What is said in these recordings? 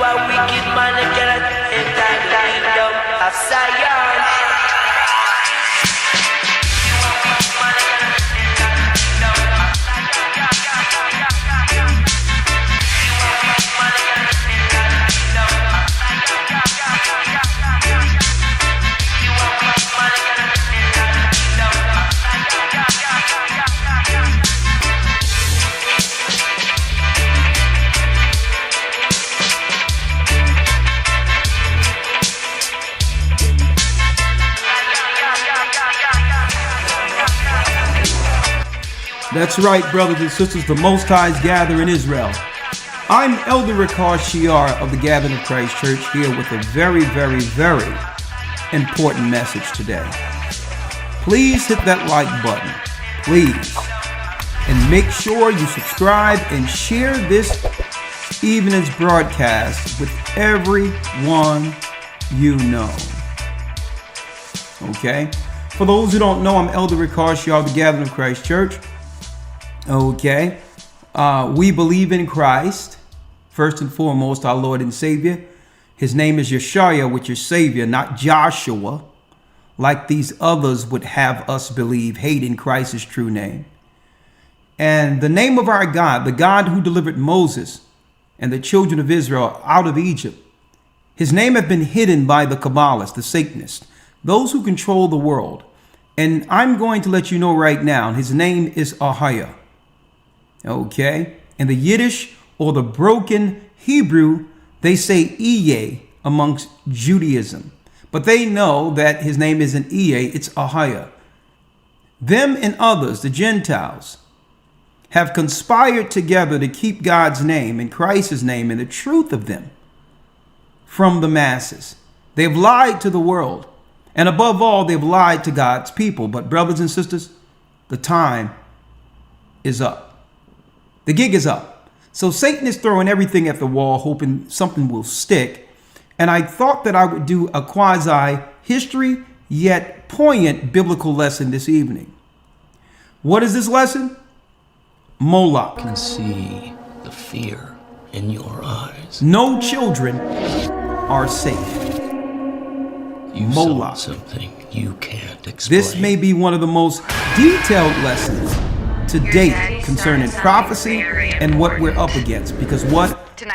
a wicked man and cannot enter the kingdom of Zion. That's right, brothers and sisters, the Most High's gather in Israel. I'm Elder Ricard Shiar of the Gathering of Christ Church here with a very, very, very important message today. Please hit that like button, please. And make sure you subscribe and share this evening's broadcast with everyone you know. Okay? For those who don't know, I'm Elder Ricard Shiar of the Gathering of Christ Church. Okay, we believe in Christ, first and foremost, our Lord and Savior. His name is Yeshua, which is Savior, not Joshua, like these others would have us believe, hating Christ's true name. And the name of our God, the God who delivered Moses and the children of Israel out of Egypt, his name had been hidden by the Kabbalists, the Satanists, those who control the world. And I'm going to let you know right now, his name is Ahaya. Okay, in the Yiddish or the broken Hebrew, they say Iye amongst Judaism, but they know that his name isn't Iye, it's Ahaya. Them and others, the Gentiles, have conspired together to keep God's name and Christ's name and the truth of them from the masses. They've lied to the world, and above all, they've lied to God's people. But brothers and sisters, the time is up. The gig is up. So Satan is throwing everything at the wall, hoping something will stick. And I thought that I would do a quasi-history yet poignant biblical lesson this evening. What is this lesson? Moloch. I can see the fear in your eyes. No children are safe. You Moloch. saw something you can't explain. This may be one of the most detailed lessons to date concerning prophecy and what we're up against, because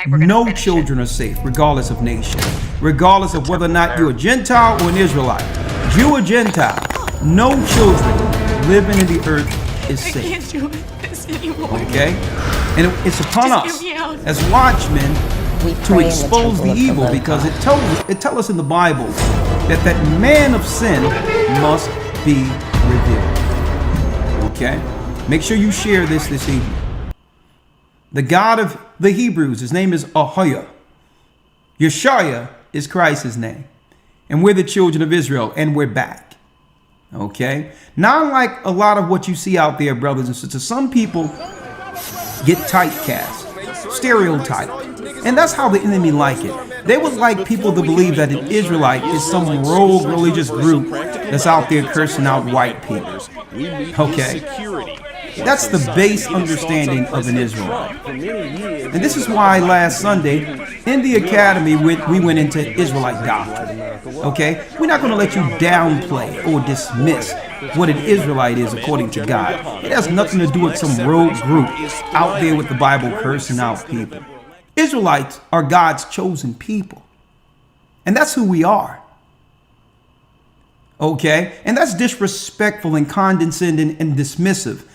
no children are safe, regardless of nation, regardless of whether or not you're a Gentile or an Israelite, Jew or Gentile. No children living in the earth is safe. I can't do this anymore. Okay, and it's upon us as watchmen to expose the evil, because it tells us in the Bible that man of sin must be revealed. Okay. Make sure you share this evening. The God of the Hebrews, his name is Ahaya. Yeshua is Christ's name. And we're the children of Israel, and we're back. Okay? Not unlike a lot of what you see out there, brothers and sisters. Some people get typecast, stereotyped. And that's how the enemy like it. They would like people to believe that an Israelite is some rogue religious group that's out there cursing out white people. Okay? That's the base understanding of an Israelite. And this is why last Sunday in the academy we went into Israelite doctrine. Okay? We're not going to let you downplay or dismiss what an Israelite is according to God. It has nothing to do with some rogue group out there with the Bible cursing out people. Israelites are God's chosen people. And that's who we are. Okay? And that's disrespectful and condescending and dismissive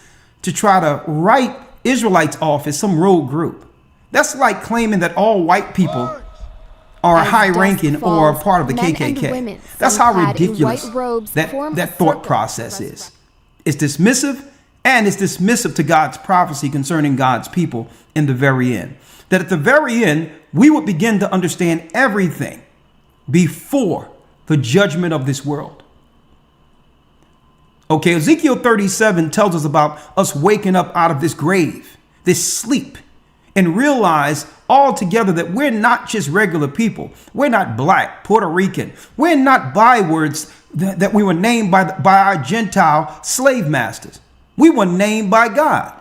to try to write Israelites off as some rogue group. That's like claiming that all white people are high-ranking or a part of the KKK. That's how ridiculous that thought process is. It's dismissive, and it's dismissive to God's prophecy concerning God's people in the very end. That at the very end, we would begin to understand everything before the judgment of this world. Okay, Ezekiel 37 tells us about us waking up out of this grave, this sleep, and realize altogether that we're not just regular people. We're not black, Puerto Rican. We're not bywords that we were named by our Gentile slave masters. We were named by God.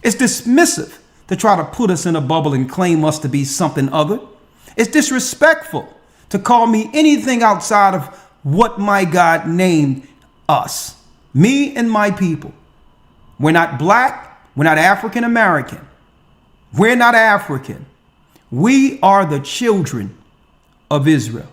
It's dismissive to try to put us in a bubble and claim us to be something other. It's disrespectful to call me anything outside of what my God named us, me and my people. We're not black. We're not African American. We're not African. We are the children of Israel.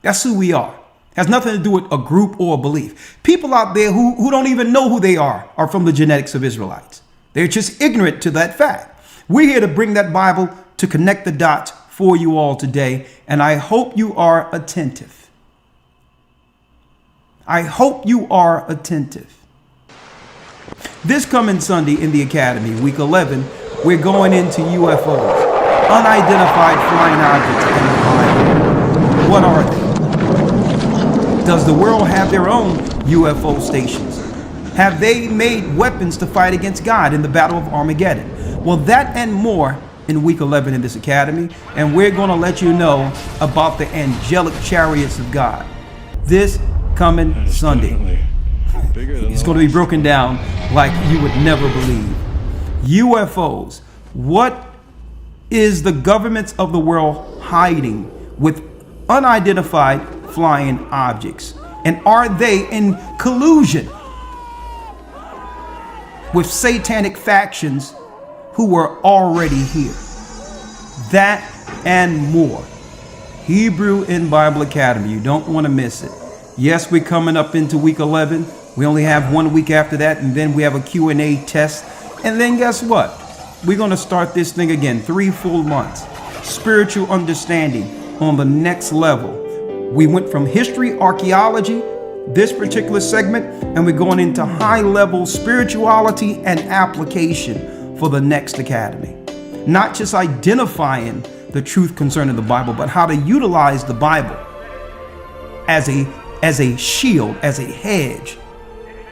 That's who we are. Has nothing to do with a group or a belief. People out there who don't even know who they are from the genetics of Israelites. They're just ignorant to that fact. We're here to bring that Bible to connect the dots for you all today, and I hope you are attentive. I hope you are attentive. This coming Sunday in the Academy, week 11, we're going into UFOs, unidentified flying objects in the Bible. What are they? Does the world have their own UFO stations? Have they made weapons to fight against God in the Battle of Armageddon? Well, that and more in week 11 in this academy, and we're going to let you know about the angelic chariots of God this coming Sunday. It's going to be broken down like you would never believe. UFOs. What is the governments of the world hiding with unidentified flying objects? And are they in collusion with satanic factions who were already here? That and more. Hebrew in Bible Academy. You don't want to miss it. Yes, we're coming up into week 11. We only have 1 week after that, and then we have a Q&A test. And then guess what? We're going to start this thing again, 3 full months. Spiritual understanding on the next level. We went from history, archaeology, this particular segment, and we're going into high-level spirituality and application for the next academy. Not just identifying the truth concerning the Bible, but how to utilize the Bible as a shield, as a hedge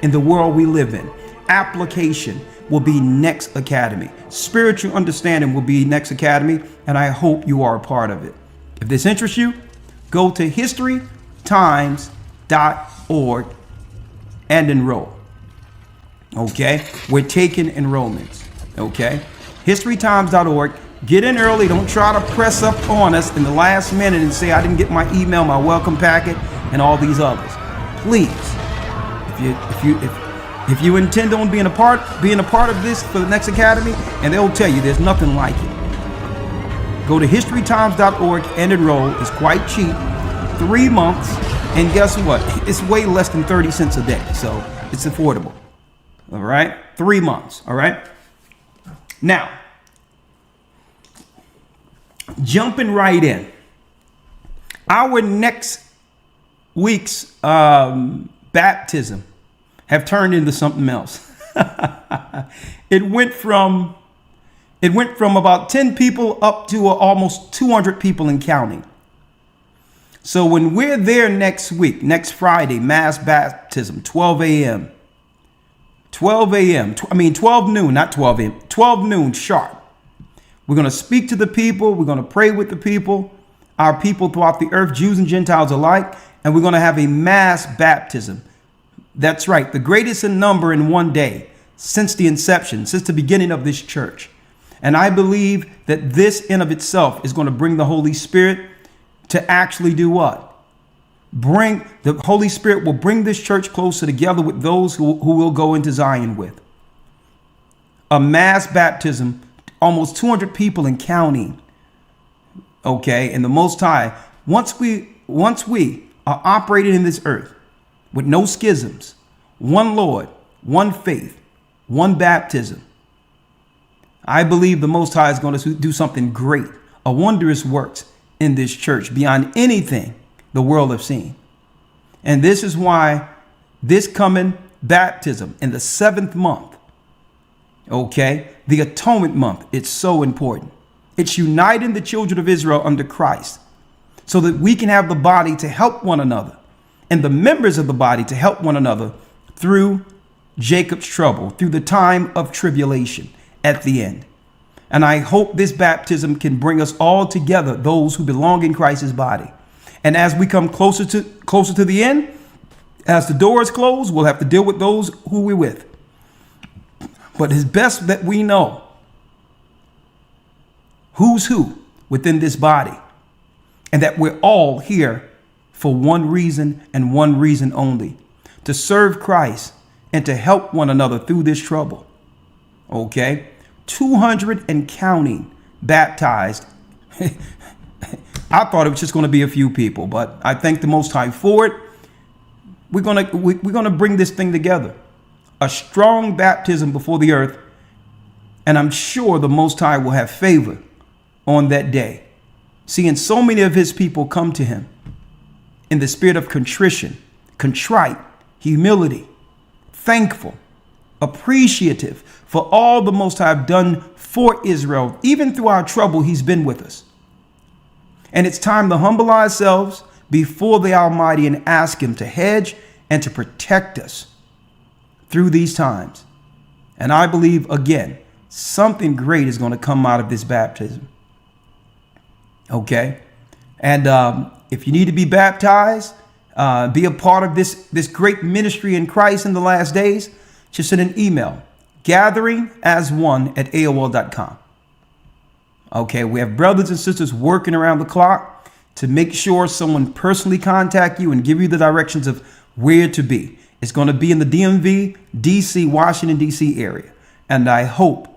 in the world we live in. Application will be next academy. Spiritual understanding will be next academy, and I hope you are a part of it. If this interests you, go to historytimes.org and enroll. Okay? We're taking enrollments. Okay? historytimes.org. Get in early. Don't try to press up on us in the last minute and say I didn't get my email, my welcome packet, and all these others. Please, if you intend on being a part of this for the next academy, and they'll tell you there's nothing like it. Go to historytimes.org and enroll. It's quite cheap. 3 months, and guess what? It's way less than 30 cents a day, so it's affordable. All right, 3 months. All right. Now, jumping right in, our next week's baptism have turned into something else. It went from about 10 people up to almost 200 people and counting. So when we're there next week, next Friday, mass baptism, 12 a.m. 12 noon, not 12 a.m., 12 noon sharp. We're going to speak to the people. We're going to pray with the people, our people throughout the earth, Jews and Gentiles alike. And we're going to have a mass baptism. That's right. The greatest in number in one day since the inception, since the beginning of this church. And I believe that this in of itself is going to bring the Holy Spirit to actually do what? The Holy Spirit will bring this church closer together with those who will go into Zion with. A mass baptism, almost 200 people and counting. Okay, and the Most High, once we are operating in this earth with no schisms, one Lord, one faith, one baptism, I believe the Most High is going to do something great, a wondrous works in this church beyond anything the world have seen. And this is why this coming baptism in the 7th month, okay, the atonement month, it's so important. It's uniting the children of Israel under Christ so that we can have the body to help one another and the members of the body to help one another through Jacob's trouble, through the time of tribulation at the end. And I hope this baptism can bring us all together, those who belong in Christ's body. And as we come closer to the end, as the doors close, we'll have to deal with those who we're with. But it's best that we know who's who within this body, and that we're all here for one reason and one reason only: to serve Christ and to help one another through this trouble. Okay? 200 and counting baptized. I thought it was just going to be a few people, but I thank the Most High for it. We're gonna bring this thing together. A strong baptism before the earth, and I'm sure the Most High will have favor on that day, seeing so many of his people come to him in the spirit of contrition, contrite, humility, thankful, appreciative for all the Most High have done for Israel. Even through our trouble, he's been with us. And it's time to humble ourselves before the Almighty and ask him to hedge and to protect us through these times. And I believe, again, something great is going to come out of this baptism. Okay? And if you need to be baptized, be a part of this great ministry in Christ in the last days, just send an email, gatheringas1@aol.com. Okay, we have brothers and sisters working around the clock to make sure someone personally contact you and give you the directions of where to be. It's going to be in the DMV, DC, Washington, DC area. And I hope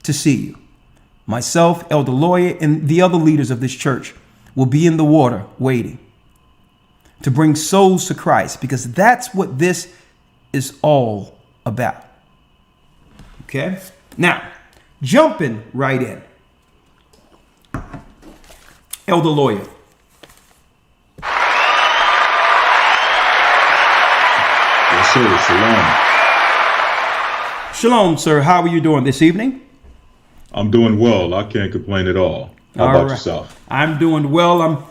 to see you. Myself, Elder Lawyer, and the other leaders of this church will be in the water waiting to bring souls to Christ, because that's what this is all about. Okay? Now, jumping right in. Elder Lawyer. Yes, sir. Shalom. Shalom, sir. How are you doing this evening? I'm doing well. I can't complain at all. How about yourself? I'm doing well.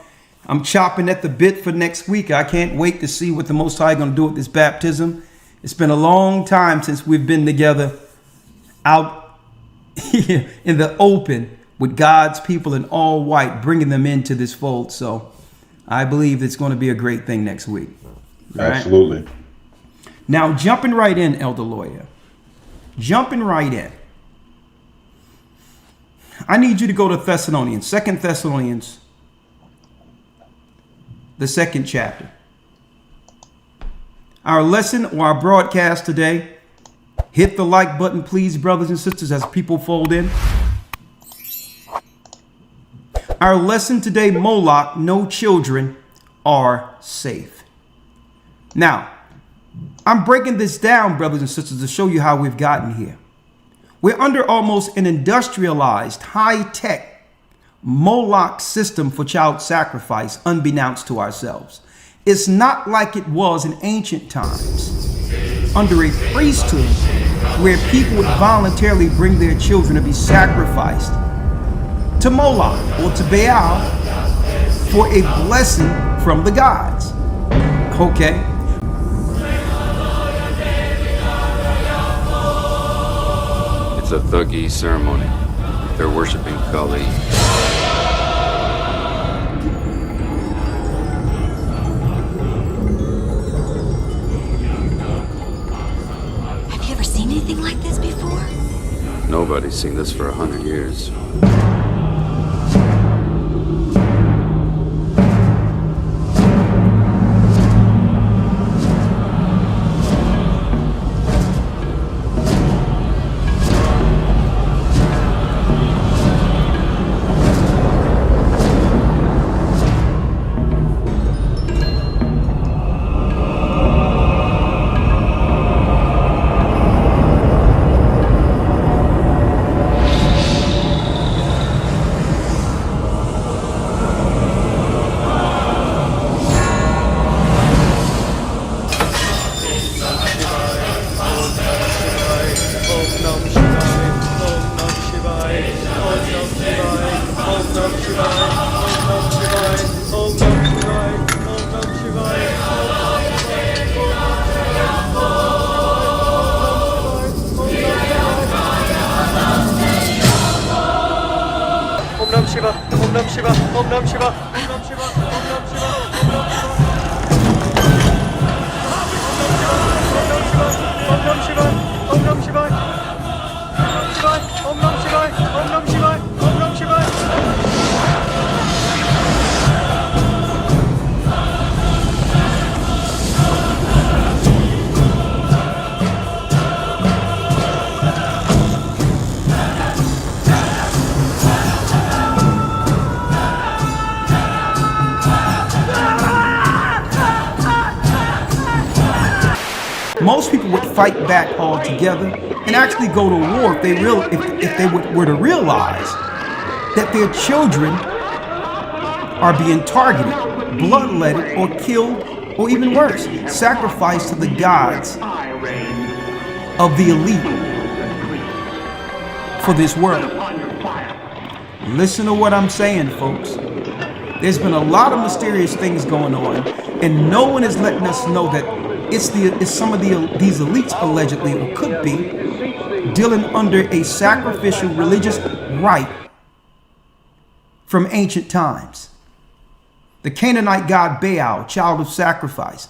I'm chopping at the bit for next week. I can't wait to see what the Most High going to do with this baptism. It's been a long time since we've been together out here in the open with God's people in all white, bringing them into this fold. So I believe it's going to be a great thing next week. Right? Absolutely. Now, jumping right in, Elder Lawyer. Jumping right in. I need you to go to Thessalonians, 2 Thessalonians, the 2nd chapter. Our lesson or our broadcast today, hit the like button, please, brothers and sisters, as people fold in. Our lesson today, MOLOCH, no children are safe. Now, I'm breaking this down, brothers and sisters, to show you how we've gotten here. We're under almost an industrialized, high-tech MOLOCH system for child sacrifice, unbeknownst to ourselves. It's not like it was in ancient times, under a priesthood where people would voluntarily bring their children to be sacrificed to Moloch or to Baal for a blessing from the gods. Okay? It's a Thuggee ceremony. They're worshiping Kali. Have you ever seen anything like this before? Nobody's seen this for 100 years. Om Nam Shivaya. most people would fight back altogether and actually go to war if they were to realize that their children are being targeted, bloodletted, or killed, or even worse, sacrificed to the gods of the elite for this world. Listen to what I'm saying, folks. There's been a lot of mysterious things going on, and no one is letting us know that it's some of these elites allegedly, or could be, dealing under a sacrificial religious rite from ancient times. The Canaanite god Baal, child of sacrifice.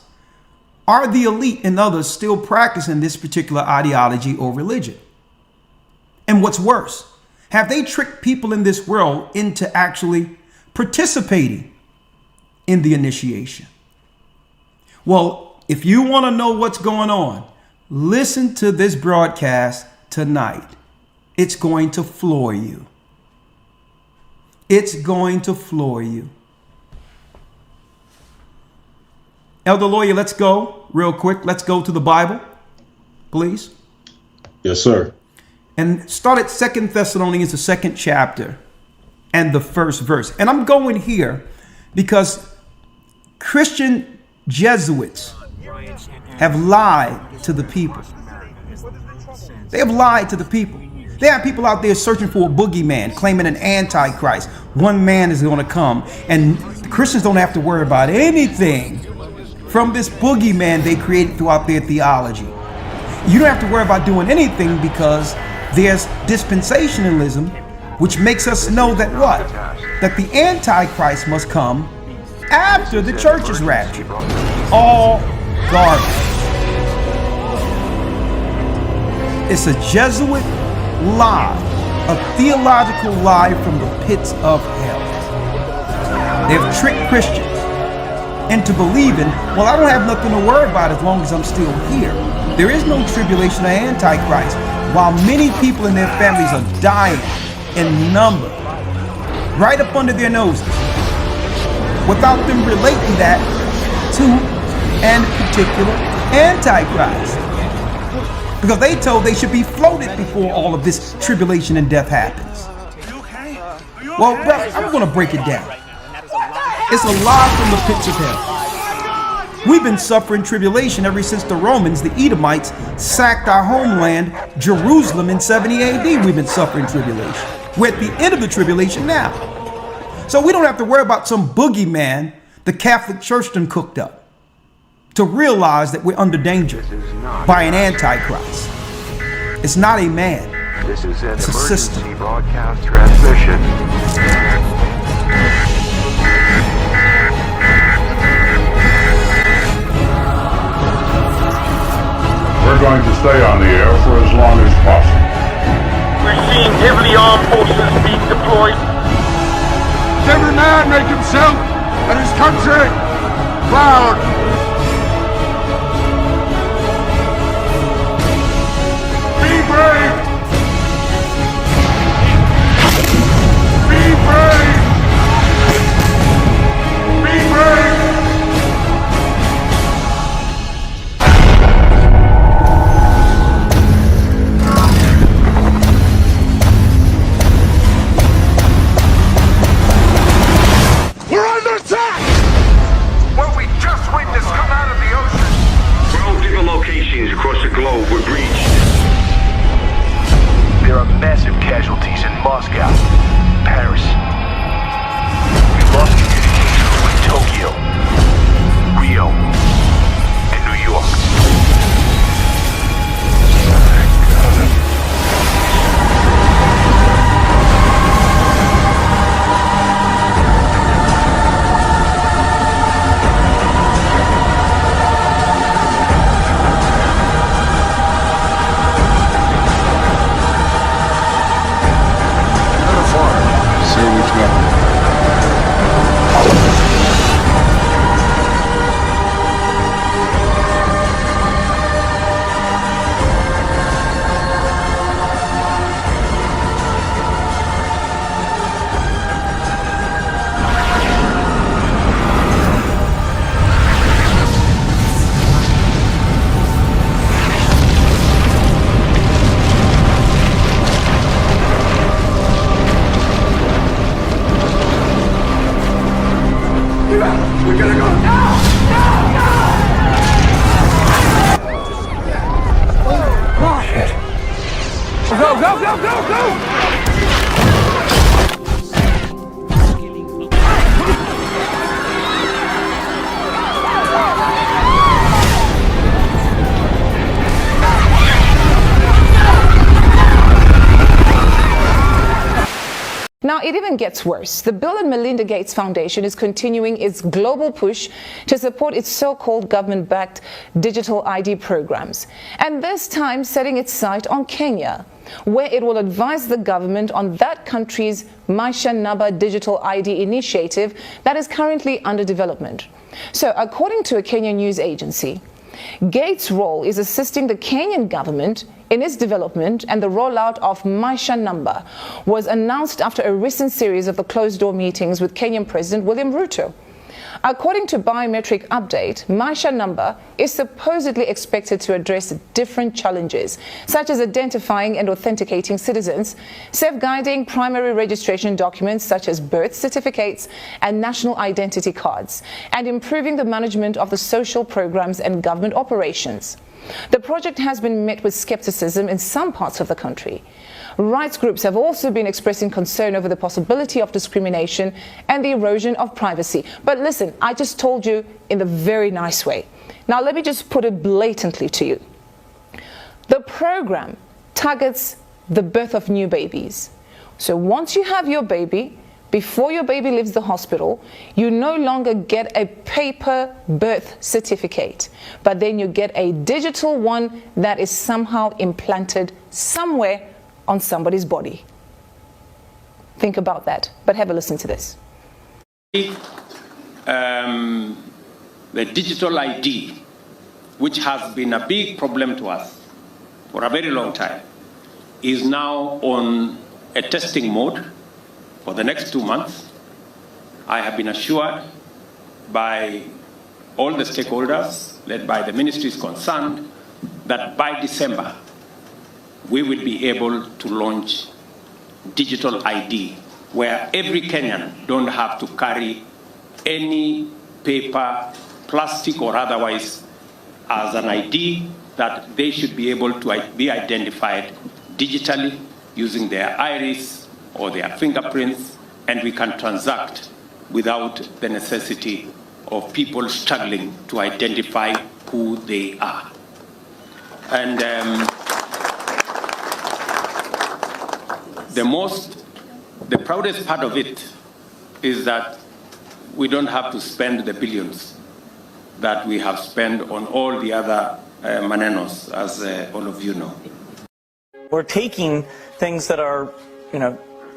Are the elite and others still practicing this particular ideology or religion? And what's worse, have they tricked people in this world into actually participating in the initiation? Well, if you want to know what's going on, listen to this broadcast tonight. It's going to floor you. It's going to floor you. Elder Lawyer, let's go real quick. Let's go to the Bible, please. Yes, sir. And start at 2 Thessalonians, the 2nd chapter and the 1st verse. And I'm going here because Christian Jesuits have lied to the people. They have lied to the people. They have people out there searching for a boogeyman, claiming an antichrist. One man is going to come, and the Christians don't have to worry about anything from this boogeyman they created throughout their theology. You don't have to worry about doing anything because there's dispensationalism, which makes us know that what? That the Antichrist must come after the church is raptured. All garbage. It's a Jesuit lie, a theological lie from the pits of hell. They've tricked Christians into believing, well, I don't have nothing to worry about as long as I'm still here. There is no tribulation or Antichrist, while many people and their families are dying in number, right up under their noses, without them relating that to a particular Antichrist. Because they told they should be floated before all of this tribulation and death happens. Well, brother, I'm going to break it down. It's a lie from the pits of hell. We've been suffering tribulation ever since the Romans, the Edomites, sacked our homeland, Jerusalem, in 70 AD. We've been suffering tribulation. We're at the end of the tribulation now. So we don't have to worry about some boogeyman the Catholic Church done cooked up to realize that we're under danger by an Antichrist. It's not a man. This is an It's a system. emergency broadcast transmission. We're going to stay on the air for as long as possible. We're seeing heavily armed forces being deployed. Every man make himself and his country proud. Be brave! Be brave! Be brave! We're under attack! What we just witnessed come out of the ocean. 12 different locations across the globe were breached. There are massive casualties in Moscow, Paris. We lost communications with Tokyo, Rio, and New York. Now, it even gets worse. The Bill and Melinda Gates Foundation is continuing its global push to support its so-called government-backed digital ID programs, and this time setting its sight on Kenya, where it will advise the government on that country's Maisha Namba digital ID initiative that is currently under development. So, according to a Kenyan news agency, Gates' role is assisting the Kenyan government in its development, and the rollout of Maisha Namba was announced after a recent series of the closed-door meetings with Kenyan President William Ruto. According to Biometric Update, Maisha Namba is supposedly expected to address different challenges, such as identifying and authenticating citizens, safeguarding primary registration documents such as birth certificates and national identity cards, and improving the management of the social programs and government operations. The project has been met with skepticism in some parts of the country. Rights groups have also been expressing concern over the possibility of discrimination and the erosion of privacy. But listen, I just told you in a very nice way. Now let me just put it blatantly to you. The program targets the birth of new babies. So once you have your baby, before your baby leaves the hospital, you no longer get a paper birth certificate, but then you get a digital one that is somehow implanted somewhere on somebody's body. Think about that, but have a listen to this. The digital ID, which has been a big problem to us for a very long time, is now on a testing mode for the next 2 months. I have been assured by all the stakeholders, led by the ministries concerned, that by December, we will be able to launch digital ID, where every Kenyan don't have to carry any paper, plastic or otherwise, as an ID, that they should be able to be identified digitally using their iris or their fingerprints, and we can transact without the necessity of people struggling to identify who they are. And the proudest part of it is that we don't have to spend the billions that we have spent on all the other manenos, as all of you know. We're taking things that are,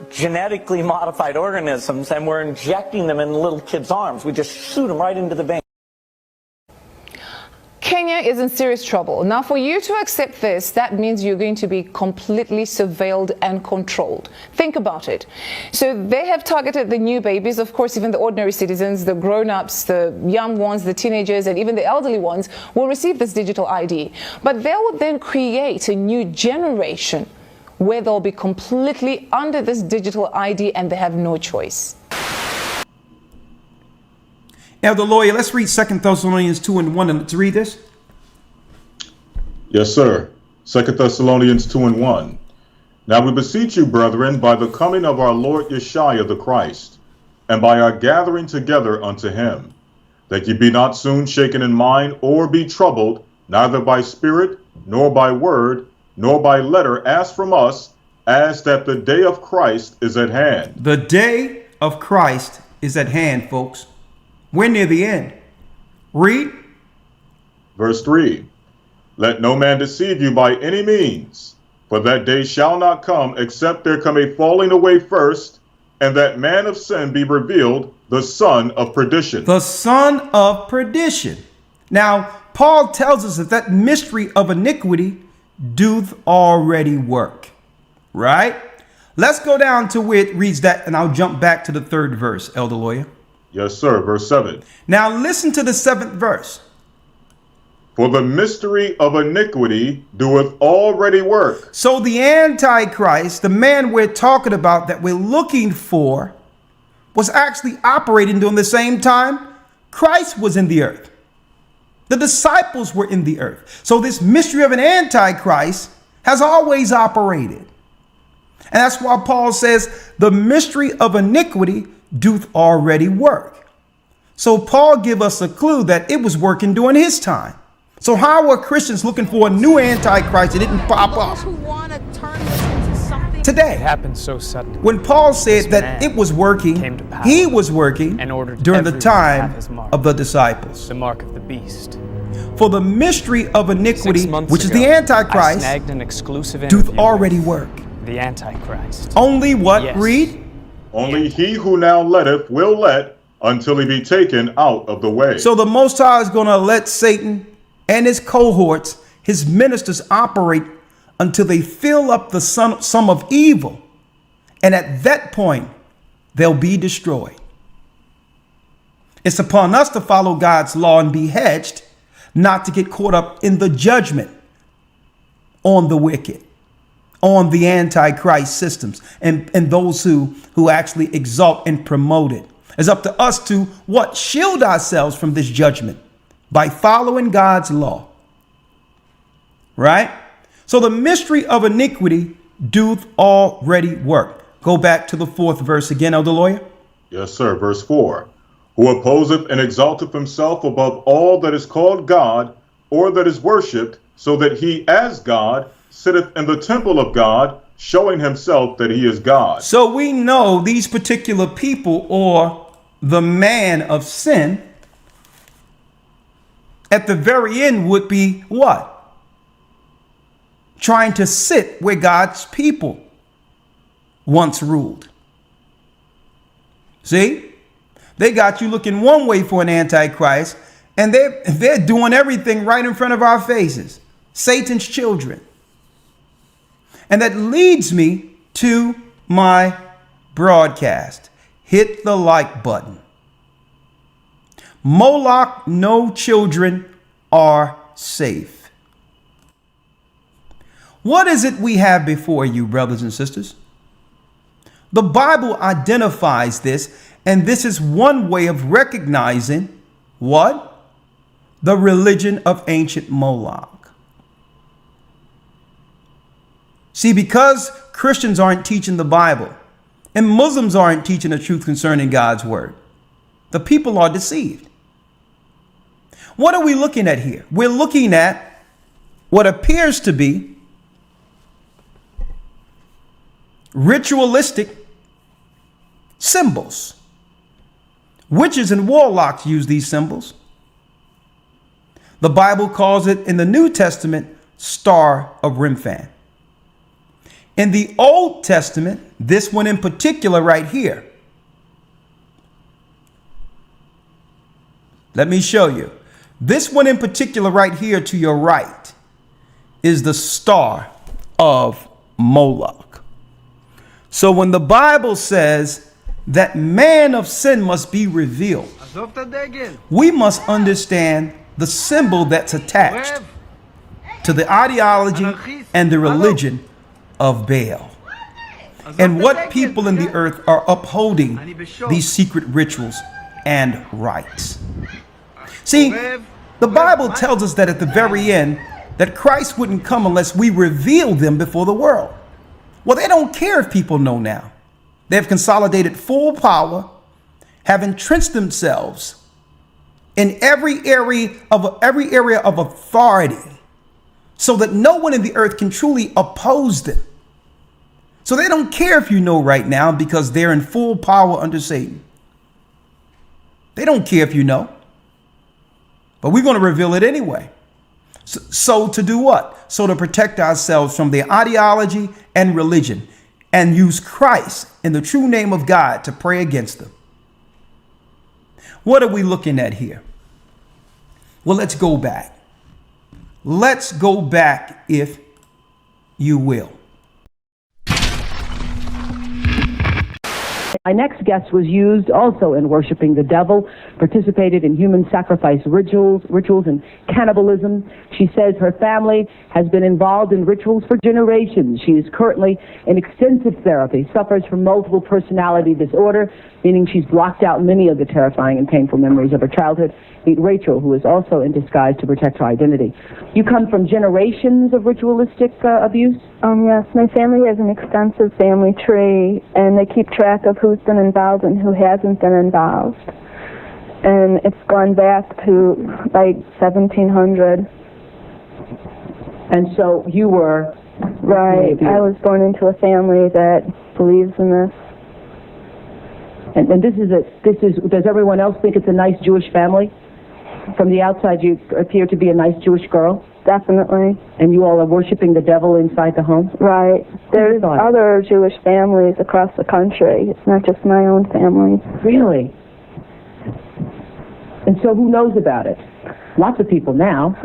genetically modified organisms, and we're injecting them in little kids' arms. We just shoot them right into the vein. Kenya is in serious trouble. Now, for you to accept this, that means you're going to be completely surveilled and controlled. Think about it. So they have targeted the new babies, of course, even the ordinary citizens, the grown-ups, the young ones, the teenagers, and even the elderly ones will receive this digital ID. But they will then create a new generation where they'll be completely under this digital ID and they have no choice. Elder Lawyer, let's read 2 Thessalonians 2:1, and let's read this. Yes, sir. 2 Thessalonians 2:1. Now we beseech you, brethren, by the coming of our Lord Yeshua the Christ, and by our gathering together unto him, that ye be not soon shaken in mind, or be troubled, neither by spirit, nor by word, nor by letter, as from us, as that the day of Christ is at hand. The day of Christ is at hand, folks. We're near the end. Read. Verse 3. Let no man deceive you by any means, for that day shall not come, except there come a falling away first, and that man of sin be revealed, the son of perdition. The son of perdition. Now, Paul tells us that mystery of iniquity doth already work. Right? Let's go down to where it reads that, and I'll jump back to the 3rd verse, Elder Lawyer. Yes, sir. Verse 7. Now listen to the 7th verse. For the mystery of iniquity doeth already work. So the Antichrist, the man we're talking about that we're looking for, was actually operating during the same time Christ was in the earth. The disciples were in the earth. So this mystery of an Antichrist has always operated. And that's why Paul says the mystery of iniquity doth already work. So Paul give us a clue that it was working during his time. So how are Christians looking for a new Antichrist that didn't pop up? today. It happened so suddenly. When Paul said This that man it was working, came to power he was working and ordered during the everyone to time have his mark, of the disciples. the mark of the beast. For the mystery of iniquity, 6 months which is ago, the I Antichrist, snagged an exclusive doth interview already with work. the Antichrist. Only what, Yes. read? Only he who now letteth will let until he be taken out of the way. So the Most High is going to let Satan and his cohorts, his ministers, operate until they fill up the sum of evil. And at that point, they'll be destroyed. It's upon us to follow God's law and be hedged, not to get caught up in the judgment on the wicked, on the Antichrist systems, and those who actually exalt and promote it. It's up to us to what? Shield ourselves from this judgment by following God's law. Right? So the mystery of iniquity doth already work. Go back to the 4th verse again, Elder Lawyer. Yes, sir. Verse 4. Who opposeth and exalteth himself above all that is called God, or that is worshipped, so that he as God sitteth in the temple of God, showing himself that he is God. So we know these particular people, or the man of sin, at the very end would be what? Trying to sit where God's people once ruled. See? They got you looking one way for an Antichrist, and they're doing everything right in front of our faces. Satan's children. And that leads me to my broadcast. Hit the like button. Moloch, no children are safe. What is it we have before you, brothers and sisters? The Bible identifies this, and this is one way of recognizing what? The religion of ancient Moloch. See, because Christians aren't teaching the Bible and Muslims aren't teaching the truth concerning God's word, the people are deceived. What are we looking at here? We're looking at what appears to be ritualistic symbols. Witches and warlocks use these symbols. The Bible calls it in the New Testament, Star of Remphan. In the Old Testament, this one in particular right here. Let me show you. This one in particular right here to your right is the Star of Moloch. So when the Bible says that man of sin must be revealed, we must understand the symbol that's attached to the ideology and the religion of Baal, and what people in the earth are upholding these secret rituals and rites. See, the Bible tells us that at the very end, that Christ wouldn't come unless we reveal them before the world. Well, they don't care if people know now. They've consolidated full power, have entrenched themselves in every area of authority, so that no one in the earth can truly oppose them. So they don't care if you know right now, because they're in full power under Satan. They don't care if you know. But we're going to reveal it anyway. So to do what? So to protect ourselves from their ideology and religion, and use Christ in the true name of God to pray against them. What are we looking at here? Well, let's go back. Let's go back, if you will. My next guest was used also in worshiping the devil, participated in human sacrifice rituals and cannibalism. She says her family has been involved in rituals for generations. She is currently in extensive therapy, suffers from multiple personality disorder, meaning she's blocked out many of the terrifying and painful memories of her childhood. Meet Rachel, who is also in disguise to protect her identity. You come from generations of ritualistic abuse? Yes, my family has an extensive family tree, and they keep track of who's been involved and who hasn't been involved. And it's gone back to like 1700. And so you were Right. Maybe. I was born into a family that believes in this. And does everyone else think it's a nice Jewish family? From the outside, you appear to be a nice Jewish girl. Definitely. And you all are worshiping the devil inside the home? Right. There's other Jewish families across the country. It's not just my own family. Really? And so who knows about it? Lots of people now.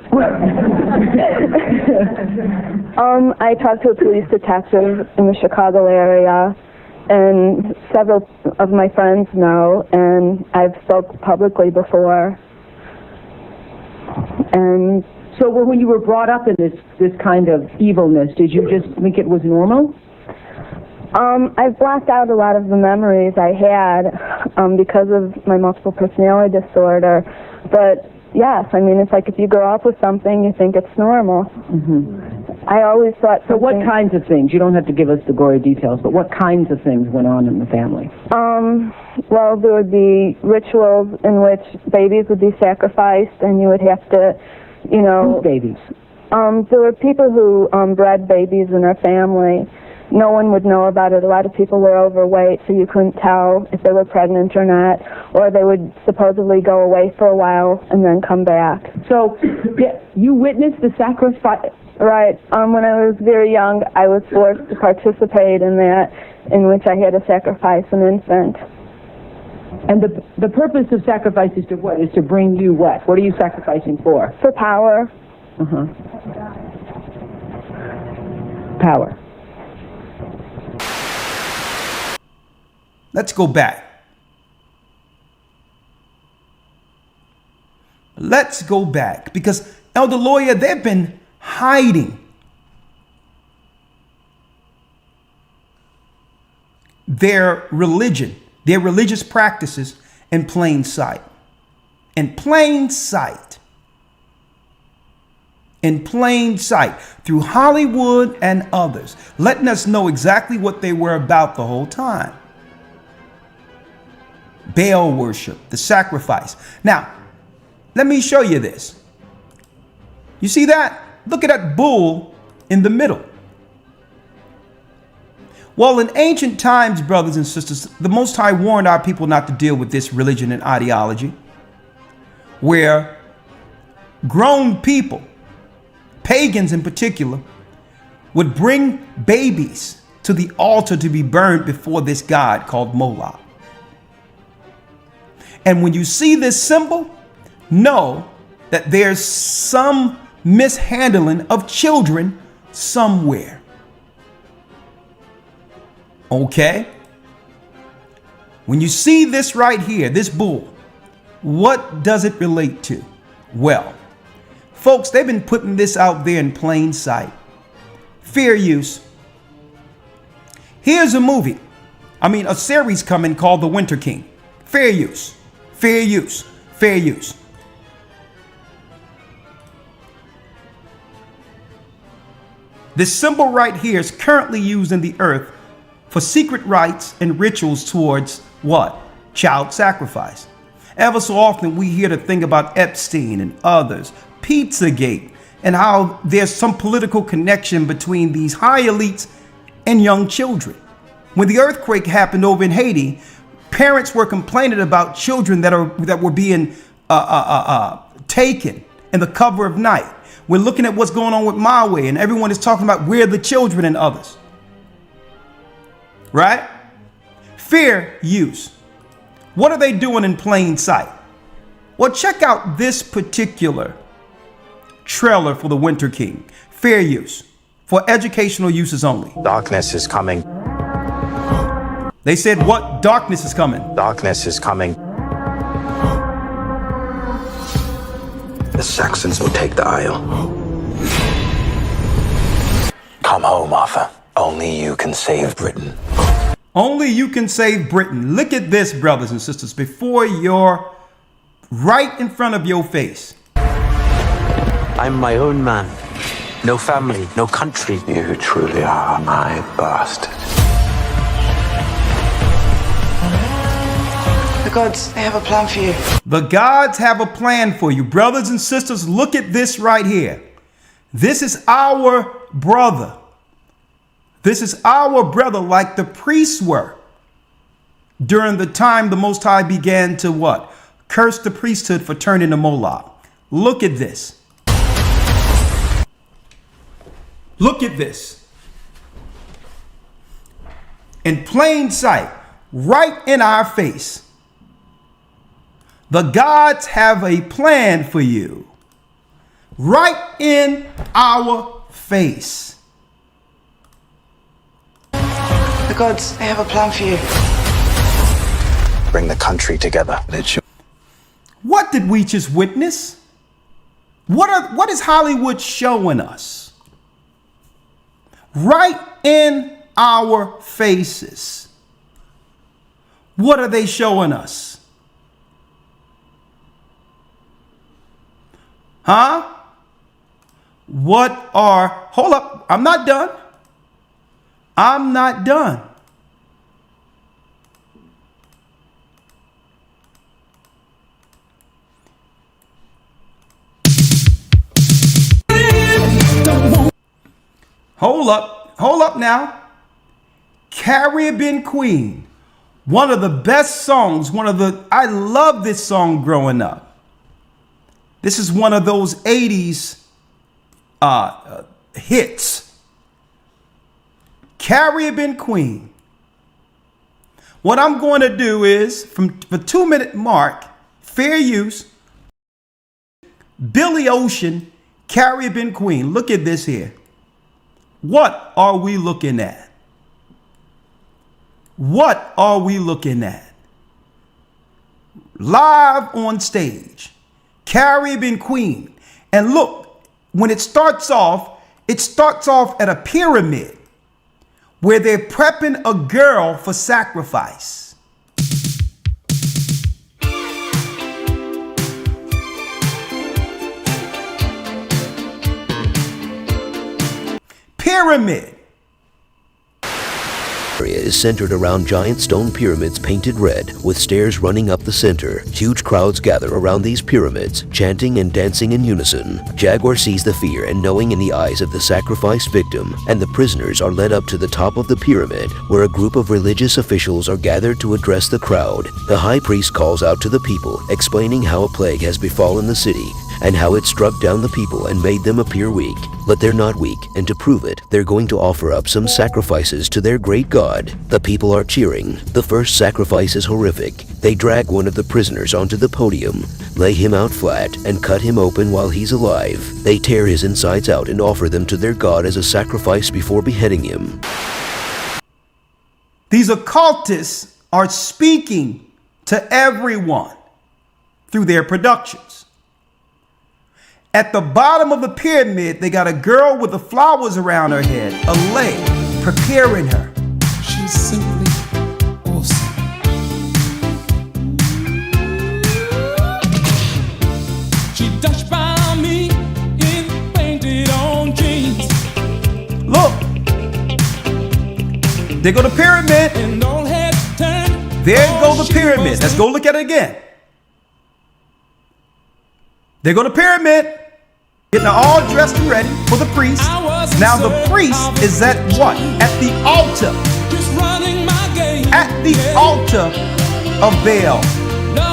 I talked to a police detective in the Chicago area, and several of my friends know, and I've spoke publicly before. And so when you were brought up in this kind of evilness, did you just think it was normal? I've blocked out a lot of the memories I had because of my multiple personality disorder. But yes, I mean, it's like if you grow up with something, you think it's normal. Mm-hmm. I always thought So what kinds of things? You don't have to give us the gory details, but what kinds of things went on in the family? Well, there would be rituals in which babies would be sacrificed, and you would have to, you know... Whose babies? There were people who bred babies in their family. No one would know about it. A lot of people were overweight, so you couldn't tell if they were pregnant or not, or they would supposedly go away for a while and then come back. So you witnessed the sacrifice? Right. When I was very young, I was forced to participate in that, in which I had to sacrifice an infant. And the purpose of sacrifice is to what? Is to bring you what? What are you sacrificing for? For power. Uh-huh. Power. Let's go back. Let's go back because Elder Lawyer, they've been hiding their religion, their religious practices in plain sight. In plain sight. In plain sight. Through Hollywood and others. Letting us know exactly what they were about the whole time. Baal worship, the sacrifice. Now, let me show you this. You see that? Look at that bull in the middle. Well, in ancient times, brothers and sisters, the Most High warned our people not to deal with this religion and ideology, where grown people, pagans in particular, would bring babies to the altar to be burned before this god called Moloch. And when you see this symbol, know that there's some mishandling of children somewhere. Okay? When you see this right here, this bull, what does it relate to? Well, folks, they've been putting this out there in plain sight. Fair use. Here's a series coming called The Winter King. Fair use. Fair use. Fair use. This symbol right here is currently used in the earth for secret rites and rituals towards what? Child sacrifice. Ever so often we hear the thing about Epstein and others, Pizzagate, and how there's some political connection between these high elites and young children. When the earthquake happened over in Haiti, parents were complaining about children that were being taken in the cover of night. We're looking at what's going on with Maui, and everyone is talking about where the children and others. Right? Fair use. What are they doing in plain sight? Well, check out this particular trailer for The Winter King. Fair use. For educational uses only. Darkness is coming. They said what? Darkness is coming. Darkness is coming. The Saxons will take the Isle. Come home, Arthur. Only you can save Britain. Only you can save Britain. Look at this, brothers and sisters, before your, right in front of your face. I'm my own man. No family, no country. You truly are my bastard. The gods, they have a plan for you. The gods have a plan for you. Brothers and sisters, look at this right here. This is our brother, This is our brother, like the priests were during the time the Most High began to what? Curse the priesthood for turning to Moloch. Look at this. Look at this. In plain sight, right in our face. The gods have a plan for you. Right in our face. The gods, they have a plan for you. Bring the country together. What did we just witness? What is Hollywood showing us? Right in our faces. What are they showing us? Huh? Hold up, I'm not done. I'm not done. Hold up now. Caribbean Queen. One of the best songs, I love this song growing up. This is one of those 80s hits. Caribbean Queen. What I'm going to do is, from the 2-minute mark, fair use, Billy Ocean, Caribbean Queen. Look at this here. What are we looking at? What are we looking at? Live on stage, Caribbean Queen. And look, when it starts off at a pyramid where they're prepping a girl for sacrifice. Pyramid. Area is centered around giant stone pyramids painted red, with stairs running up the center. Huge crowds gather around these pyramids, chanting and dancing in unison. Jaguar sees the fear and knowing in the eyes of the sacrificed victim, and the prisoners are led up to the top of the pyramid, where a group of religious officials are gathered to address the crowd. The high priest calls out to the people, explaining how a plague has befallen the city, and how it struck down the people and made them appear weak. But they're not weak, and to prove it, they're going to offer up some sacrifices to their great god. The people are cheering. The first sacrifice is horrific. They drag one of the prisoners onto the podium, lay him out flat, and cut him open while he's alive. They tear his insides out and offer them to their god as a sacrifice before beheading him. These occultists are speaking to everyone through their productions. At the bottom of the pyramid, they got a girl with the flowers around her head, a lay, preparing her. She's simply awesome. She dashed by me in painted on jeans. Look, there go the pyramid. And all head turned. There go the pyramid. Let's go look at it again. There go the pyramid. Getting all dressed and ready for the priest. Now the priest is at what? At the altar. At the altar of Baal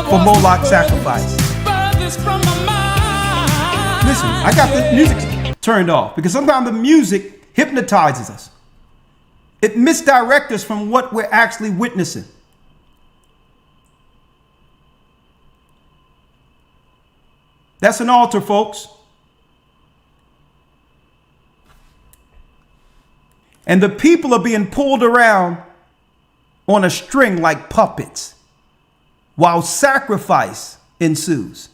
for Moloch sacrifice. Listen, I got the music turned off because sometimes the music hypnotizes us. It misdirects us from what we're actually witnessing. That's an altar, folks. And the people are being pulled around on a string like puppets while sacrifice ensues.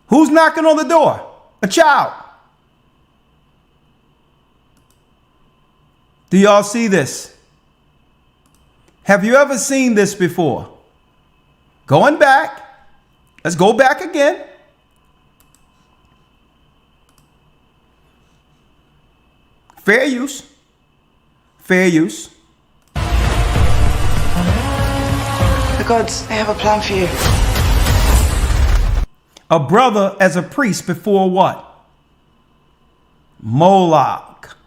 Who's knocking on the door? A child. Do y'all see this? Have you ever seen this before? Going back. Let's go back again. Fair use. Fair use. The gods, they have a plan for you. a brother as a priest before what? Moloch.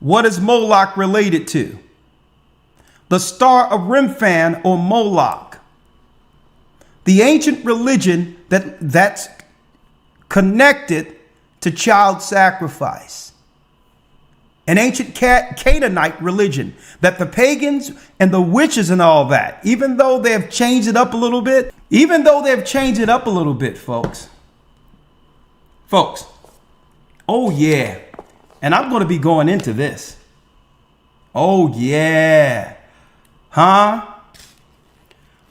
What is Moloch related to? The star of Remphan, or Moloch. The ancient religion that's connected to child sacrifice. An ancient Canaanite religion that the pagans and the witches and all that, even though they have changed it up a little bit, folks. Oh yeah. And I'm going to be going into this. Oh yeah. Huh?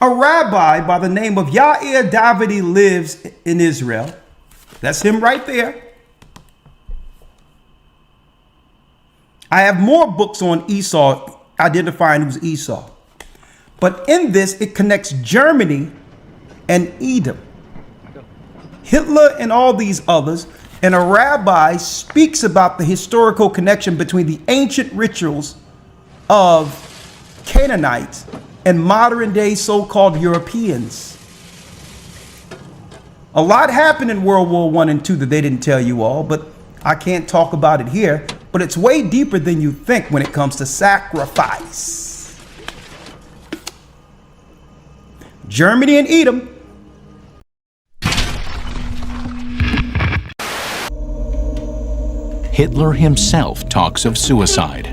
A rabbi by the name of Yair Davidi lives in Israel. That's him right there. I have more books on Esau, identifying who's Esau. But in this, it connects Germany and Edom, Hitler and all these others. And a rabbi speaks about the historical connection between the ancient rituals of Canaanites and modern day so-called Europeans. A lot happened in World War I and II that they didn't tell you all, but I can't talk about it here. But it's way deeper than you think when it comes to sacrifice. Germany and Edom. Hitler himself talks of suicide.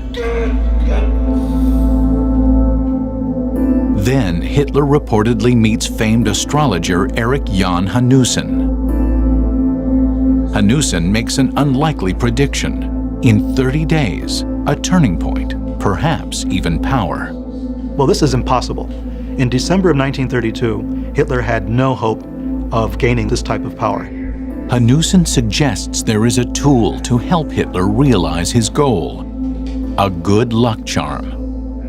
Then Hitler reportedly meets famed astrologer Erich Jan Hanussen. Hanussen makes an unlikely prediction. In 30 days, a turning point, perhaps even power. Well, this is impossible. In December of 1932, Hitler had no hope of gaining this type of power. Hanussen suggests there is a tool to help Hitler realize his goal, a good luck charm.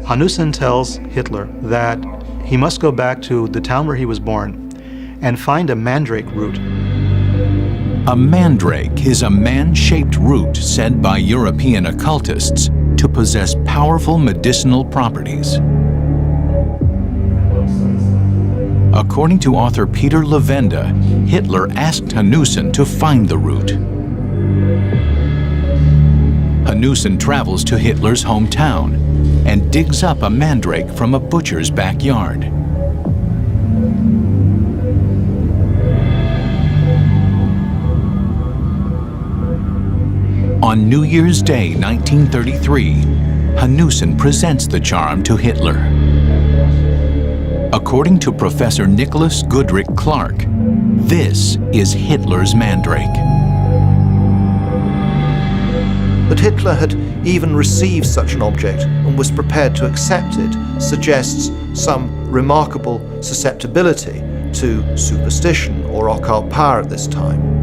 Hanussen tells Hitler that he must go back to the town where he was born and find a mandrake root. A mandrake is a man-shaped root said by European occultists to possess powerful medicinal properties. According to author Peter Levenda, Hitler asked Hanussen to find the root. Hanussen travels to Hitler's hometown and digs up a mandrake from a butcher's backyard. On New Year's Day, 1933, Hanussen presents the charm to Hitler. According to Professor Nicholas Goodrick Clark, this is Hitler's mandrake. That Hitler had even received such an object and was prepared to accept it suggests some remarkable susceptibility to superstition or occult power at this time.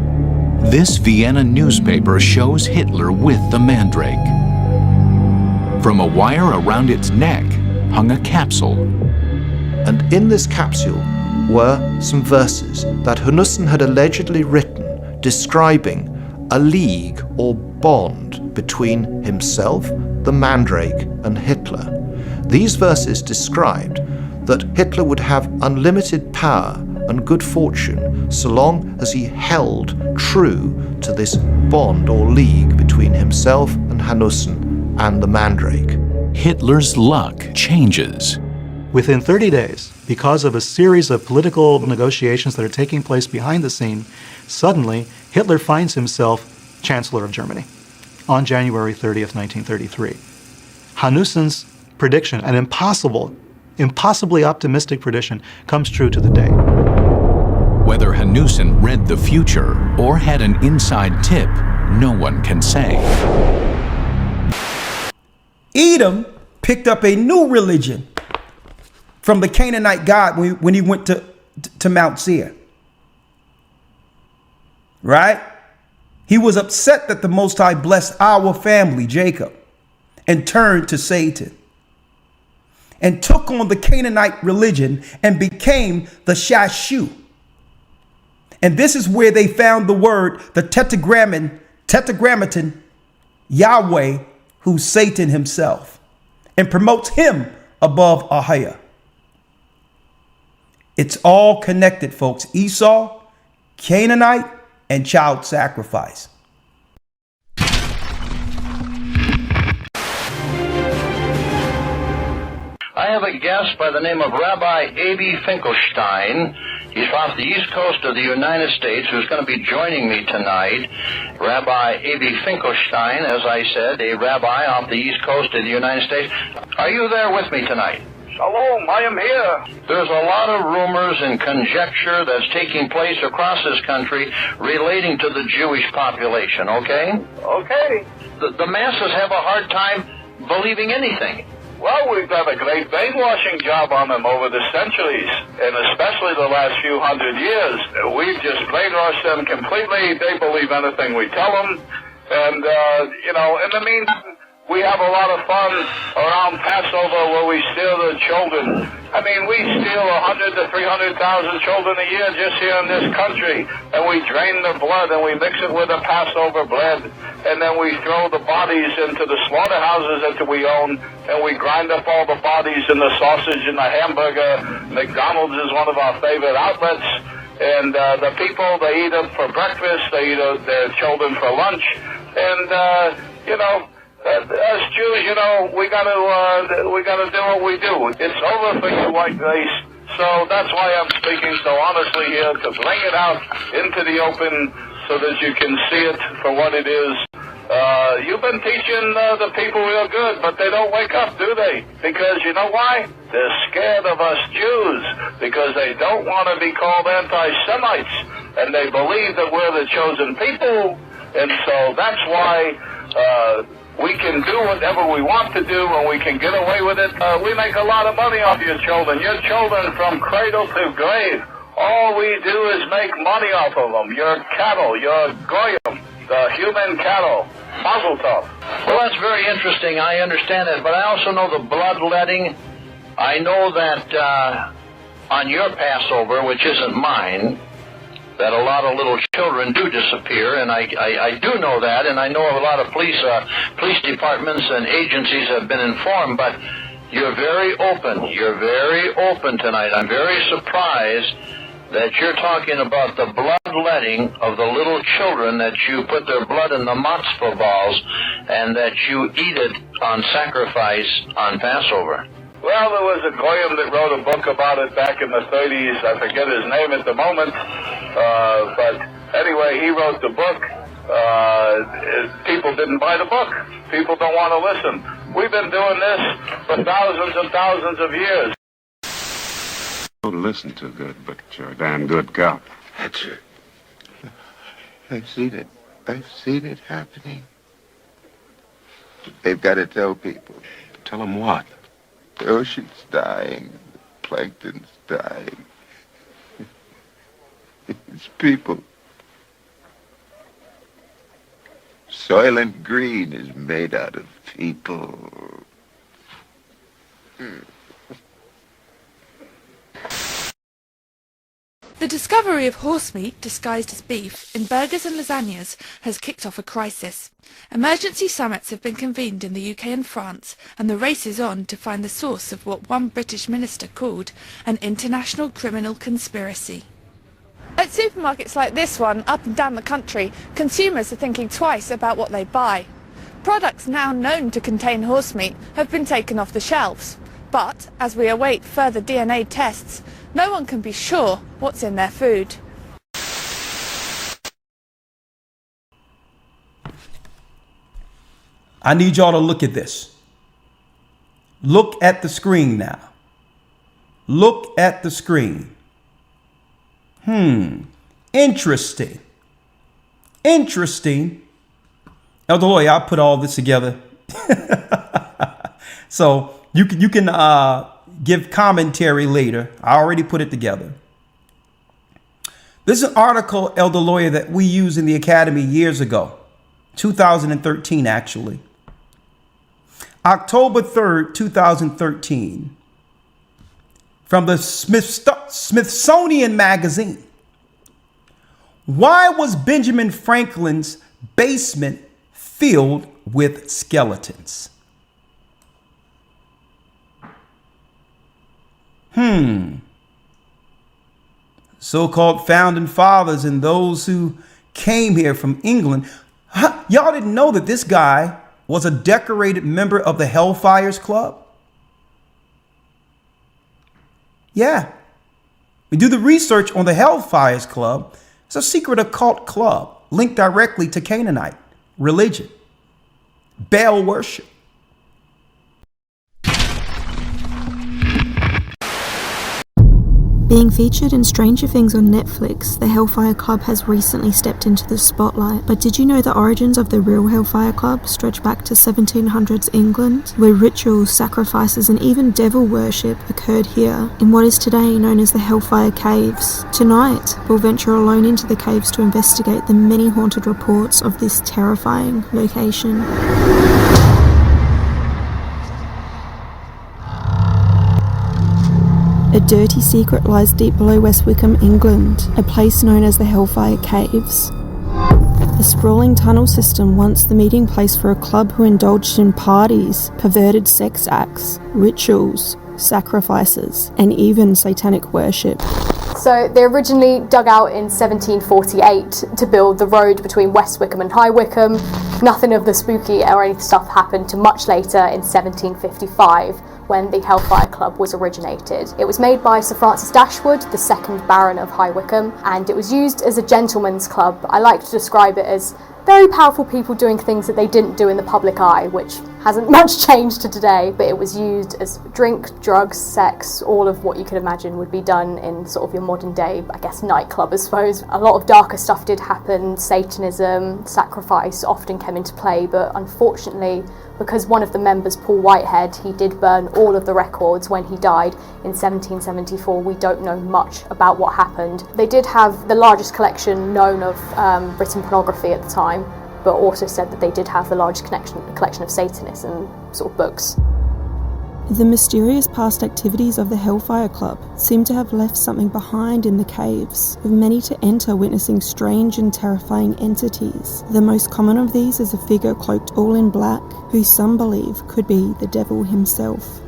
This Vienna newspaper shows Hitler with the mandrake. From a wire around its neck hung a capsule. And in this capsule were some verses that Hanussen had allegedly written describing a league or bond between himself, the mandrake, and Hitler. These verses described that Hitler would have unlimited power and good fortune so long as he held true to this bond or league between himself and Hanussen and the mandrake. Hitler's luck changes. Within 30 days, because of a series of political negotiations that are taking place behind the scene, suddenly Hitler finds himself Chancellor of Germany on January 30th, 1933. Hanussen's prediction, an impossibly optimistic prediction, comes true to the day. Whether Hanussen read the future or had an inside tip, no one can say. Edom picked up a new religion from the Canaanite god when he went to Mount Seir. Right? He was upset that the Most High blessed our family, Jacob, and turned to Satan and took on the Canaanite religion and became the Shashu. And this is where they found the word, the tetragrammaton Yahweh, who's Satan himself, and promotes him above Ahiah. It's all connected, folks. Esau, Canaanite, and child sacrifice. I have a guest by the name of Rabbi Avi Finkelstein. He's off the east coast of the United States, who's going to be joining me tonight. Rabbi Avi Finkelstein, as I said, a rabbi off the east coast of the United States. Are you there with me tonight? Shalom, I am here. There's a lot of rumors and conjecture that's taking place across this country relating to the Jewish population, okay? Okay. The masses have a hard time believing anything. Well, we've done a great brainwashing job on them over the centuries, and especially the last few hundred years. We've just brainwashed them completely. They believe anything we tell them. And, in the meantime, we have a lot of fun around Passover where we steal the children. I mean, we steal 100 to 300,000 children a year just here in this country, and we drain the blood and we mix it with the Passover bread, and then we throw the bodies into the slaughterhouses that we own, and we grind up all the bodies in the sausage and the hamburger. McDonald's is one of our favorite outlets, and the people, they eat them for breakfast, they eat their children for lunch, and, as Jews, we gotta do what we do. It's over for you white race. So that's why I'm speaking so honestly here, to bring it out into the open so that you can see it for what it is. You've been teaching the people real good, but they don't wake up, do they? Because you know why? They're scared of us Jews, because they don't want to be called anti-Semites, and they believe that we're the chosen people, and so that's why we can do whatever we want to do, and we can get away with it. We make a lot of money off your children from cradle to grave. All we do is make money off of them. Your cattle, your goyim, the human cattle. Mazel tov. Well, that's very interesting. I understand that, but I also know the bloodletting. I know that on your Passover, which isn't mine, that a lot of little children do disappear, and I do know that, and I know a lot of police departments and agencies have been informed, but you're very open. You're very open tonight. I'm very surprised that you're talking about the bloodletting of the little children, that you put their blood in the matzah balls, and that you eat it on sacrifice on Passover. Well, there was a goyim that wrote a book about it back in the 30s. I forget his name at the moment. But anyway, he wrote the book. People didn't buy the book. People don't want to listen. We've been doing this for thousands and thousands of years. Don't listen too good, but you're a damn good cop. That's it. I've seen it. I've seen it happening. They've got to tell people. Tell them what? The ocean's dying. The plankton's dying. It's people. Soylent Green is made out of people. The discovery of horse meat disguised as beef in burgers and lasagnas has kicked off a crisis. Emergency summits have been convened in the UK and France, and the race is on to find the source of what one British minister called an international criminal conspiracy. At supermarkets like this one, up and down the country, consumers are thinking twice about what they buy. Products now known to contain horse meat have been taken off the shelves. But, as we await further DNA tests, no one can be sure what's in their food. I need y'all to look at this. Look at the screen now. Look at the screen. Interesting. Interesting. Elder Lawyer, I put all this together. So you can give commentary later. I already put it together. This is an article, Elder Lawyer, that we used in the Academy years ago. 2013, actually. October 3rd, 2013. From the Smithsonian Magazine. Why was Benjamin Franklin's basement filled with skeletons? so-called founding fathers and those who came here from England. Y'all didn't know that this guy was a decorated member of the Hellfires Club? Yeah. We do the research on the Hellfires Club. It's a secret occult club linked directly to Canaanite religion, Baal worship. Being featured in Stranger Things on Netflix, the Hellfire Club has recently stepped into the spotlight. But did you know the origins of the real Hellfire Club stretch back to 1700s England, where rituals, sacrifices and even devil worship occurred here, in what is today known as the Hellfire Caves? Tonight, we'll venture alone into the caves to investigate the many haunted reports of this terrifying location. A dirty secret lies deep below West Wickham, England, a place known as the Hellfire Caves. The sprawling tunnel system, once the meeting place for a club who indulged in parties, perverted sex acts, rituals, sacrifices, and even satanic worship. So they originally dug out in 1748 to build the road between West Wickham and High Wycombe. Nothing of the spooky or any stuff happened till much later in 1755, when the Hellfire Club was originated. It was made by Sir Francis Dashwood, the second Baron of High Wycombe, and it was used as a gentleman's club. I like to describe it as very powerful people doing things that they didn't do in the public eye, which hasn't much changed to today, but it was used as drink, drugs, sex, all of what you could imagine would be done in sort of your modern day, I guess, nightclub, I suppose. A lot of darker stuff did happen. Satanism, sacrifice often came into play, but unfortunately, because one of the members, Paul Whitehead, he did burn all of the records when he died in 1774. We don't know much about what happened. They did have the largest collection known of written pornography at the time, but also said that they did have the largest collection of Satanists and sort of books. The mysterious past activities of the Hellfire Club seem to have left something behind in the caves, with many to enter witnessing strange and terrifying entities. The most common of these is a figure cloaked all in black, who some believe could be the devil himself.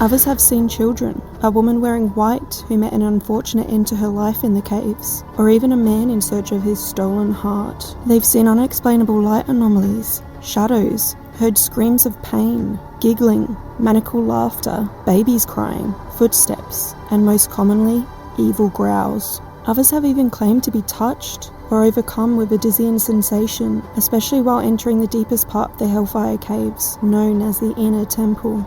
Others have seen children, a woman wearing white who met an unfortunate end to her life in the caves, or even a man in search of his stolen heart. They've seen unexplainable light anomalies, shadows, heard screams of pain, giggling, maniacal laughter, babies crying, footsteps, and most commonly, evil growls. Others have even claimed to be touched or overcome with a dizzying sensation, especially while entering the deepest part of the Hellfire Caves, known as the Inner Temple.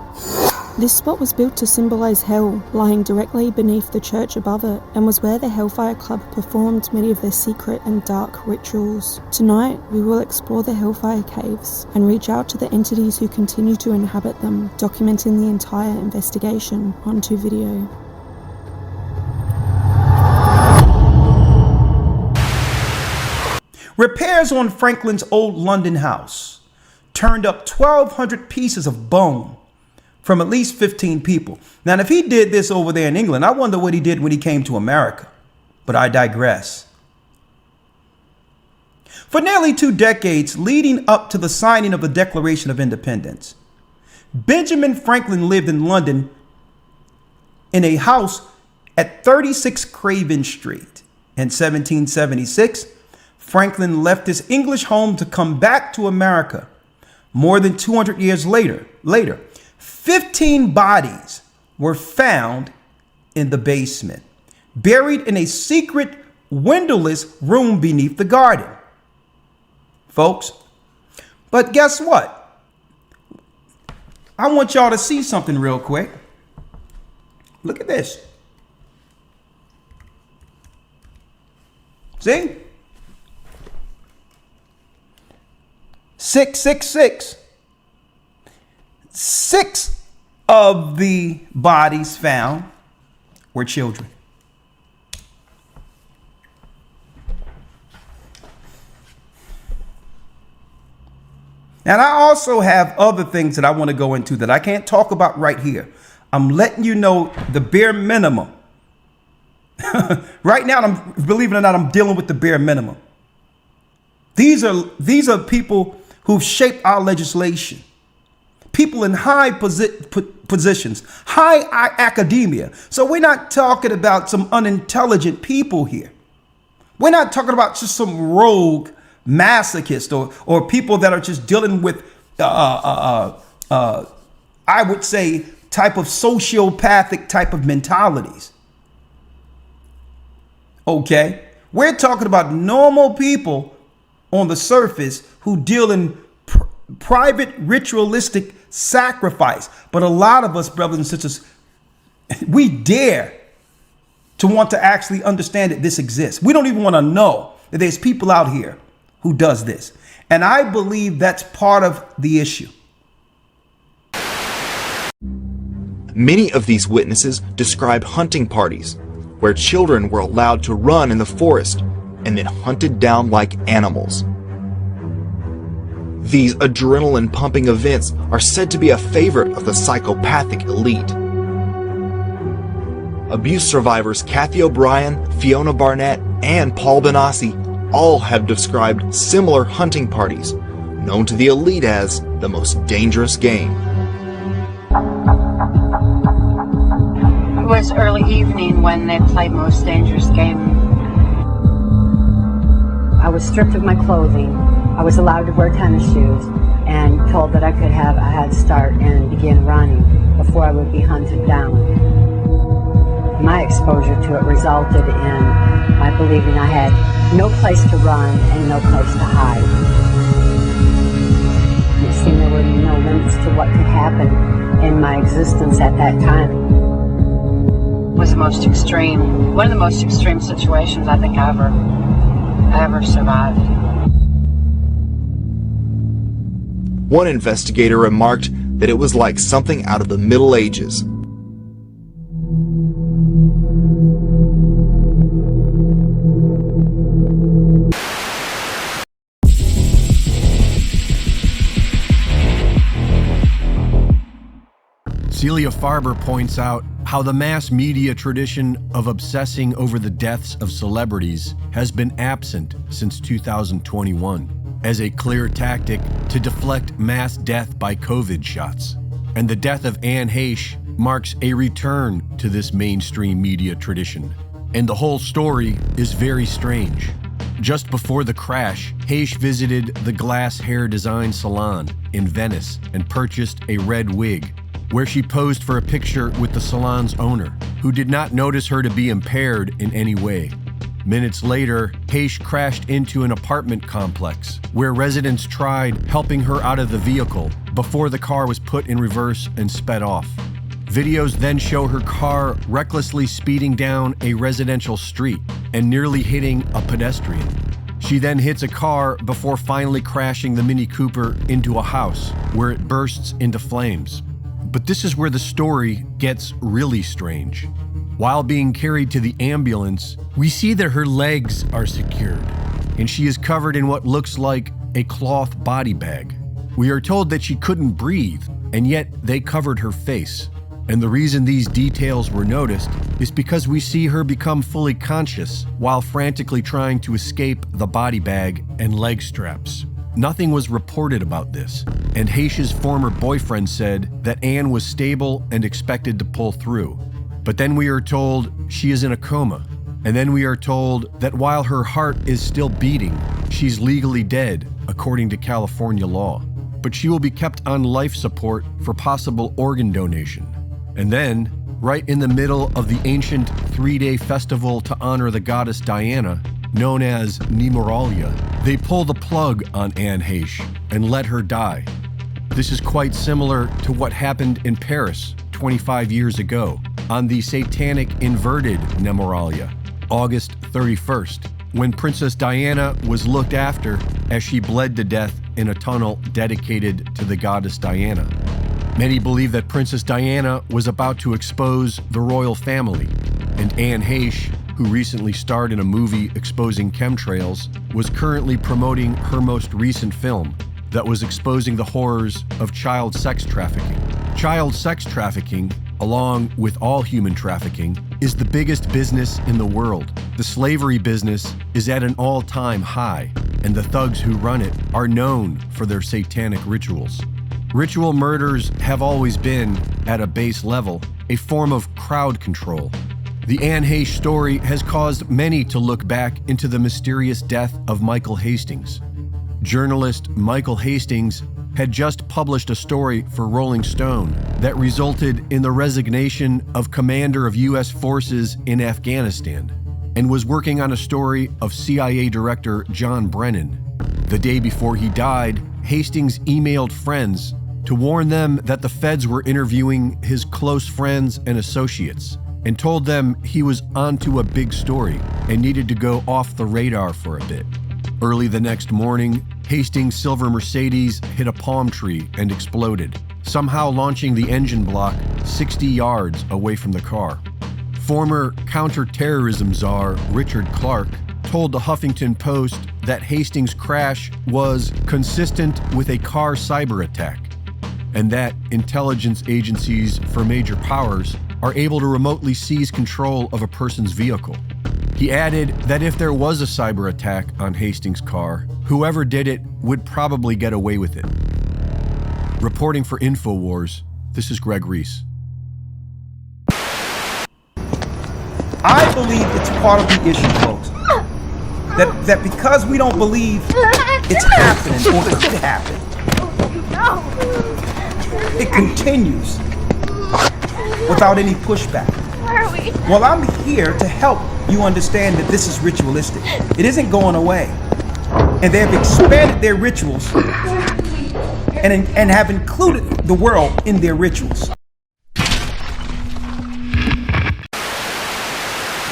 This spot was built to symbolise hell, lying directly beneath the church above it, and was where the Hellfire Club performed many of their secret and dark rituals. Tonight, we will explore the Hellfire Caves and reach out to the entities who continue to inhabit them, documenting the entire investigation onto video. Repairs on Franklin's old London house turned up 1,200 pieces of bone from at least 15 people. Now, if he did this over there in England, I wonder what he did when he came to America. But I digress. For nearly 2 decades leading up to the signing of the Declaration of Independence, Benjamin Franklin lived in London in a house at 36 Craven Street. In 1776, Franklin left his English home to come back to America. More than 200 years later, 15 bodies were found in the basement, buried in a secret windowless room beneath the garden. Folks, but guess what? I want y'all to see something real quick. Look at this. See? 666. 6 of the bodies found were children. And I also have other things that I want to go into that I can't talk about right here. I'm letting you know the bare minimum. Right now, believe it or not, I'm dealing with the bare minimum. These are people who've shaped our legislation. people in high positions, high academia. So we're not talking about some unintelligent people here. We're not talking about just some rogue masochist or people that are just dealing with, I would say, type of sociopathic type of mentalities. Okay? We're talking about normal people on the surface who deal in private ritualistic sacrifice. But a lot of us, brothers and sisters, we dare to want to actually understand that this exists. We don't even want to know that there's people out here who does this. And I believe that's part of the issue. Many of these witnesses describe hunting parties where children were allowed to run in the forest and then hunted down like animals. These adrenaline-pumping events are said to be a favorite of the psychopathic elite. Abuse survivors Kathy O'Brien, Fiona Barnett, and Paul Benassi all have described similar hunting parties, known to the elite as the most dangerous game. It was early evening when they played Most Dangerous Game. I was stripped of my clothing. I was allowed to wear tennis shoes and told that I could have a head start and begin running before I would be hunted down. My exposure to it resulted in my believing I had no place to run and no place to hide. It seemed there were no limits to what could happen in my existence at that time. It was the most extreme, one of the most extreme situations I think I ever survived. One investigator remarked that it was like something out of the Middle Ages. Celia Farber points out how the mass media tradition of obsessing over the deaths of celebrities has been absent since 2021 as a clear tactic to deflect mass death by COVID shots. And the death of Anne Heche marks a return to this mainstream media tradition. And the whole story is very strange. Just before the crash, Heche visited the Glass Hair Design Salon in Venice and purchased a red wig, where she posed for a picture with the salon's owner, who did not notice her to be impaired in any way. Minutes later, Heche crashed into an apartment complex where residents tried helping her out of the vehicle before the car was put in reverse and sped off. Videos then show her car recklessly speeding down a residential street and nearly hitting a pedestrian. She then hits a car before finally crashing the Mini Cooper into a house where it bursts into flames. But this is where the story gets really strange. While being carried to the ambulance, we see that her legs are secured, and she is covered in what looks like a cloth body bag. We are told that she couldn't breathe, and yet they covered her face. And the reason these details were noticed is because we see her become fully conscious while frantically trying to escape the body bag and leg straps. Nothing was reported about this, and Heche's former boyfriend said that Anne was stable and expected to pull through. But then we are told she is in a coma, and then we are told that while her heart is still beating, she's legally dead according to California law. But she will be kept on life support for possible organ donation. And then, right in the middle of the ancient 3-day festival to honor the goddess Diana, known as Nemoralia, they pull the plug on Anne Heche and let her die. This is quite similar to what happened in Paris 25 years ago on the satanic inverted Nemoralia, August 31st, when Princess Diana was looked after as she bled to death in a tunnel dedicated to the goddess Diana. Many believe that Princess Diana was about to expose the royal family, and Anne Heche, who recently starred in a movie exposing chemtrails, was currently promoting her most recent film that was exposing the horrors of child sex trafficking. Child sex trafficking, along with all human trafficking, is the biggest business in the world. The slavery business is at an all-time high, and the thugs who run it are known for their satanic rituals. Ritual murders have always been, at a base level, a form of crowd control. The Anne Heche story has caused many to look back into the mysterious death of Michael Hastings. Journalist Michael Hastings had just published a story for Rolling Stone that resulted in the resignation of commander of U.S. forces in Afghanistan, and was working on a story of CIA Director John Brennan. The day before he died, Hastings emailed friends to warn them that the feds were interviewing his close friends and associates, and told them he was onto a big story and needed to go off the radar for a bit. Early the next morning, Hastings' silver Mercedes hit a palm tree and exploded, somehow launching the engine block 60 yards away from the car. Former counterterrorism czar Richard Clarke told the Huffington Post that Hastings' crash was consistent with a car cyber attack, and that intelligence agencies for major powers are able to remotely seize control of a person's vehicle. He added that if there was a cyber attack on Hastings' car, whoever did it would probably get away with it. Reporting for InfoWars, this is Greg Reese. I believe it's part of the issue, folks. That because we don't believe it's happening or could happen, it continues without any pushback. Where are we? Well, I'm here to help you understand that this is ritualistic. It isn't going away. And they have expanded their rituals and have included the world in their rituals.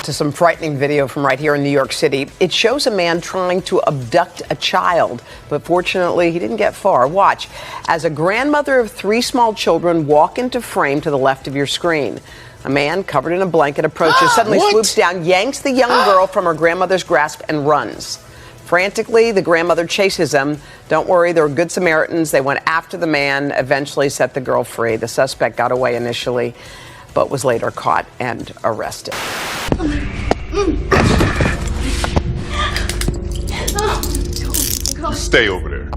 To some frightening video from right here in New York City. It shows a man trying to abduct a child, but fortunately he didn't get far. Watch as a grandmother of 3 small children walk into frame to the left of your screen. A man covered in a blanket approaches, suddenly swoops down, yanks the young girl from her grandmother's grasp and runs. Frantically, the grandmother chases him. Don't worry, they were good Samaritans. They went after the man, eventually set the girl free. The suspect got away initially, but was later caught and arrested. Stay over there.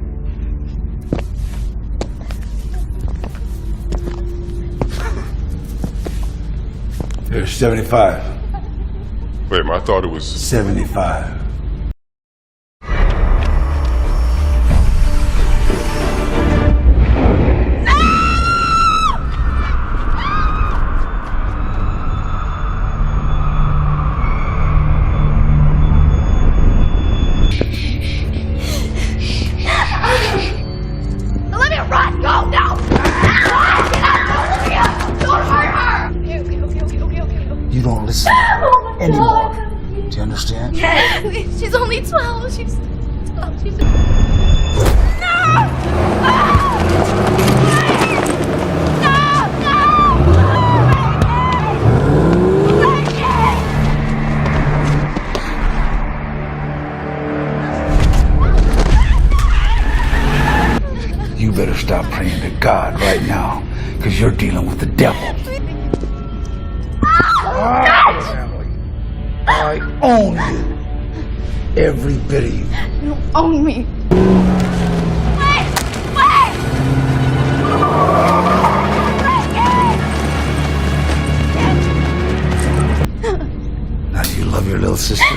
There's 75. Wait, I thought it was 75. You don't listen anymore. Do you understand? Yeah, she's only 12. She's 12. She's... No! You better stop praying to God right now, because you're dealing with the devil. I own you. Every bit of you. You don't own me. Now, do you love your little sister?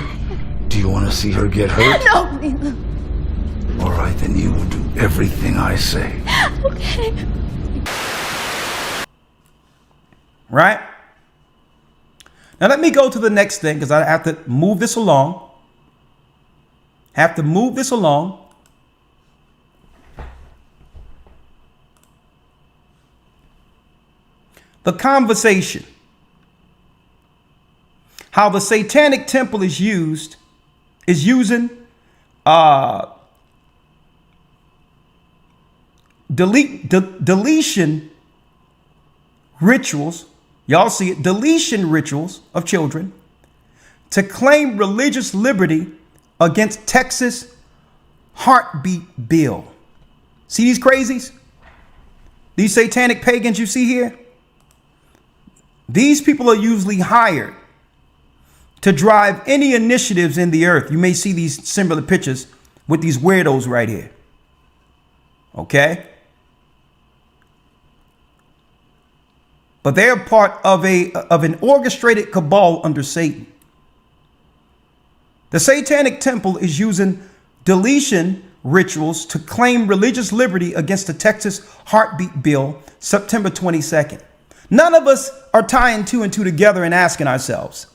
Do you want to see her get hurt? No, please. All right, then you will do everything I say. Okay. Right? Now let me go to the next thing because I have to move this along. The conversation. How the Satanic Temple is using deletion rituals. Y'all see it, deletion rituals of children to claim religious liberty against Texas heartbeat bill. See these crazies? These satanic pagans you see here? These people are usually hired to drive any initiatives in the earth. You may see these similar pictures with these weirdos right here. Okay? but they're part of an orchestrated cabal under Satan. The Satanic Temple is using deletion rituals to claim religious liberty against the Texas Heartbeat Bill, September 22nd. None of us are tying two and two together and asking ourselves,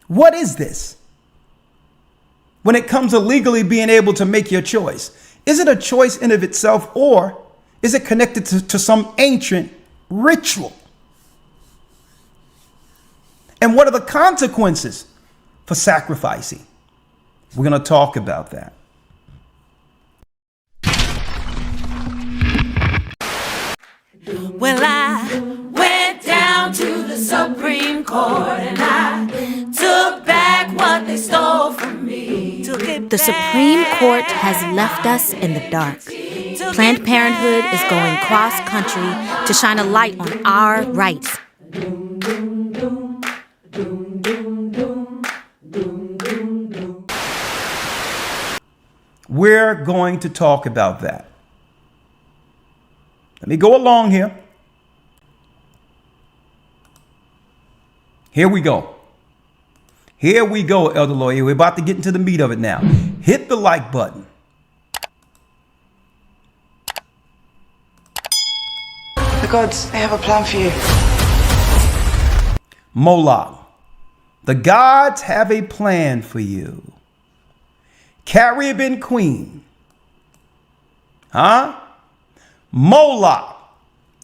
what is this? When it comes to legally being able to make your choice, is it a choice in of itself, or is it connected to some ancient ritual? And what are the consequences for sacrificing? We're going to talk about that. Well, I went down to the Supreme Court and I took back what they stole from me. The Supreme Court has left us in the dark. Planned Parenthood is going cross-country to shine a light on our rights. We're going to talk about that. Let me go along here. Here we go. Here we go, Elder Lawyer. We're about to get into the meat of it now. Hit the like button. The gods, they have a plan for you. MOLOCH. The gods have a plan for you. Caribbean Queen. Huh? MOLOCH.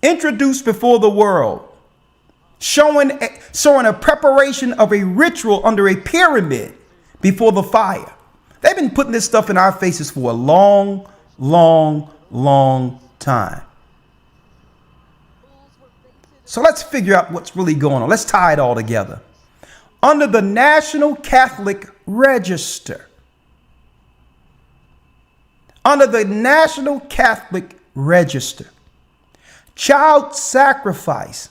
Introduced before the world. Showing a preparation of a ritual under a pyramid before the fire. They've been putting this stuff in our faces for a long, long, long time. So let's figure out what's really going on. Let's tie it all together. Under the National Catholic Register. Under the National Catholic Register, child sacrifice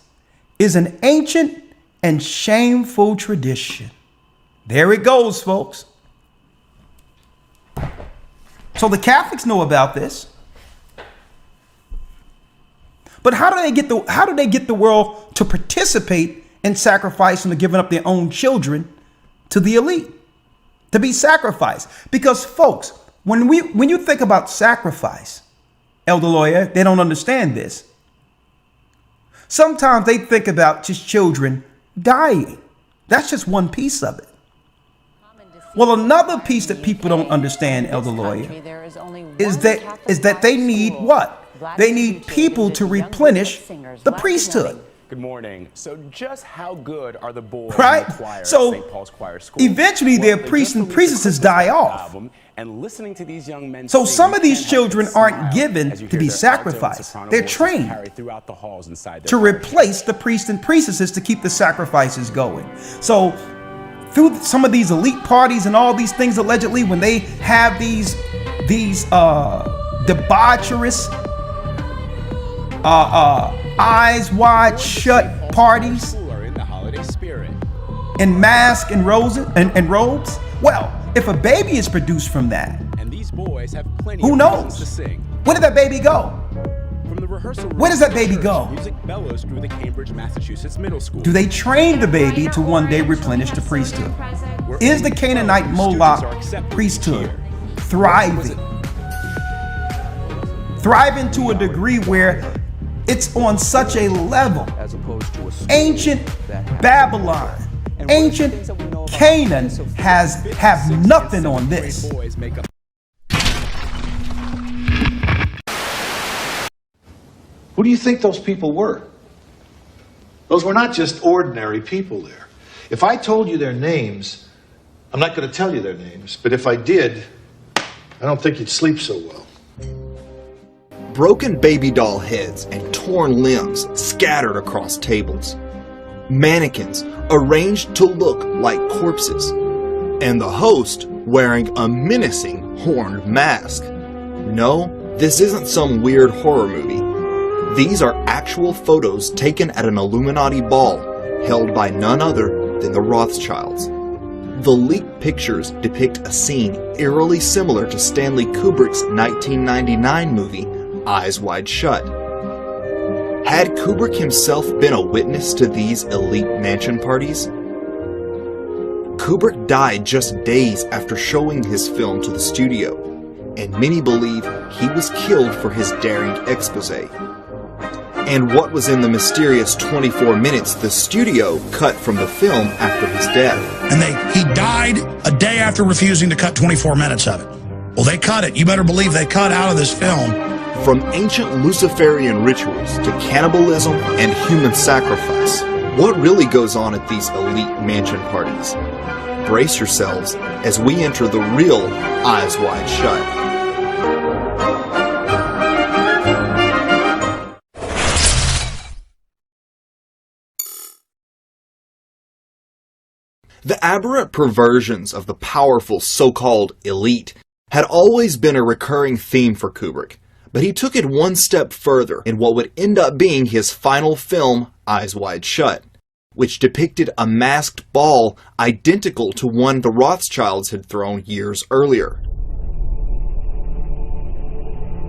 is an ancient and shameful tradition. There it goes, folks. So the Catholics know about this. But how do they get the world to participate in sacrificing or giving up their own children to the elite to be sacrificed? Because folks, when you think about sacrifice, Elder Lawyer, they don't understand this. Sometimes they think about just children dying. That's just one piece of it. Well, another piece that people don't understand, Elder Lawyer, is that they need what? They need people to replenish the priesthood. Good morning. So just how good are the boys right? in the choir So at St. Paul's Choir School? Eventually their priests and priestesses die off. And listening to these young men so some of these children aren't given to be sacrificed. They're trained to replace the priests and priestesses to keep the sacrifices going. So through some of these elite parties and all these things, allegedly, when they have these debaucherous, eyes wide shut parties in masks and robes, well, if a baby is produced from that, and these boys have plenty who of knows? to sing. Where did that baby go? From the rehearsal Where does that baby go? Music bellows through the Cambridge, Massachusetts middle school. Do they train the baby to one day replenish the priesthood? Is the Canaanite Moloch priesthood thriving? Thriving to a degree where it's on such a level. Ancient Babylon, ancient Canaan have nothing on this. Who do you think those people were? Those were not just ordinary people there. If I told you their names, I'm not going to tell you their names, but if I did, I don't think you'd sleep so well. Broken baby doll heads and torn limbs scattered across tables. Mannequins arranged to look like corpses. And the host wearing a menacing horned mask. No, this isn't some weird horror movie. These are actual photos taken at an Illuminati ball held by none other than the Rothschilds. The leaked pictures depict a scene eerily similar to Stanley Kubrick's 1999 movie Eyes Wide Shut. Had Kubrick himself been a witness to these elite mansion parties? Kubrick died just days after showing his film to the studio, and many believe he was killed for his daring expose. And what was in the mysterious 24 minutes the studio cut from the film after his death? And he died a day after refusing to cut 24 minutes of it. Well, they cut it. You better believe they cut out of this film. From ancient Luciferian rituals to cannibalism and human sacrifice, what really goes on at these elite mansion parties? Brace yourselves as we enter the real Eyes Wide Shut. The aberrant perversions of the powerful so-called elite had always been a recurring theme for Kubrick, but he took it one step further in what would end up being his final film, Eyes Wide Shut, which depicted a masked ball identical to one the Rothschilds had thrown years earlier.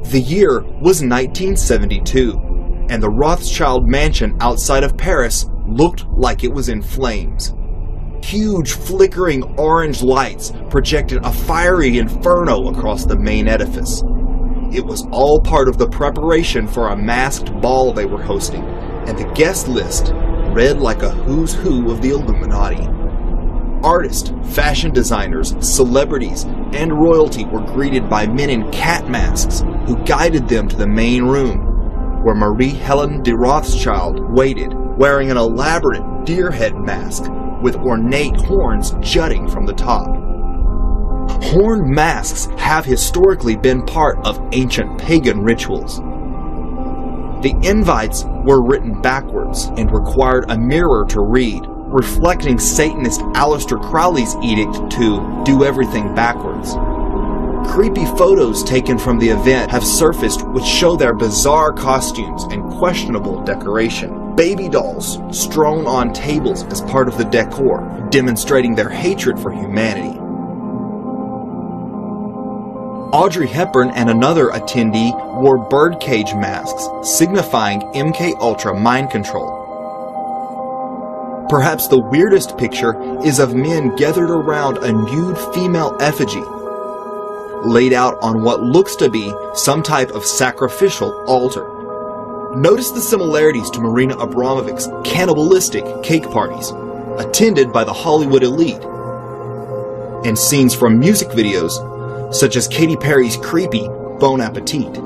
The year was 1972, and the Rothschild mansion outside of Paris looked like it was in flames. Huge flickering orange lights projected a fiery inferno across the main edifice. It was all part of the preparation for a masked ball they were hosting, and the guest list read like a who's who of the Illuminati. Artists, fashion designers, celebrities, and royalty were greeted by men in cat masks who guided them to the main room, where Marie Helen de Rothschild waited, wearing an elaborate deer head mask with ornate horns jutting from the top. Horned masks have historically been part of ancient pagan rituals. The invites were written backwards and required a mirror to read, reflecting Satanist Aleister Crowley's edict to do everything backwards. Creepy photos taken from the event have surfaced which show their bizarre costumes and questionable decoration. Baby dolls strewn on tables as part of the decor, demonstrating their hatred for humanity. Audrey Hepburn and another attendee wore birdcage masks, signifying MK Ultra mind control. Perhaps the weirdest picture is of men gathered around a nude female effigy, laid out on what looks to be some type of sacrificial altar. Notice the similarities to Marina Abramovic's cannibalistic cake parties, attended by the Hollywood elite, and scenes from music videos, such as Katy Perry's creepy Bon Appetit.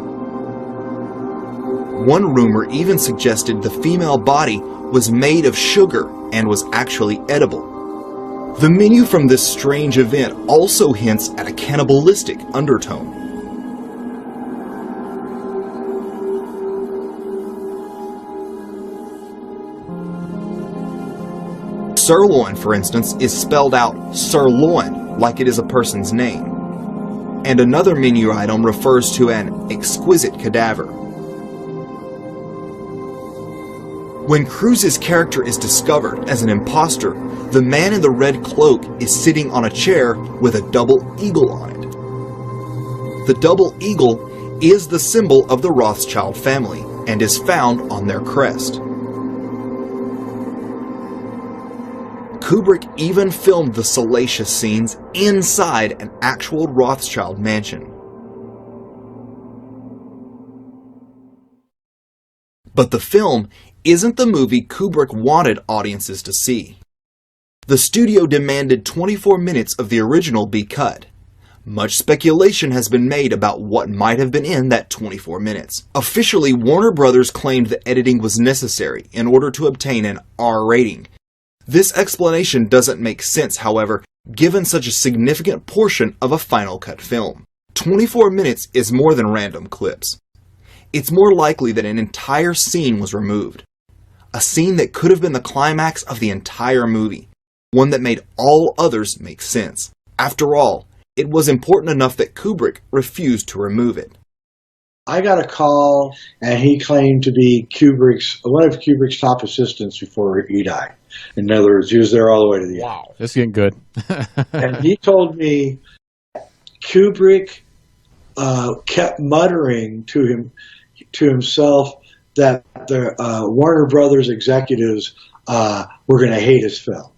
One rumor even suggested the female body was made of sugar and was actually edible. The menu from this strange event also hints at a cannibalistic undertone. Sirloin, for instance, is spelled out sirloin, like it is a person's name. And another menu item refers to an exquisite cadaver. When Cruise's character is discovered as an imposter, the man in the red cloak is sitting on a chair with a double eagle on it. The double eagle is the symbol of the Rothschild family and is found on their crest. Kubrick even filmed the salacious scenes inside an actual Rothschild mansion. But the film isn't the movie Kubrick wanted audiences to see. The studio demanded 24 minutes of the original be cut. Much speculation has been made about what might have been in that 24 minutes. Officially, Warner Brothers claimed that editing was necessary in order to obtain an R rating. This explanation doesn't make sense, however, given such a significant portion of a final cut film. 24 minutes is more than random clips. It's more likely that an entire scene was removed. A scene that could have been the climax of the entire movie. One that made all others make sense. After all, it was important enough that Kubrick refused to remove it. I got a call, and he claimed to be one of Kubrick's top assistants before he died. In other words, he was there all the way to the end. Wow, this is getting good. And he told me Kubrick kept muttering to himself that the Warner Brothers executives were going to hate his film.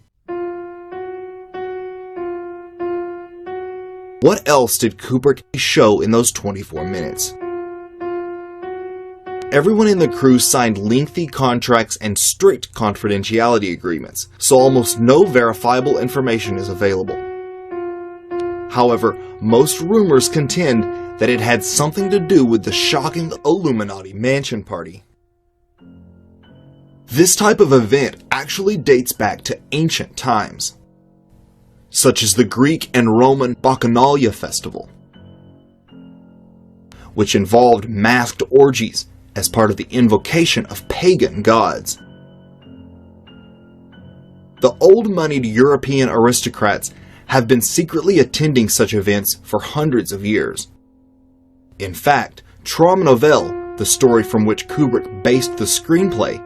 What else did Kubrick show in those 24 minutes? Everyone in the crew signed lengthy contracts and strict confidentiality agreements, so almost no verifiable information is available. However, most rumors contend that it had something to do with the shocking Illuminati mansion party. This type of event actually dates back to ancient times, such as the Greek and Roman Bacchanalia festival, which involved masked orgies as part of the invocation of pagan gods. The old-moneyed European aristocrats have been secretly attending such events for hundreds of years. In fact, Traum Novelle, the story from which Kubrick based the screenplay,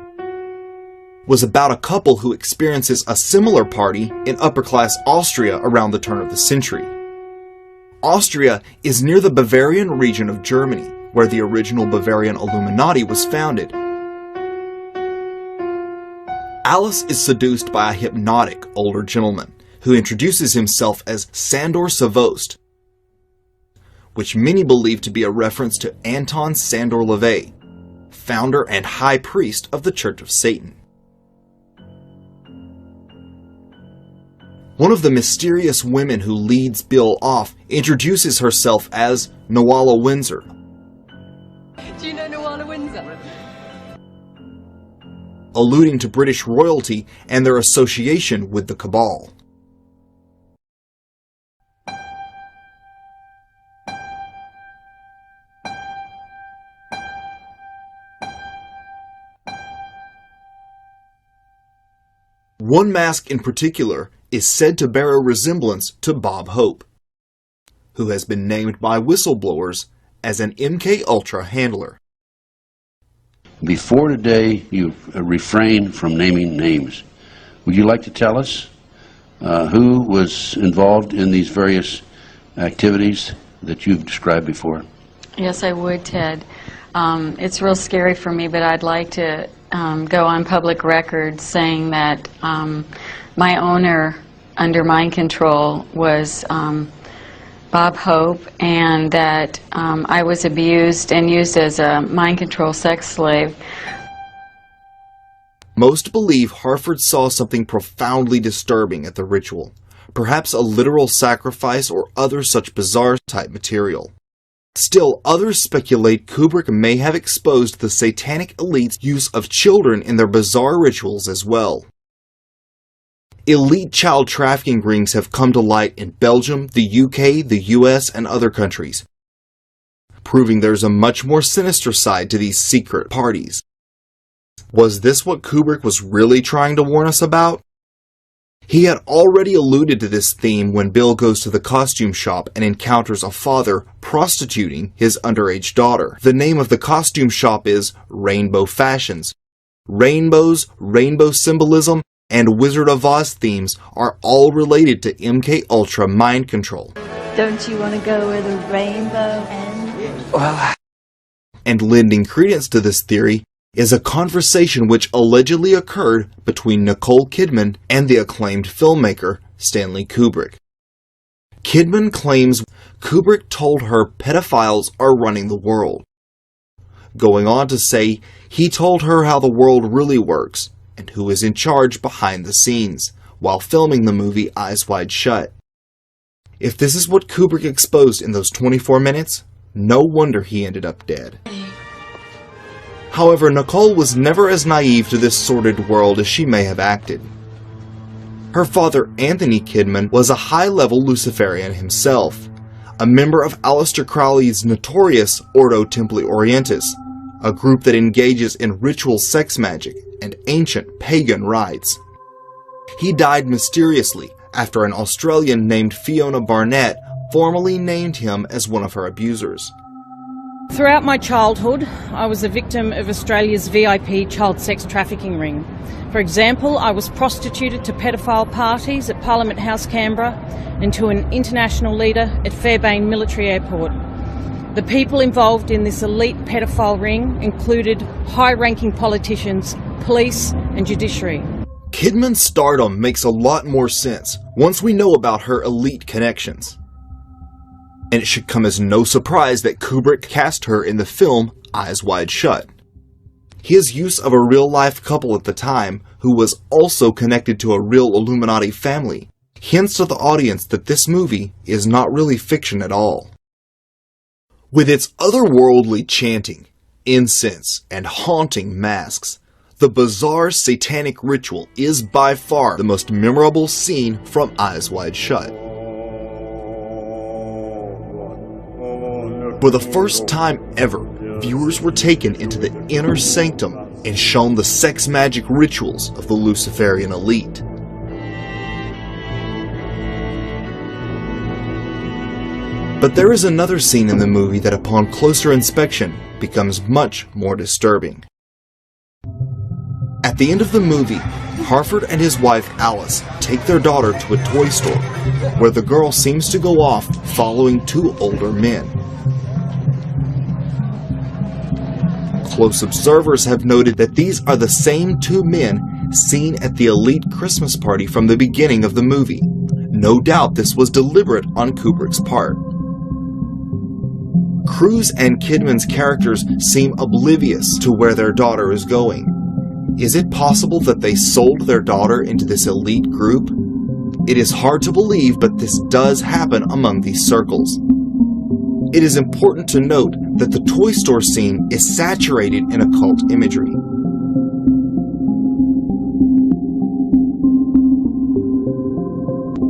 was about a couple who experiences a similar party in upper-class Austria around the turn of the century. Austria is near the Bavarian region of Germany, where the original Bavarian Illuminati was founded. Alice is seduced by a hypnotic older gentleman who introduces himself as Sandor Savost, which many believe to be a reference to Anton Sandor LaVey, founder and high priest of the Church of Satan. One of the mysterious women who leads Bill off introduces herself as Nawala Windsor. Do you know Nawala Windsor? Alluding to British royalty and their association with the Cabal. One mask in particular is said to bear a resemblance to Bob Hope, who has been named by whistleblowers as an MK Ultra handler. Before today, you refrain from naming names. Would you like to tell us who was involved in these various activities that you've described before? Yes, I would, Ted. It's real scary for me, but I'd like to go on public record saying that my owner under mind control was Bob Hope, and that I was abused and used as a mind control sex slave. Most believe Harford saw something profoundly disturbing at the ritual, perhaps a literal sacrifice or other such bizarre type material. Still, others speculate Kubrick may have exposed the satanic elite's use of children in their bizarre rituals as well. Elite child trafficking rings have come to light in Belgium, the UK, the US, and other countries, proving there's a much more sinister side to these secret parties. Was this what Kubrick was really trying to warn us about? He had already alluded to this theme when Bill goes to the costume shop and encounters a father prostituting his underage daughter. The name of the costume shop is Rainbow Fashions. Rainbows, rainbow symbolism, and Wizard of Oz themes are all related to MK Ultra mind control. Don't you want to go where the rainbow ends? Well, and lending credence to this theory is a conversation which allegedly occurred between Nicole Kidman and the acclaimed filmmaker Stanley Kubrick. Kidman claims Kubrick told her pedophiles are running the world, going on to say he told her how the world really works and who is in charge behind the scenes while filming the movie Eyes Wide Shut. If this is what Kubrick exposed in those 24 minutes, no wonder he ended up dead. However, Nicole was never as naive to this sordid world as she may have acted. Her father, Anthony Kidman, was a high-level Luciferian himself, a member of Aleister Crowley's notorious Ordo Templi Orientis, a group that engages in ritual sex magic and ancient pagan rites. He died mysteriously after an Australian named Fiona Barnett formally named him as one of her abusers. Throughout my childhood, I was a victim of Australia's VIP child sex trafficking ring. For example, I was prostituted to pedophile parties at Parliament House, Canberra, and to an international leader at Fairbairn Military Airport. The people involved in this elite pedophile ring included high-ranking politicians, police and judiciary. Kidman's stardom makes a lot more sense once we know about her elite connections. And it should come as no surprise that Kubrick cast her in the film Eyes Wide Shut. His use of a real-life couple at the time who was also connected to a real Illuminati family hints to the audience that this movie is not really fiction at all. With its otherworldly chanting, incense, and haunting masks, the bizarre satanic ritual is by far the most memorable scene from Eyes Wide Shut. For the first time ever, viewers were taken into the inner sanctum and shown the sex magic rituals of the Luciferian elite. But there is another scene in the movie that upon closer inspection becomes much more disturbing. At the end of the movie, Harford and his wife Alice take their daughter to a toy store, where the girl seems to go off following two older men. Close observers have noted that these are the same two men seen at the elite Christmas party from the beginning of the movie. No doubt this was deliberate on Kubrick's part. Cruise and Kidman's characters seem oblivious to where their daughter is going. Is it possible that they sold their daughter into this elite group? It is hard to believe, but this does happen among these circles. It is important to note that the toy store scene is saturated in occult imagery.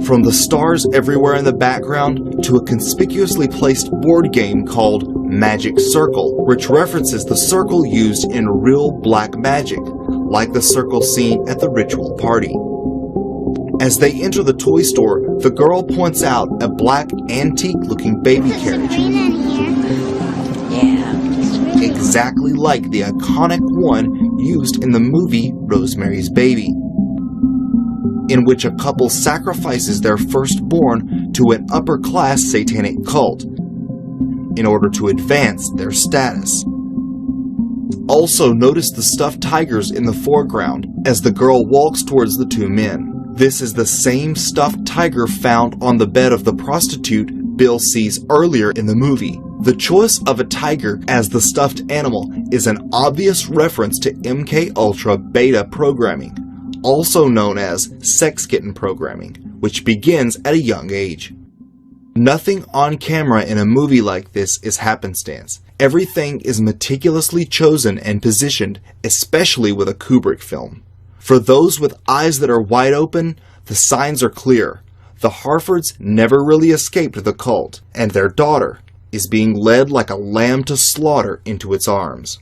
From the stars everywhere in the background to a conspicuously placed board game called Magic Circle, which references the circle used in real black magic, like the circle seen at the ritual party. As they enter the toy store, the girl points out a black, antique-looking baby carriage. Yeah. Exactly like the iconic one used in the movie Rosemary's Baby, in which a couple sacrifices their firstborn to an upper-class satanic cult in order to advance their status. Also notice the stuffed tigers in the foreground as the girl walks towards the two men. This is the same stuffed tiger found on the bed of the prostitute Bill sees earlier in the movie. The choice of a tiger as the stuffed animal is an obvious reference to MK Ultra beta programming, also known as sex kitten programming, which begins at a young age. Nothing on camera in a movie like this is happenstance. Everything is meticulously chosen and positioned, especially with a Kubrick film. For those with eyes that are wide open, the signs are clear. The Harfords never really escaped the cult, and their daughter is being led like a lamb to slaughter into its arms.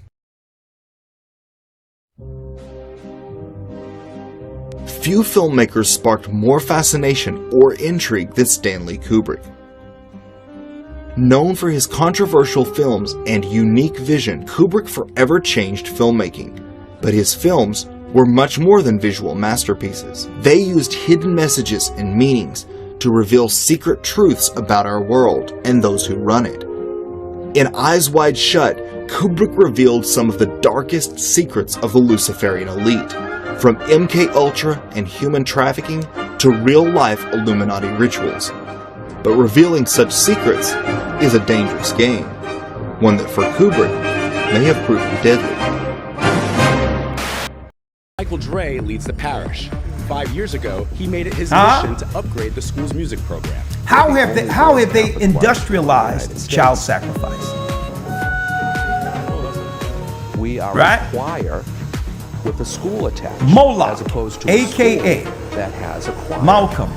Few filmmakers sparked more fascination or intrigue than Stanley Kubrick. Known for his controversial films and unique vision, Kubrick forever changed filmmaking, but his films were much more than visual masterpieces. They used hidden messages and meanings to reveal secret truths about our world and those who run it. In Eyes Wide Shut, Kubrick revealed some of the darkest secrets of the Luciferian elite, from MK Ultra and human trafficking to real-life Illuminati rituals. But revealing such secrets is a dangerous game, one that for Kubrick may have proven deadly. Michael Dre leads the parish. 5 years ago, he made it his mission to upgrade the school's music program. How have they industrialized child sacrifice? We are a choir with a school attached. MOLOCH, as opposed to aka that has a choir. Milcom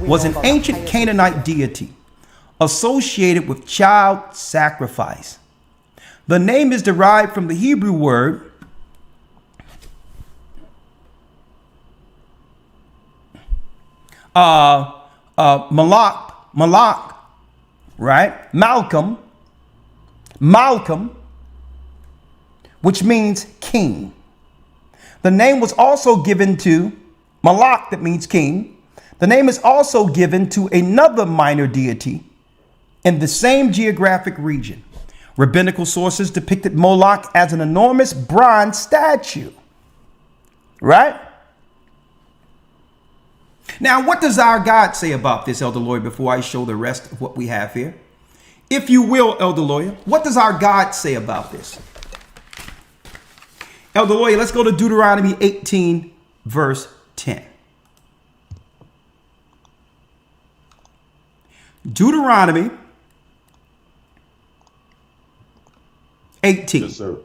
was an ancient Canaanite deity associated with child sacrifice. The name is derived from the Hebrew word Malak, right? Malcolm, which means king. The name was also given to Malak, that means king. The name is also given to another minor deity in the same geographic region. Rabbinical sources depicted Moloch as an enormous bronze statue. Right? Now, what does our God say about this, Elder Lawyer, before I show the rest of what we have here? If you will, Elder Lawyer, what does our God say about this? Elder Lawyer, let's go to Deuteronomy 18, verse 10. Deuteronomy 18. Yes, sir.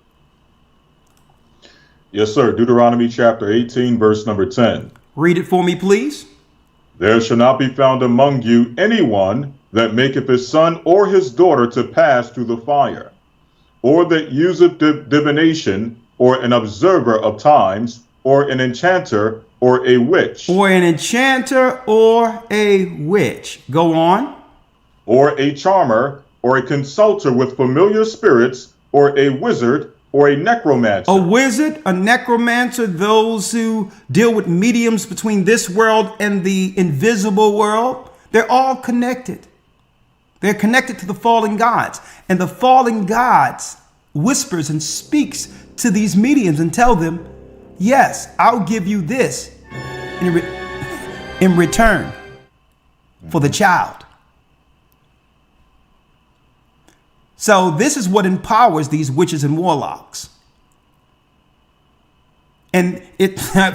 Yes, sir. Deuteronomy chapter 18, verse number 10. Read it for me, please. There shall not be found among you anyone that maketh his son or his daughter to pass through the fire, or that useth divination, or an observer of times, or an enchanter, or a witch. Or an enchanter or a witch. Go on. Or a charmer, or a consulter with familiar spirits, or a wizard, or a necromancer. A wizard, a necromancer, those who deal with mediums between this world and the invisible world, they're all connected. They're connected to the fallen gods. And the fallen gods whispers and speaks to these mediums and tell them, yes, I'll give you this in return for the child. So this is what empowers these witches and warlocks. And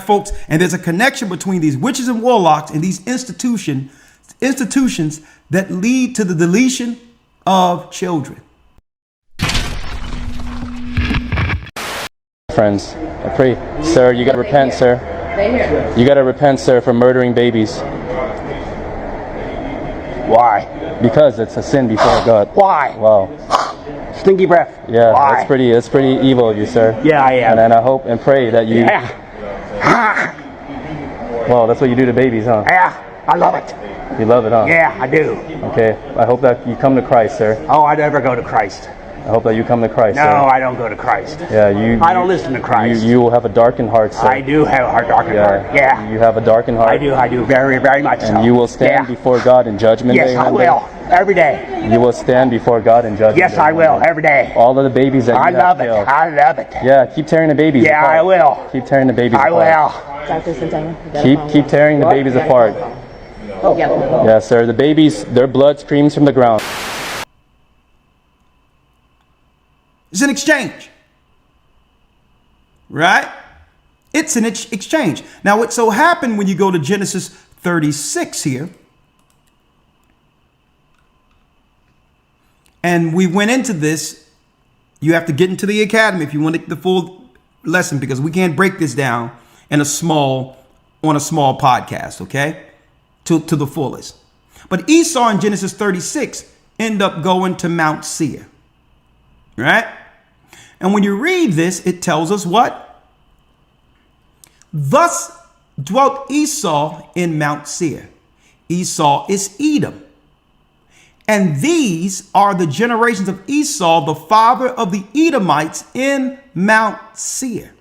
folks, and there's a connection between these witches and warlocks and these institutions that lead to the deletion of children. Friends, I pray, sir, you gotta repent, sir. You gotta repent, sir, for murdering babies. Why? Because it's a sin before God. Why? Wow. Stinky breath. Yeah, Why? that's pretty evil of you, sir. Yeah, I am. And I hope and pray that you. Yeah. Well, that's what you do to babies, huh? Yeah, I love it. You love it, huh? Yeah, I do. Okay, I hope that you come to Christ, sir. Oh, I never go to Christ. I hope that you come to Christ, no, sir. No, I don't go to Christ. Yeah, I don't listen to Christ. You will have a darkened heart, sir. I do have a darkened heart. Yeah. You have a darkened heart. I do very, very much so. And you will stand before God in judgment day. Yes, I will. Every day. You will stand before God in judgment day. Yes, I will. Every day. All of the babies that you have killed. I love it. Yeah, keep tearing the babies apart. Yeah, I will. Keep tearing the babies apart. I will. Keep tearing the babies apart. Oh. Yeah, sir. The babies, their blood screams from the ground. It's an exchange. Right? It's an exchange. Now, what so happened when you go to Genesis 36 here, and we went into this, you have to get into the academy if you want the full lesson, because we can't break this down on a small podcast, okay? To the fullest. But Esau in Genesis 36 end up going to Mount Seir. Right? And when you read this, it tells us what? Thus dwelt Esau in Mount Seir. Esau is Edom. And these are the generations of Esau, the father of the Edomites in Mount Seir.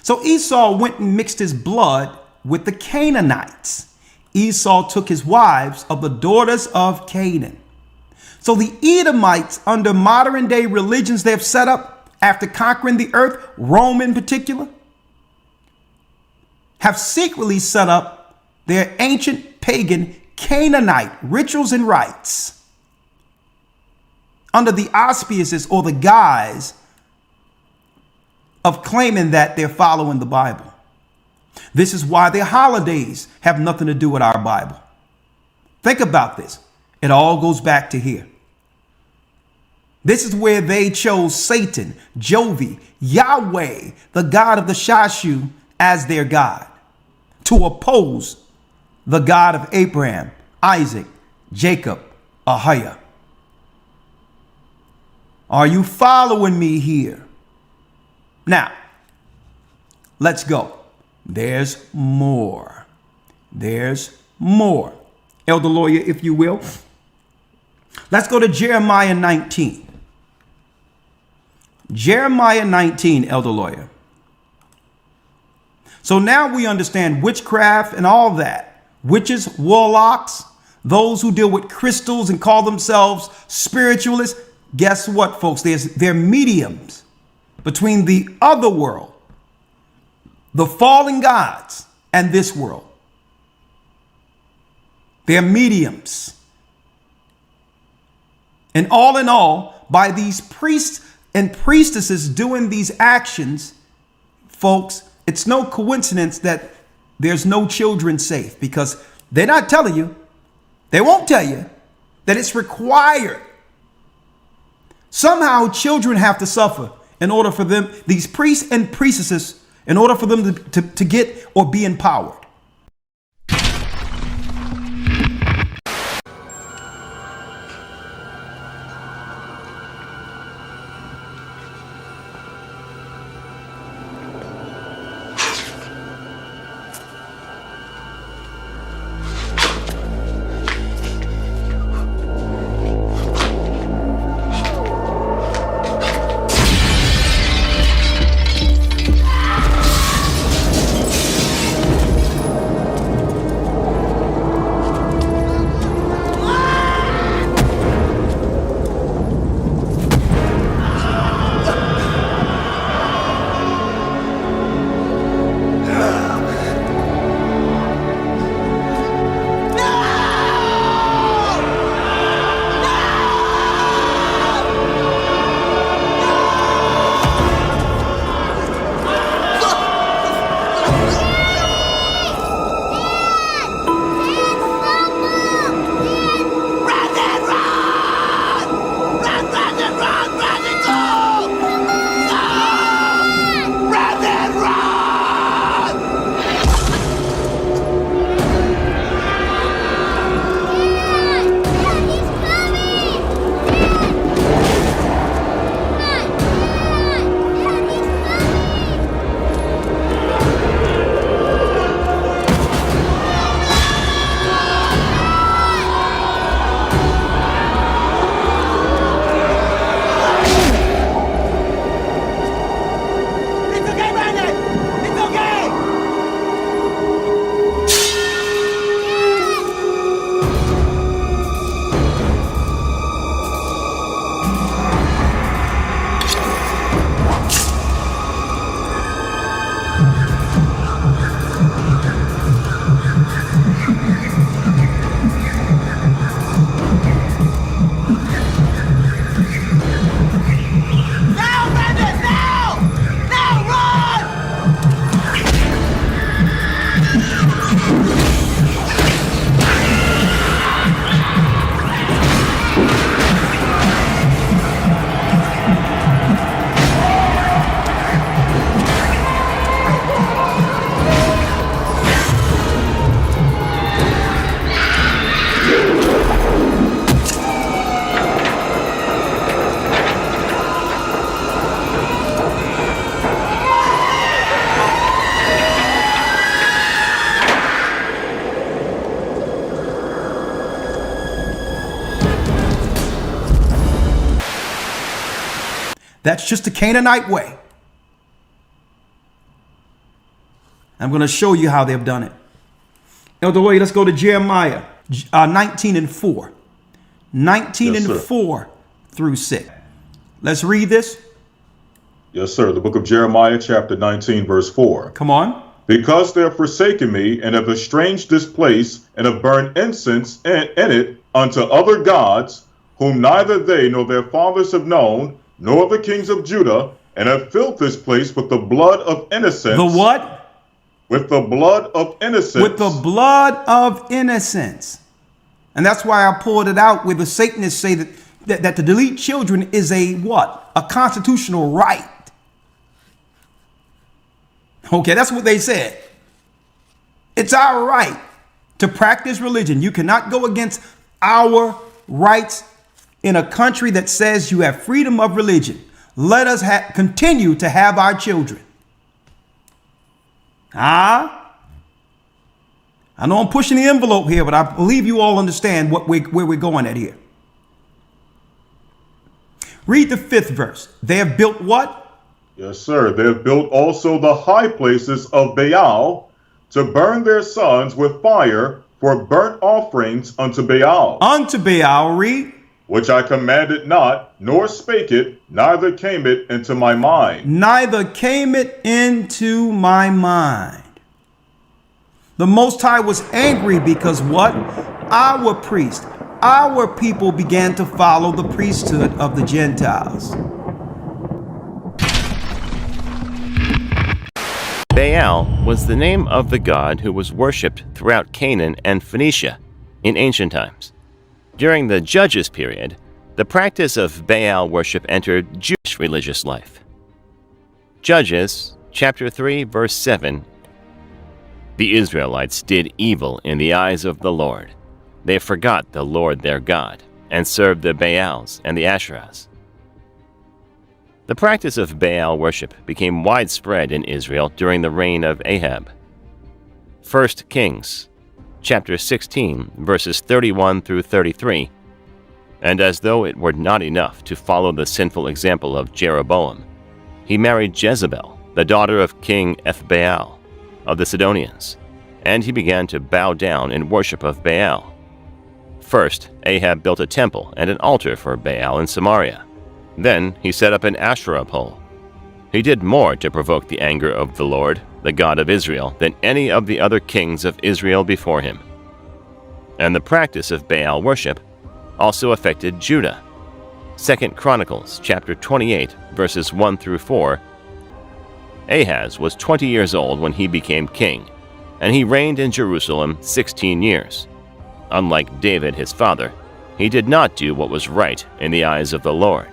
So Esau went and mixed his blood with the Canaanites. Esau took his wives of the daughters of Canaan. So the Edomites, under modern day religions they have set up after conquering the earth, Rome in particular, have secretly set up their ancient pagan Canaanite rituals and rites under the auspices or the guise of claiming that they're following the Bible. This is why their holidays have nothing to do with our Bible. Think about this. It all goes back to here. This is where they chose Satan, Jovi, Yahweh, the God of the Shashu, as their God, to oppose the God of Abraham, Isaac, Jacob, Ahiah. Are you following me here? Now, let's go. There's more. There's more. Elder Lawyer, if you will. Let's go to Jeremiah 19. Jeremiah 19, Elder Lawyer. So now we understand witchcraft and all that. Witches, warlocks, those who deal with crystals and call themselves spiritualists, guess what, folks? They're mediums between the other world, the fallen gods, and this world. They're mediums. And all in all, by these priests and priestesses doing these actions, folks, it's no coincidence that there's no children safe, because they're not telling you, they won't tell you that it's required. Somehow children have to suffer in order for them, these priests and priestesses, in order for them to get or be empowered. That's just the Canaanite way. I'm going to show you how they've done it. Elder Way, let's go to Jeremiah 19:4. 19:4 through 6. Let's read this. Yes, sir. The book of Jeremiah, chapter 19, verse 4. Come on. Because they have forsaken me and have estranged this place and have burned incense in it unto other gods, whom neither they nor their fathers have known, nor the kings of Judah, and have filled this place with the blood of innocence. The what? With the blood of innocence. With the blood of innocence. And that's why I pulled it out where the Satanists say that to delete children is a what? A constitutional right. Okay, that's what they said. It's our right to practice religion. You cannot go against our rights in a country that says you have freedom of religion. Let us continue to have our children. I know I'm pushing the envelope here, but I believe you all understand where we're going at here. Read the 5th verse. They have built what? Yes, sir. They have built also the high places of Baal to burn their sons with fire for burnt offerings unto Baal. Unto Baal, read. Which I commanded not, nor spake it, neither came it into my mind. Neither came it into my mind. The Most High was angry because what? Our priest, our people began to follow the priesthood of the Gentiles. Baal was the name of the god who was worshipped throughout Canaan and Phoenicia in ancient times. During the Judges period, the practice of Baal worship entered Jewish religious life. Judges chapter 3, verse 7. The Israelites did evil in the eyes of the Lord. They forgot the Lord their God, and served the Baals and the Asherahs. The practice of Baal worship became widespread in Israel during the reign of Ahab. 1 Kings chapter 16, verses 31 through 33. And as though it were not enough to follow the sinful example of Jeroboam, he married Jezebel, the daughter of King Ethbaal of the Sidonians, and he began to bow down in worship of Baal. First, Ahab built a temple and an altar for Baal in Samaria. Then he set up an Asherah pole. He did more to provoke the anger of the Lord, the God of Israel, than any of the other kings of Israel before him. And the practice of Baal worship also affected Judah. 2 Chronicles chapter 28, verses 1 through 4. Ahaz was 20 years old when he became king, and he reigned in Jerusalem 16 years. Unlike David his father, he did not do what was right in the eyes of the Lord.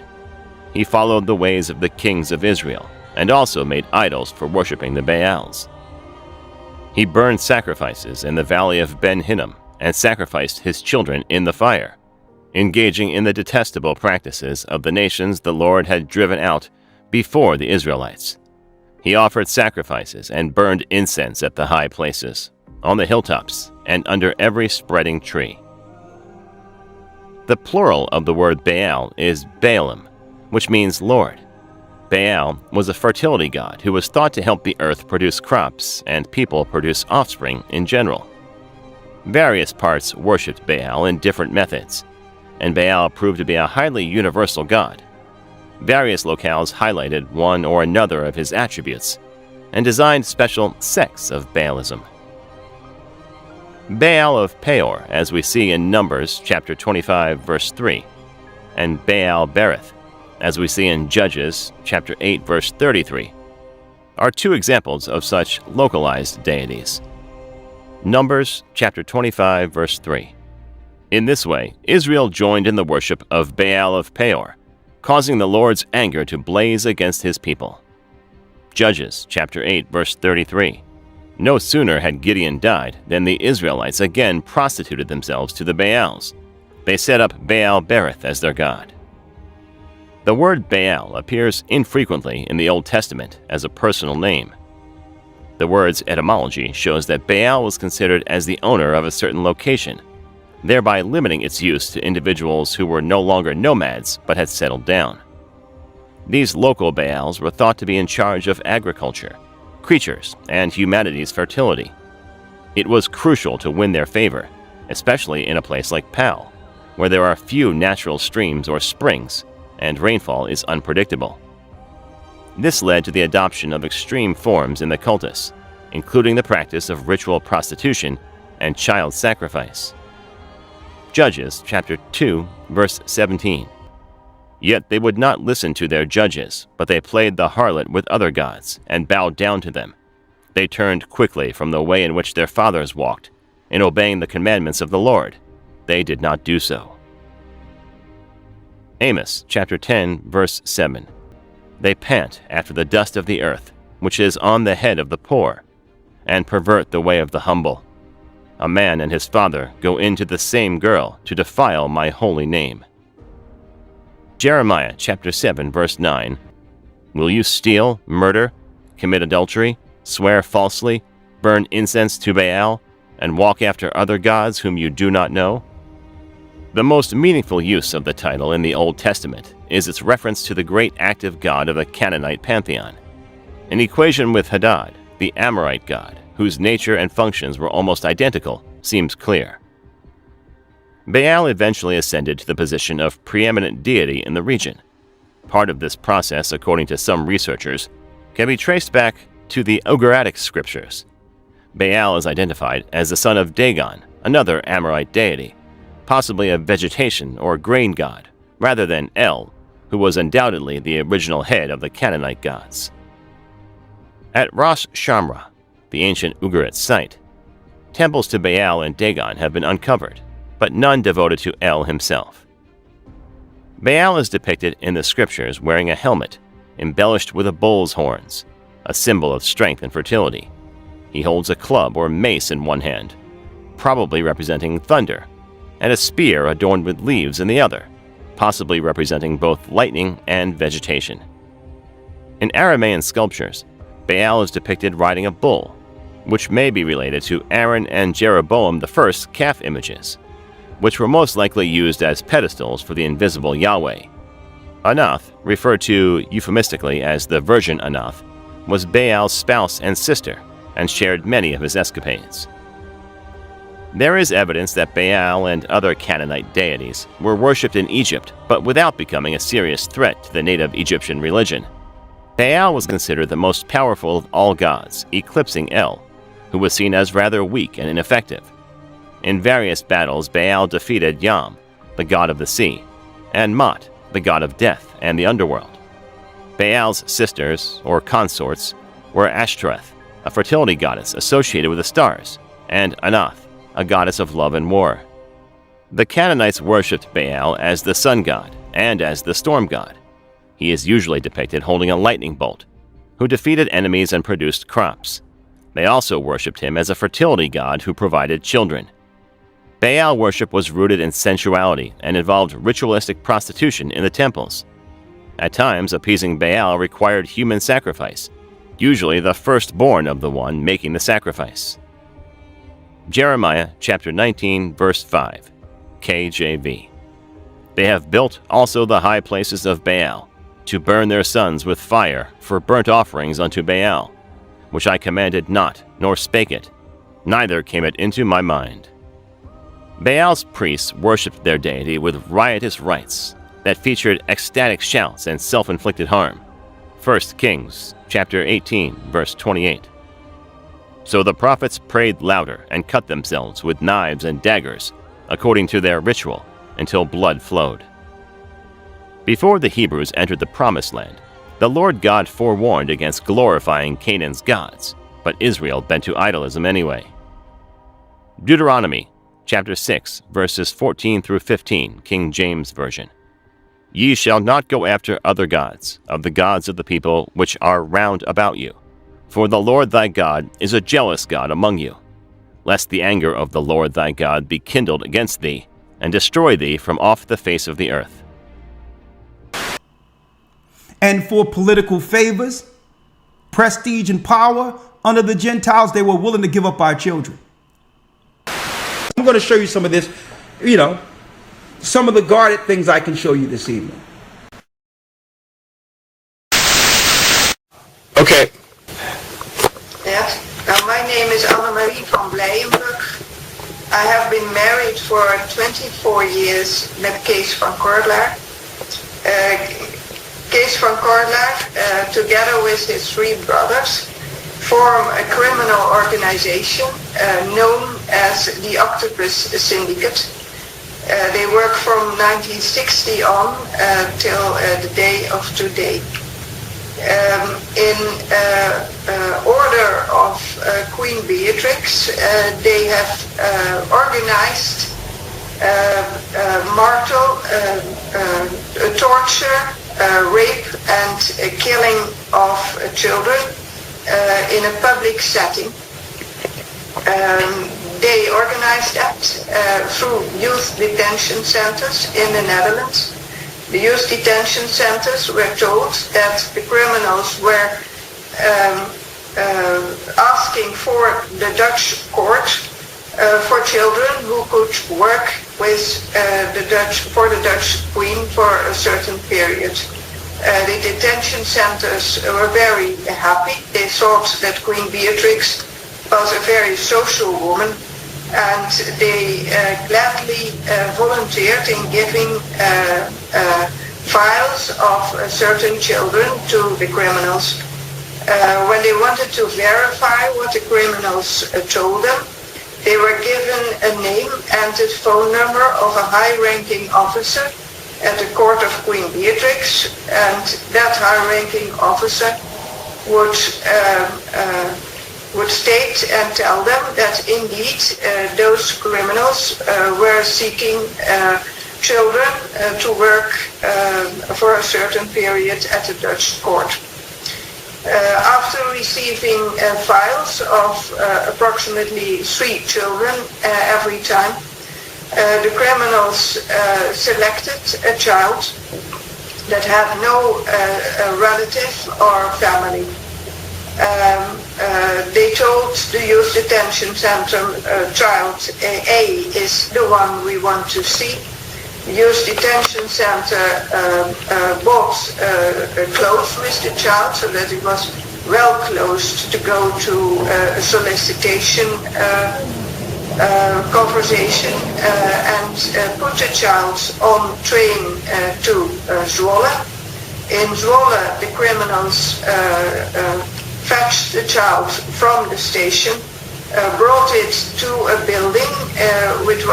He followed the ways of the kings of Israel, and also made idols for worshiping the Baals. He burned sacrifices in the valley of Ben Hinnom, and sacrificed his children in the fire, engaging in the detestable practices of the nations the Lord had driven out before the Israelites. He offered sacrifices and burned incense at the high places, on the hilltops, and under every spreading tree. The plural of the word Baal is Baalim, which means Lord. Baal was a fertility god who was thought to help the earth produce crops and people produce offspring in general. Various parts worshipped Baal in different methods, and Baal proved to be a highly universal god. Various locales highlighted one or another of his attributes and designed special sects of Baalism. Baal of Peor, as we see in Numbers chapter 25, verse 3, and Baal Berith, as we see in Judges chapter 8, verse 33, are two examples of such localized deities. Numbers chapter 25, verse 3. In this way, Israel joined in the worship of Baal of Peor, causing the Lord's anger to blaze against his people. Judges chapter 8, verse 33. No sooner had Gideon died than the Israelites again prostituted themselves to the Baals. They set up Baal Berith as their god. The word Baal appears infrequently in the Old Testament as a personal name. The word's etymology shows that Baal was considered as the owner of a certain location, thereby limiting its use to individuals who were no longer nomads but had settled down. These local Baals were thought to be in charge of agriculture, creatures, and humanity's fertility. It was crucial to win their favor, especially in a place like Pal, where there are few natural streams or springs, and rainfall is unpredictable. This led to the adoption of extreme forms in the cultus, including the practice of ritual prostitution and child sacrifice. Judges chapter 2, verse 17. Yet they would not listen to their judges, but they played the harlot with other gods, and bowed down to them. They turned quickly from the way in which their fathers walked, in obeying the commandments of the Lord. They did not do so. Amos chapter 10, verse 7. They pant after the dust of the earth, which is on the head of the poor, and pervert the way of the humble. A man and his father go into the same girl to defile my holy name. Jeremiah chapter 7, verse 9. Will you steal, murder, commit adultery, swear falsely, burn incense to Baal, and walk after other gods whom you do not know? The most meaningful use of the title in the Old Testament is its reference to the great active god of the Canaanite pantheon, an equation with Hadad, the Amorite god, whose nature and functions were almost identical seems clear. Baal eventually ascended to the position of preeminent deity in the region. Part of this process, according to some researchers, can be traced back to the Ugaritic scriptures. Baal is identified as the son of Dagon, another Amorite deity, possibly a vegetation or grain god, rather than El, who was undoubtedly the original head of the Canaanite gods. At Ras Shamra, the ancient Ugarit site, temples to Baal and Dagon have been uncovered, but none devoted to El himself. Baal is depicted in the scriptures wearing a helmet, embellished with a bull's horns, a symbol of strength and fertility. He holds a club or mace in one hand, probably representing thunder, and a spear adorned with leaves in the other, possibly representing both lightning and vegetation. In Aramaean sculptures, Baal is depicted riding a bull, which may be related to Aaron and Jeroboam I's calf images, which were most likely used as pedestals for the invisible Yahweh. Anath, referred to euphemistically as the Virgin Anath, was Baal's spouse and sister, and shared many of his escapades. There is evidence that Baal and other Canaanite deities were worshipped in Egypt, but without becoming a serious threat to the native Egyptian religion. Baal was considered the most powerful of all gods, eclipsing El, who was seen as rather weak and ineffective. In various battles, Baal defeated Yam, the god of the sea, and Mot, the god of death and the underworld. Baal's sisters, or consorts, were Ashtoreth, a fertility goddess associated with the stars, and Anath, a goddess of love and war. The Canaanites worshipped Baal as the sun god and as the storm god. He is usually depicted holding a lightning bolt, who defeated enemies and produced crops. They also worshipped him as a fertility god who provided children. Baal worship was rooted in sensuality and involved ritualistic prostitution in the temples. At times, appeasing Baal required human sacrifice, usually the firstborn of the one making the sacrifice. Jeremiah chapter 19, verse 5, KJV. They have built also the high places of Baal, to burn their sons with fire for burnt offerings unto Baal, which I commanded not, nor spake it, neither came it into my mind. Baal's priests worshipped their deity with riotous rites that featured ecstatic shouts and self-inflicted harm. 1 Kings chapter 18, verse 28. So the prophets prayed louder and cut themselves with knives and daggers, according to their ritual, until blood flowed. Before the Hebrews entered the Promised Land, the Lord God forewarned against glorifying Canaan's gods, but Israel bent to idolism anyway. Deuteronomy chapter 6, verses 14 through 15, King James Version. Ye shall not go after other gods, of the gods of the people which are round about you. For the Lord thy God is a jealous God among you, lest the anger of the Lord thy God be kindled against thee, and destroy thee from off the face of the earth. And for political favors, prestige, and power under the Gentiles, they were willing to give up our children. I'm going to show you some of this, some of the guarded things I can show you this evening. Okay. Yes. Now, my name is Annemarie van Blijenburg. I have been married for 24 years met Kees van Kordelaar. Kees van Kordelaar, together with his three brothers, form a criminal organization known as the Octopus Syndicate. They work from 1960 on till the day of today. In order of Queen Beatrix, they have organized martel, torture, rape and killing of children in a public setting. They organized that through youth detention centers in the Netherlands. The youth detention centers were told that the criminals were asking for the Dutch court for children who could work with the Dutch Queen for a certain period. The detention centers were very happy. They thought that Queen Beatrix was a very social woman and they gladly volunteered in giving files of certain children to the criminals. When they wanted to verify what the criminals told them, they were given a name and a phone number of a high-ranking officer at the court of Queen Beatrix, and that high-ranking officer would state and tell them that indeed those criminals were seeking children to work for a certain period at the Dutch court. After receiving files of approximately 3 children every time, the criminals selected a child that had no relative or family. They told the youth detention center, child A is the one we want to see. The youth detention center bought clothes with the child so that it was well clothed to go to a solicitation conversation, and put the child on train to Zwolle. In Zwolle, the criminals fetched the child from the station, brought it to a building which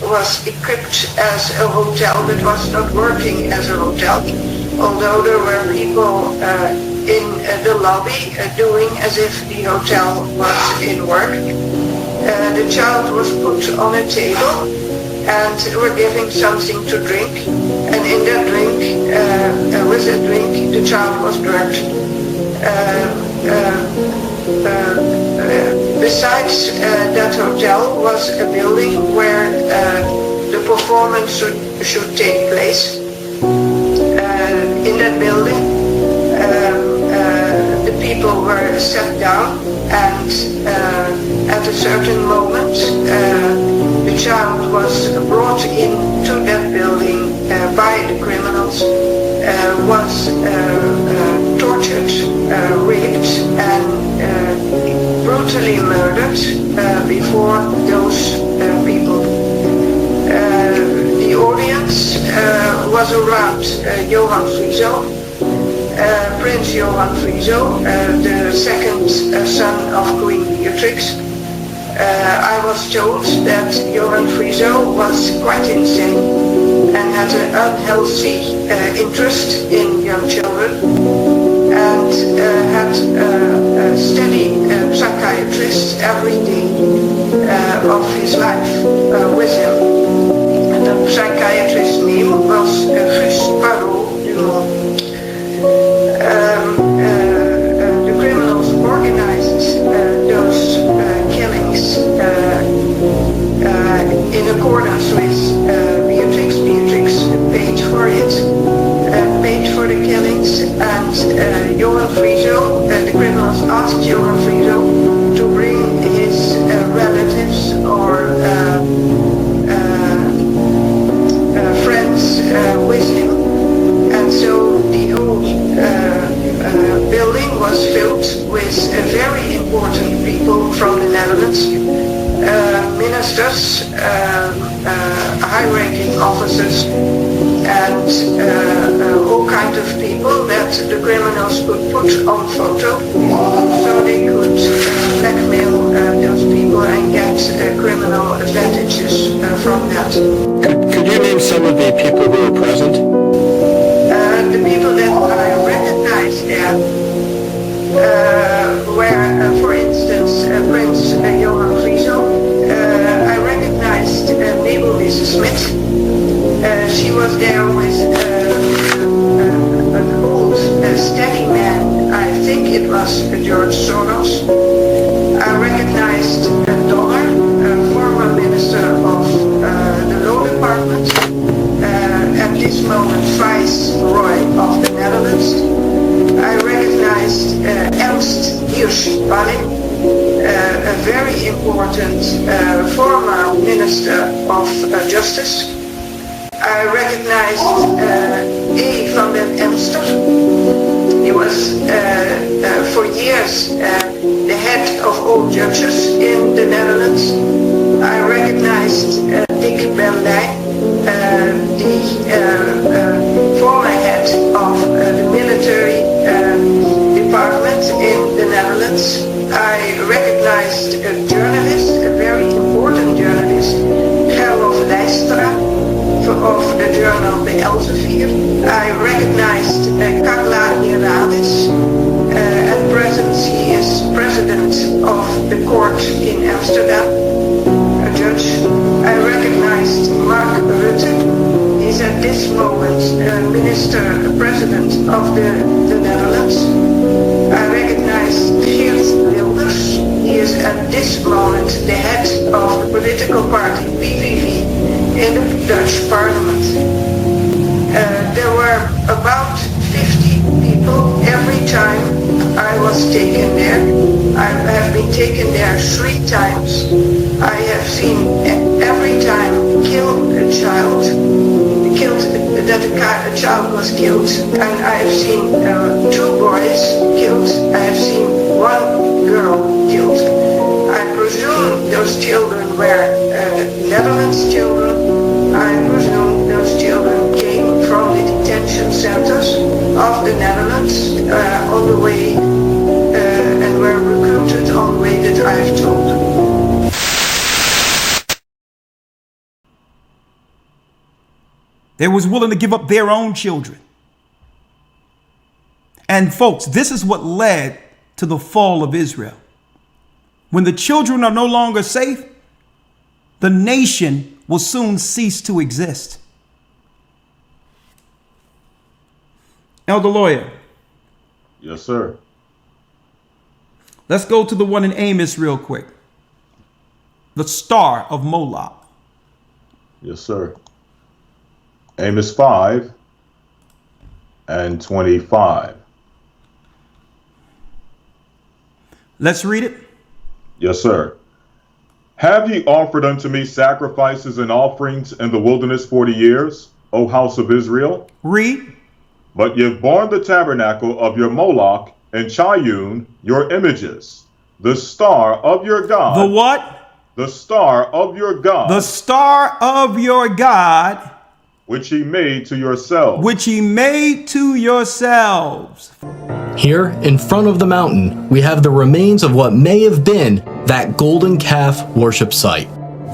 was equipped as a hotel but was not working as a hotel, although there were people in the lobby doing as if the hotel was in work. The child was put on a table and were giving something to drink, and in that drink, with that drink, the child was drugged. Besides that hotel was a building where the performance should take place. In that building, the people were sat down, and at a certain moment, the child was brought into that building by the criminals, was tortured, raped, and brutally murdered before those people. The audience was around Johan Frieso, Prince Johan Frieso, the second son of Queen Beatrix. I was told that Johan Frieso was quite insane and had an unhealthy interest in young children, and had a steady psychiatrist every day of his life with him. And the psychiatrist's name was Guus Parot Dumont. The criminals organized those killings in accordance with Beatrix. Beatrix paid for it, paid for the killings, and Johan Frieso, the criminals asked Johan Frieso to bring his relatives or friends with him, and so the whole building was filled with very important people from the Netherlands, ministers, high-ranking officers, and all kinds of people that the criminals could put on photo, so they could blackmail those people and get criminal advantages from that. Could you name some of the people who were present? The people that I recognized there were, for instance, Prince Johan Frieso. I recognized Mabel Smith. She was there with an old, steady man. I think it was George Soros. I recognized Donner, a former minister of the Law Department. At this moment, Viceroy of the Netherlands. I recognized Ernst Hirsch-Balling, a very important former Minister of Justice. I recognized A. van den Emster. He was for years the head of all judges in the Netherlands. I recognized Dick Berlijn, the former head of the military department in the Netherlands. I recognized a journalist, a very important journalist, Gerlof Lijstra, of the journal The Elsevier. I recognized Carla Hierades. At present, she is president of the court in Amsterdam, a judge. I recognized Mark Rutte. He's at this moment president of the Netherlands. I recognize Geert Wilders. He is at this moment the head of the political party PVV in the Dutch parliament. There were about 50 people every time I was taken there. I have been taken there 3 times. I have seen every time kill a child, a child was killed, and I have seen 2 boys killed. I have seen 1 girl killed. I presume those children were Netherlands children. I presume those children came from the detention centers of the Netherlands on the way and were recruited on the way that I've told. They was willing to give up their own children. And folks, this is what led to the fall of Israel. When the children are no longer safe, the nation will soon cease to exist. Elder Lawyer. Yes, sir. Let's go to the one in Amos real quick. The star of Moloch. Yes, sir. Amos 5 and 25. Let's read it. Yes, sir. Have ye offered unto me sacrifices and offerings in the wilderness 40 years, O house of Israel? Read. But ye have borne the tabernacle of your Moloch and Chayun, your images, the star of your God. The what? The star of your God. The star of your God. Which he made to yourselves. Which he made to yourselves. Here, in front of the mountain, we have the remains of what may have been that golden calf worship site.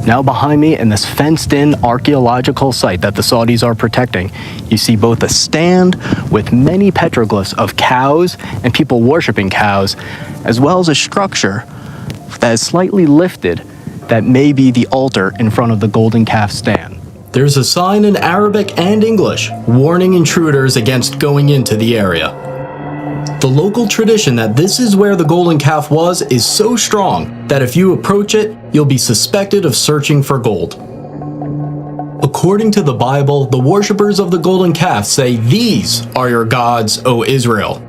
Now behind me, in this fenced-in archaeological site that the Saudis are protecting, you see both a stand with many petroglyphs of cows and people worshiping cows, as well as a structure that is slightly lifted that may be the altar in front of the golden calf stand. There's a sign in Arabic and English warning intruders against going into the area. The local tradition that this is where the golden calf was is so strong that if you approach it, you'll be suspected of searching for gold. According to the Bible, the worshippers of the golden calf say, "These are your gods, O Israel."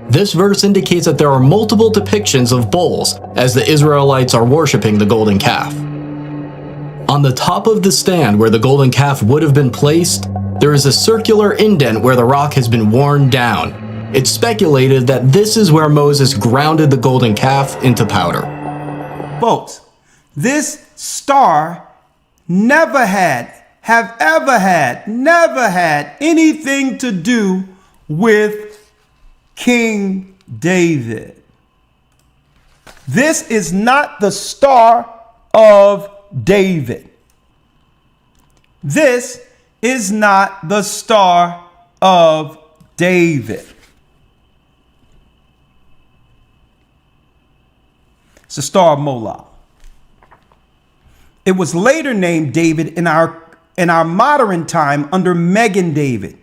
This verse indicates that there are multiple depictions of bulls as the Israelites are worshiping the golden calf. On the top of the stand where the golden calf would have been placed, there is a circular indent where the rock has been worn down. It's speculated that this is where Moses grounded the golden calf into powder. Folks, this star never had anything to do with King David. This is not the Star of David. This is not the Star of David. It's the Star of Moloch. It was later named David in our modern time under Megan David.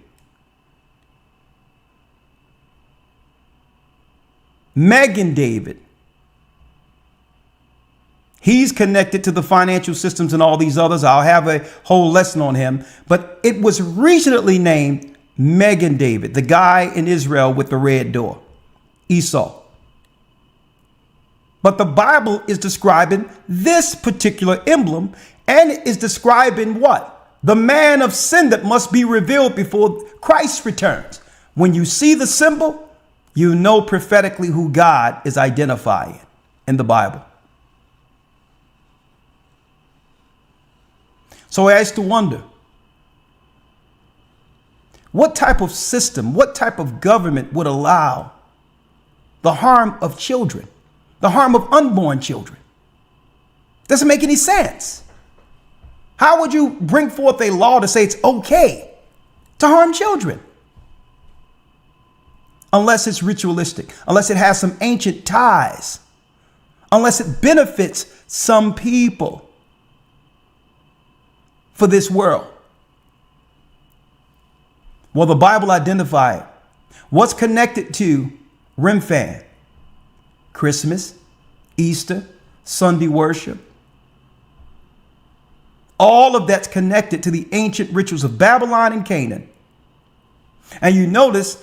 Megan David. He's connected to the financial systems and all these others. I'll have a whole lesson on him. But it was recently named Megan David, the guy in Israel with the red door, Esau. But the Bible is describing this particular emblem, and it is describing what? The man of sin that must be revealed before Christ returns. When you see the symbol, you know prophetically who God is identifying. in the Bible. So I asked to wonder, what type of system, what type of government would allow the harm of children, the harm of unborn children? Doesn't make any sense. How would you bring forth a law to say it's okay to harm children? Unless it's ritualistic, unless it has some ancient ties, unless it benefits some people for this world. Well, the Bible identified what's connected to Remphan, Christmas, Easter, Sunday worship. All of that's connected to the ancient rituals of Babylon and Canaan. And you notice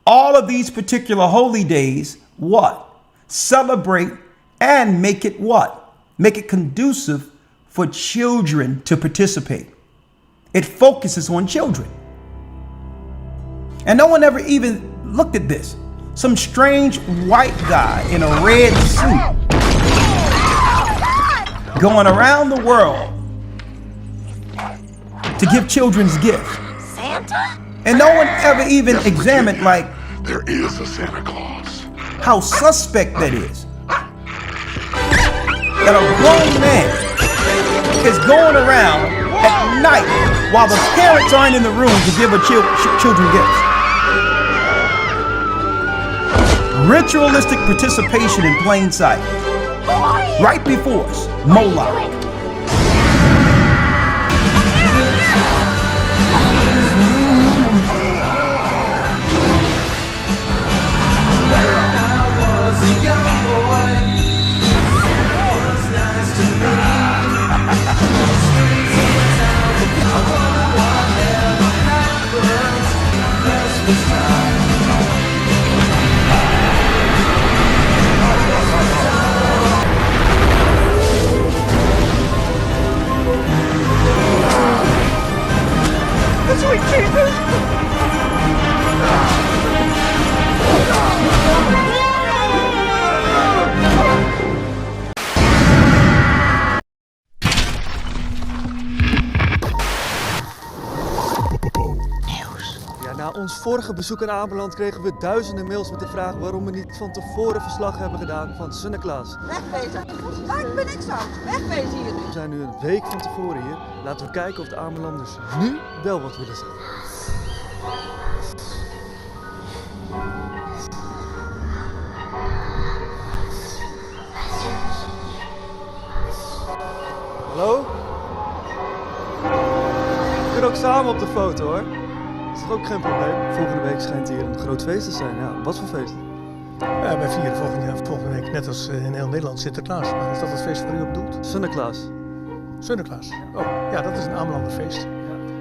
all of these particular holy days, what? Celebrate and make it what? Make it conducive for children to participate. It focuses on children. And no one ever even looked at this. Some strange white guy in a red suit going around the world to give children's gifts. Santa? And no one ever even examined, like, there is a Santa Claus. How suspect that is. That a grown man is going around at night while the parents aren't in the room to give a children gifts. Ritualistic participation in plain sight. Right before us, MOLOCH. Sweet Jesus! Na ons vorige bezoek aan Ameland kregen we duizenden mails met de vraag waarom we niet van tevoren verslag hebben gedaan van Sinterklaas. Wegwezen. Ik ben niks aan. Wegwezen hier nu. We zijn nu een week van tevoren hier. Laten we kijken of de Amelanders nu wel wat willen zeggen. Hallo? We kunnen ook samen op de foto hoor. Dat is toch ook geen probleem? Volgende week schijnt hier een groot feest te zijn. Ja, wat voor feest? Ja, wij vieren volgende week, net als in heel Nederland, Sinterklaas. Maar is dat het feest waar u op doelt? Sinterklaas. Sinterklaas. Oh, ja, dat is een Amelanderfeest.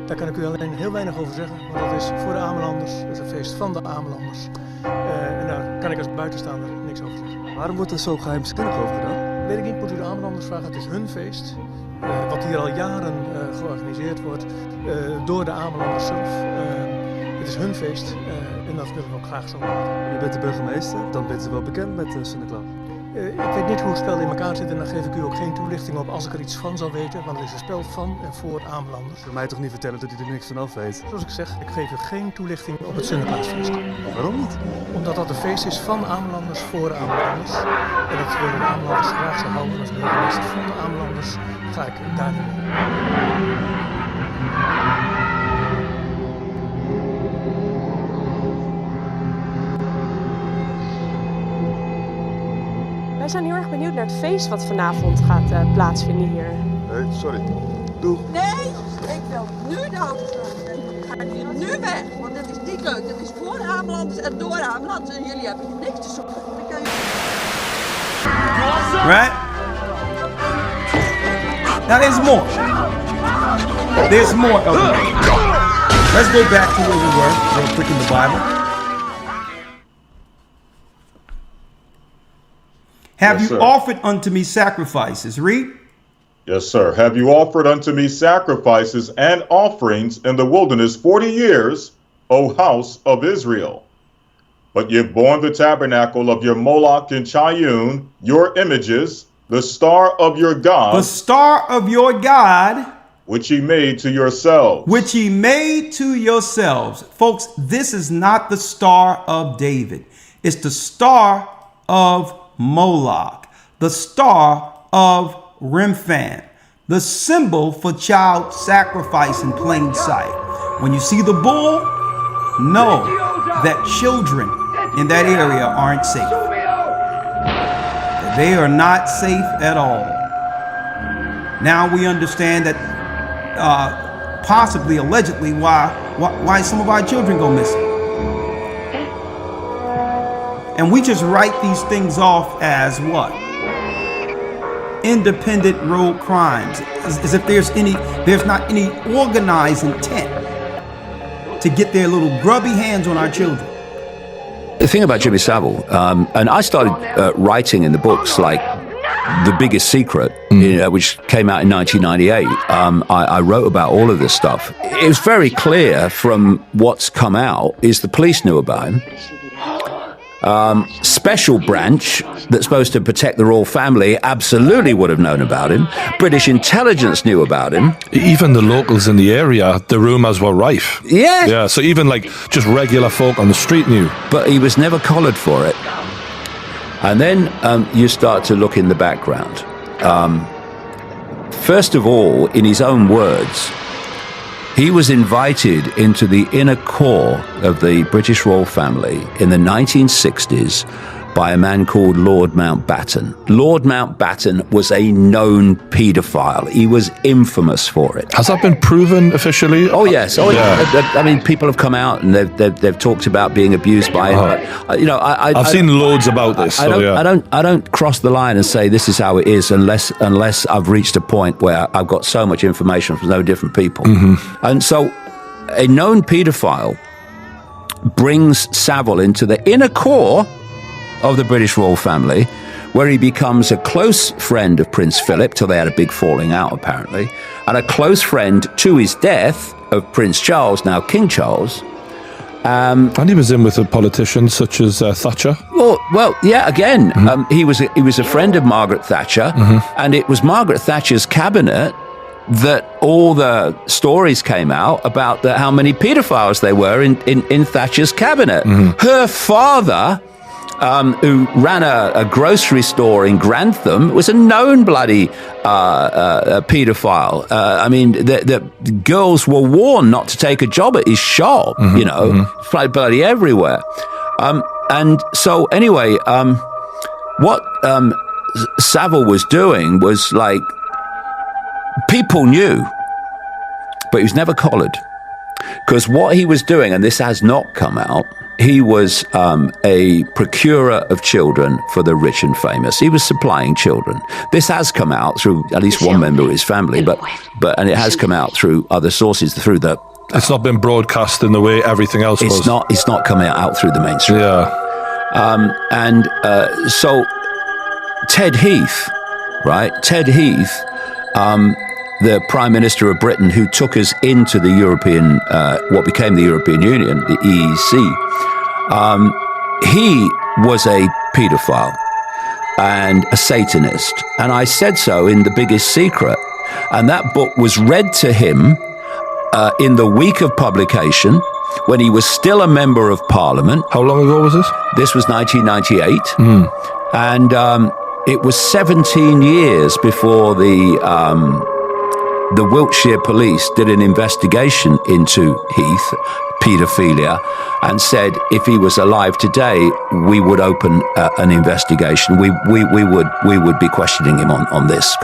Daar kan ik u alleen heel weinig over zeggen, want dat is voor de Amelanders. Dat is een feest van de Amelanders. En daar kan ik als buitenstaander niks over zeggen. Waarom wordt er zo geheimzinnig over gedaan? Weet ik niet, moet u de Amelanders vragen. Het is hun feest. Wat hier al jaren georganiseerd wordt door de Amelanders zelf. Het is hun feest en dat willen we ook graag zo maken. U bent de burgemeester, dan bent u wel bekend met Sinterklaas. Ik weet niet hoe het spel in elkaar zit en daar geef ik u ook geen toelichting op als ik er iets van zou weten, want het is een spel van en voor Amelanders. Voor mij toch niet vertellen dat u er niks van af weet? Zoals ik zeg, ik geef u geen toelichting op het Sinterklaasfeest. Waarom niet? Omdat dat een feest is van Amelanders voor Amelanders. En dat willen de Amelanders graag zo houden. Als burgemeester van de Amelanders ga ik daarin mee. Wij zijn heel erg benieuwd naar het feest wat vanavond gaat plaatsvinden hier. Nee, sorry. Doeg. Nee, ik wil nu de auto gaan. Ik ga hier nu weg, want dit is niet leuk. Dit is voor Amelanders en door Amelanders en jullie hebben niks te zoeken. Dan kan je... Right? Now there's more. There's more of it. Let's go back to where we were, real quick in the Bible. Have you offered unto me sacrifices? Read. Yes, sir. Have you offered unto me sacrifices and offerings in the wilderness 40 years, O house of Israel? But ye have borne the tabernacle of your Moloch and Chayun, your images, the star of your God. The star of your God. Which ye made to yourselves. Which ye made to yourselves. Folks, this is not the Star of David. It's the star of Moloch. The star of Remphan. The symbol for child sacrifice in plain sight. When you see the bull, know that children in that area aren't safe. They are not safe at all. Now we understand that possibly, allegedly, why some of our children go missing. And we just write these things off as what? Independent road crimes, as if there's not any organized intent to get their little grubby hands on our children. The thing about Jimmy Savile, and I started writing in the books like The Biggest Secret, which came out in 1998. I wrote about all of this stuff. It was very clear from what's come out is the police knew about him. Special branch that's supposed to protect the royal family absolutely would have known about him. British intelligence knew about him. Even the locals in the area, the rumours were rife. Yeah. Yeah, so even like just regular folk on the street knew. But he was never collared for it. And then you start to look in the background. First of all, in his own words, he was invited into the inner core of the British royal family in the 1960s by a man called Lord Mountbatten. Lord Mountbatten was a known paedophile. He was infamous for it. Has that been proven officially? Oh yes. Oh yeah. I mean, people have come out and they've talked about being abused by him. But, you know, I've seen loads about this. I don't cross the line and say this is how it is unless I've reached a point where I've got so much information from so different people. And so, a known paedophile brings Savile into the inner core of the British royal family, where he becomes a close friend of Prince Philip, till they had a big falling out apparently, and a close friend to his death of Prince Charles, now King Charles. And he was in with a politician such as Thatcher. Well, yeah. Again, he was a friend of Margaret Thatcher, and it was Margaret Thatcher's cabinet that all the stories came out about how many paedophiles there were in Thatcher's cabinet. Her father, who ran a grocery store in Grantham, was a known bloody paedophile. I mean, the girls were warned not to take a job at his shop, you know, bloody everywhere. And so anyway, what Savile was doing was like, people knew, but he was never collared. Because what he was doing, and this has not come out, he was a procurer of children for the rich and famous. He was supplying children. This has come out through at least one member of his family, and it has come out through other sources, through the... It's not been broadcast in the way everything else was. It's not coming out through the mainstream. Yeah. So Ted Heath, right? Ted Heath, the Prime Minister of Britain, who took us into the European, what became the European Union, the EEC, he was a paedophile and a Satanist. And I said so in The Biggest Secret. And that book was read to him in the week of publication, when he was still a member of Parliament. How long ago was this? This was 1998. And it was 17 years before the Wiltshire police did an investigation into Heath, paedophilia, and said if he was alive today, we would open an investigation. We would be questioning him on this.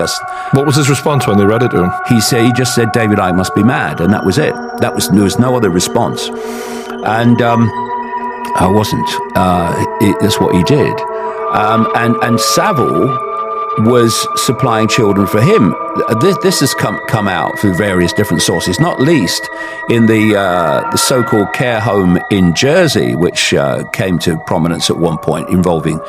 What was his response when they read it to him? He just said David Icke must be mad, and that was it. There was no other response, and I wasn't. That's what he did, and Savile was supplying children for him. this has come out through various different sources, not least in the so-called care home in Jersey, which came to prominence at one point, involving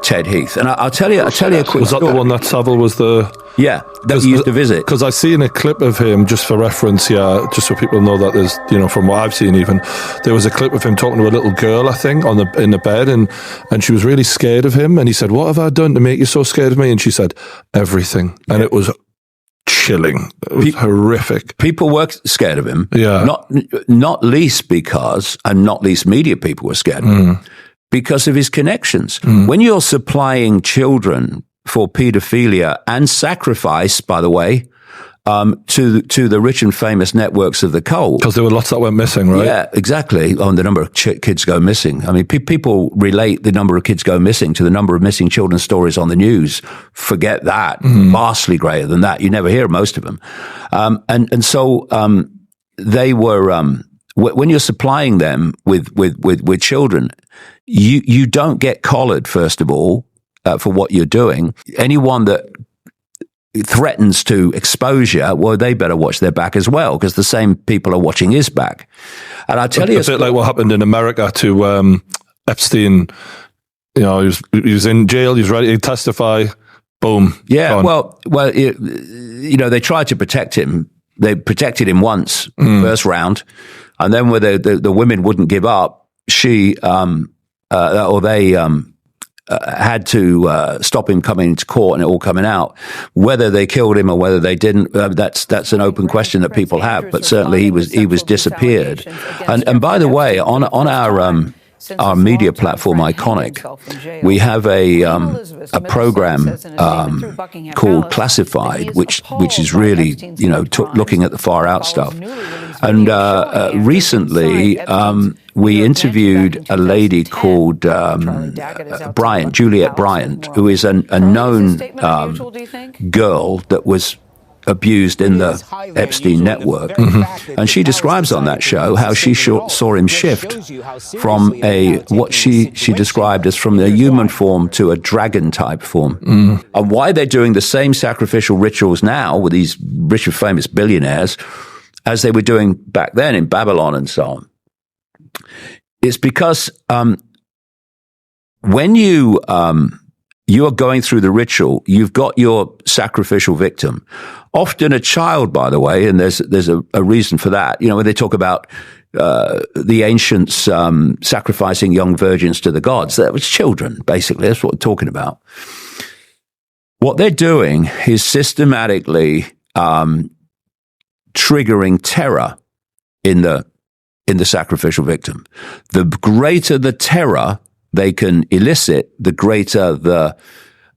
Ted Heath. And I'll tell you a quick Was that story. the one that Savile was the... Yeah, that we used to visit. Because I've seen a clip of him, just for reference here, just so people know that there's, from what I've seen even, there was a clip of him talking to a little girl, I think, in the bed, and she was really scared of him, and he said, "What have I done to make you so scared of me?" And she said, "Everything." And it was chilling. It was horrific. People were scared of him. Yeah. Not least because, and not least media people were scared of him, because of his connections. When you're supplying children for paedophilia and sacrifice, by the way, to the rich and famous networks of the cult. Because there were lots that went missing, right? Yeah, exactly. On the number of kids go missing. I mean, people relate the number of kids go missing to the number of missing children's stories on the news. Forget that. Vastly greater than that. You never hear most of them. So they were, when you're supplying them with children, you don't get collared, first of all, for what you're doing. Anyone that threatens to exposure, well, they better watch their back as well, because the same people are watching his back. And I tell you, a bit like what happened in America to Epstein. He was in jail. He was ready to testify. Boom. Yeah. Gone. Well, they tried to protect him. They protected him once, first round, and then when the women wouldn't give up, they had to stop him coming into court and it all coming out. Whether they killed him or whether they didn't, that's an open question that people have. But certainly he was disappeared. And by the way, on our media platform, Iconic, we have a program called Classified, which is really looking at the far out stuff. And recently, we interviewed a lady called Juliet Bryant, who is a known girl that was abused in the Epstein network. And she describes on that show how she saw him shift from what she described as from a human form to a dragon type form. And why they're doing the same sacrificial rituals now with these rich and famous billionaires as they were doing back then in Babylon and so on. It's because when you are going through the ritual, you've got your sacrificial victim, often a child, by the way, and there's a reason for that. When they talk about the ancients sacrificing young virgins to the gods, that was children, basically. That's what we're talking about. What they're doing is systematically triggering terror in the sacrificial victim. The greater the terror they can elicit, the greater the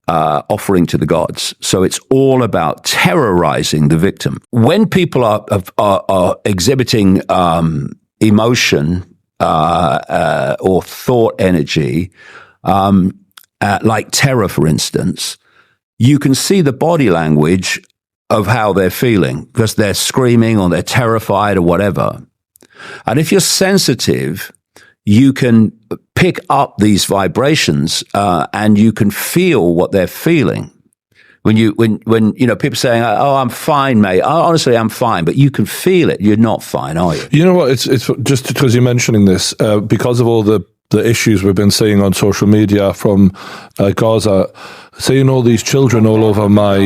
offering to the gods. So it's all about terrorizing the victim. When people are exhibiting emotion or thought energy, like terror, for instance, you can see the body language of how they're feeling, because they're screaming or they're terrified or whatever. And if you're sensitive, you can pick up these vibrations and you can feel what they're feeling. When people saying, "Oh, I'm fine, mate." Honestly, I'm fine, but you can feel it. You're not fine, are you? You know what? It's just because you're mentioning this, because of all the issues we've been seeing on social media from Gaza, seeing all these children all over my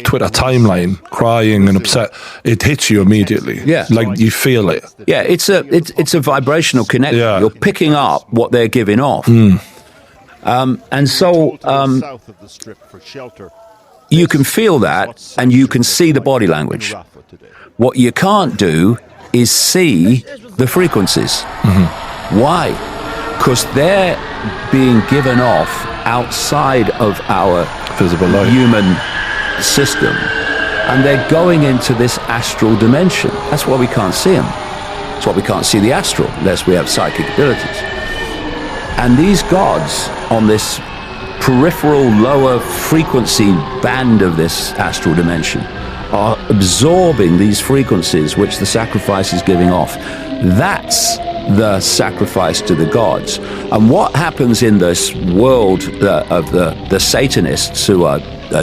Twitter timeline crying and upset, it hits you immediately. Yeah, like you feel it. Yeah, it's a vibrational connection. Yeah. You're picking up what they're giving off, and so you can feel that, and you can see the body language. What you can't do is see the frequencies. Why? Because they're being given off outside of our visible light, human system, and they're going into this astral dimension. That's why we can't see them. That's why we can't see the astral unless we have psychic abilities. And these gods on this peripheral lower frequency band of this astral dimension are absorbing these frequencies which the sacrifice is giving off. That's the sacrifice to the gods. And what happens in this world of the Satanists who are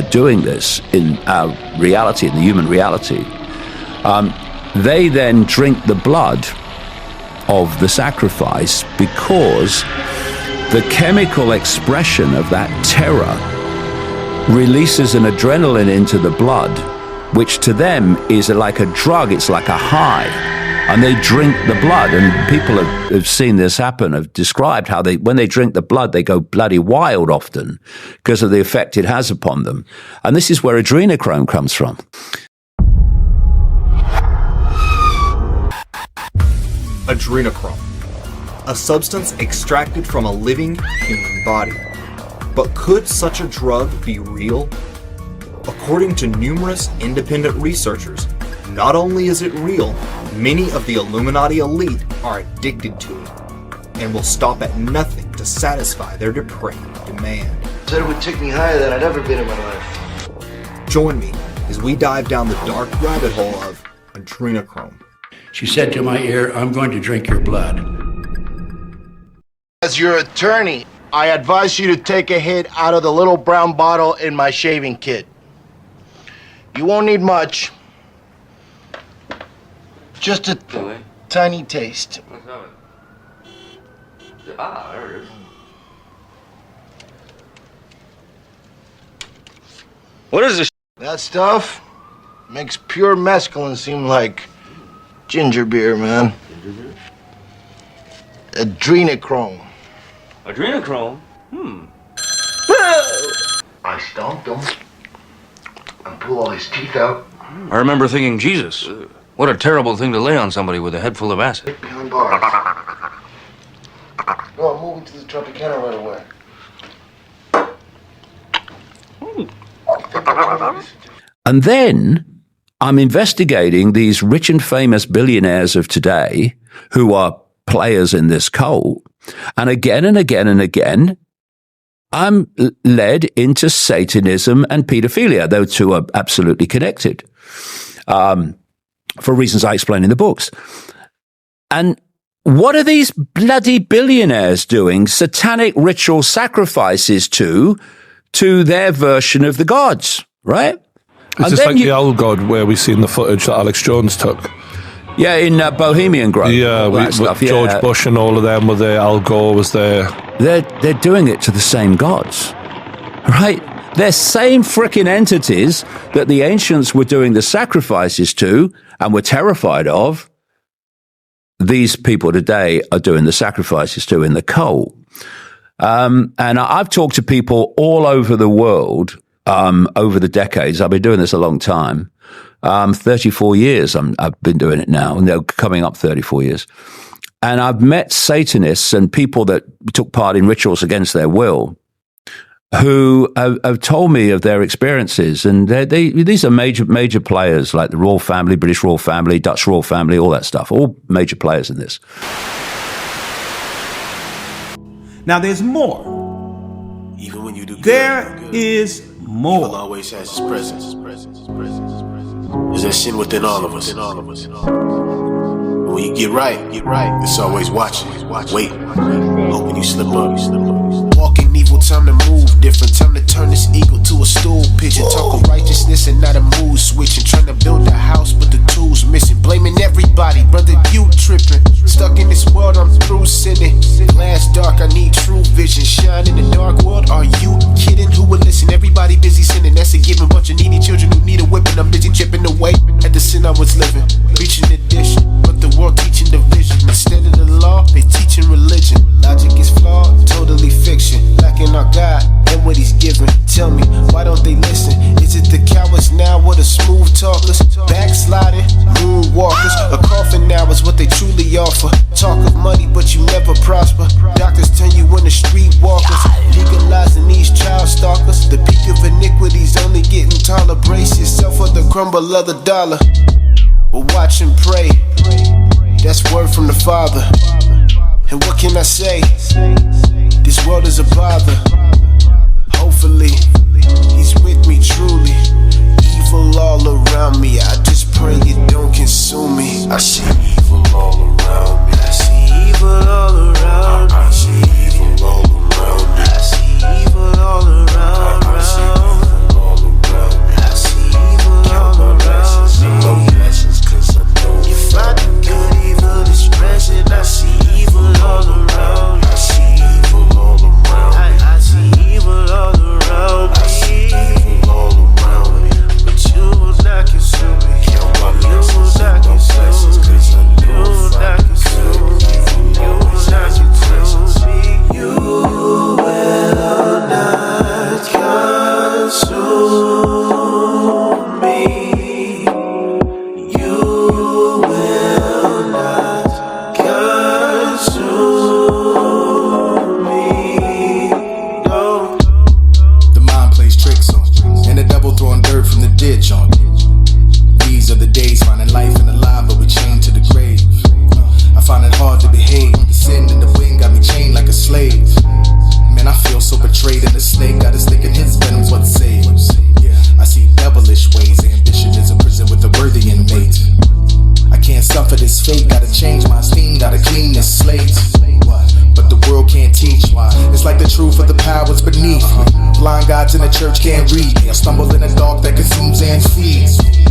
doing this in our reality, in the human reality, they then drink the blood of the sacrifice because the chemical expression of that terror releases an adrenaline into the blood, which to them is like a drug, it's like a high. And they drink the blood, and people have seen this happen, have described how when they drink the blood, they go bloody wild often because of the effect it has upon them. And this is where adrenochrome comes from. Adrenochrome, a substance extracted from a living human body. But could such a drug be real? According to numerous independent researchers, not only is it real, many of the Illuminati elite are addicted to it and will stop at nothing to satisfy their depraved demand. Said it would take me higher than I'd ever been in my life. Join me as we dive down the dark rabbit hole of adrenochrome. She said to my ear, "I'm going to drink your blood." As your attorney, I advise you to take a hit out of the little brown bottle in my shaving kit. You won't need much. Just a tiny taste. There it is. What is this? That stuff makes pure mescaline seem like ginger beer, man. Ginger beer? Adrenochrome. Adrenochrome? I stomped him and pulled all his teeth out. I remember thinking, Jesus, what a terrible thing to lay on somebody with a head full of acid. Behind bars. No, I'm moving to the Tropicana right away. And then I'm investigating these rich and famous billionaires of today who are players in this cult. And again and again and again, I'm led into Satanism and pedophilia. Those two are absolutely connected for reasons I explain in the books. And what are these bloody billionaires doing satanic ritual sacrifices to their version of the gods, right? Is this like the Owl God where we seen the footage that Alex Jones took? Yeah, in Bohemian Grove. Yeah, with George Bush and all of them were there. Al Gore was there. They're doing it to the same gods, right? They're same frickin' entities that the ancients were doing the sacrifices to and were terrified of. These people today are doing the sacrifices to in the cult. And I've talked to people all over the world over the decades. I've been doing this a long time. 34 years I've been doing it now, and they're coming up 34 years. And I've met Satanists and people that took part in rituals against their will who have told me of their experiences. And these are major players like the Royal Family, British Royal Family, Dutch Royal Family, all that stuff, all major players in this. Now there's more. Even when you do good, there is more. Evil always has his presence. There's that sin within all of us. When you get right, it's always watching, waiting, hoping you slip up. Walking evil, time to move different, time to turn this eagle to a stool pigeon. Talk of righteousness and not a mood switching. Trying to build a house, but the tools missing. Blaming everybody, brother, you tripping. Stuck in this world, I'm through sinning. Glass dark, I need true vision. Shine in the dark world, are you kidding? Who will listen? Everybody busy sinning, that's a given. Bunch of needy children who need a whipping. I'm busy chipping away at the sin I was living. Preaching addition, but the world teaching division. Instead of the law, they teaching religion. Logic is flawed, totally fiction. Lacking our God and what he's given. Tell me, why don't they listen? Is it the cowards now or the smooth talkers? Backsliding, moonwalkers. A coffin now is what they truly offer. Talk of money, but you never prosper. Doctors turn you into streetwalkers. Legalizing these child stalkers. The peak of iniquity's only getting taller. Brace yourself for the crumble of the dollar. But watch and pray. That's word from the Father. And what can I say? This world is a bother. Hopefully, he's with me truly. Evil all around me. I just pray it don't consume me. I see evil all around me. I see evil all around me. I see evil all around me. I see evil all around me. concentrate, and the snake got us thinking his venom's what saves. I see devilish ways, ambition is a prison with a worthy inmate. I can't suffer this fate, gotta change my esteem, gotta clean this slate. But the world can't teach. It's like the truth of the powers beneath me. Blind gods in the church can't read me. I stumble in the dark that consumes and feeds me,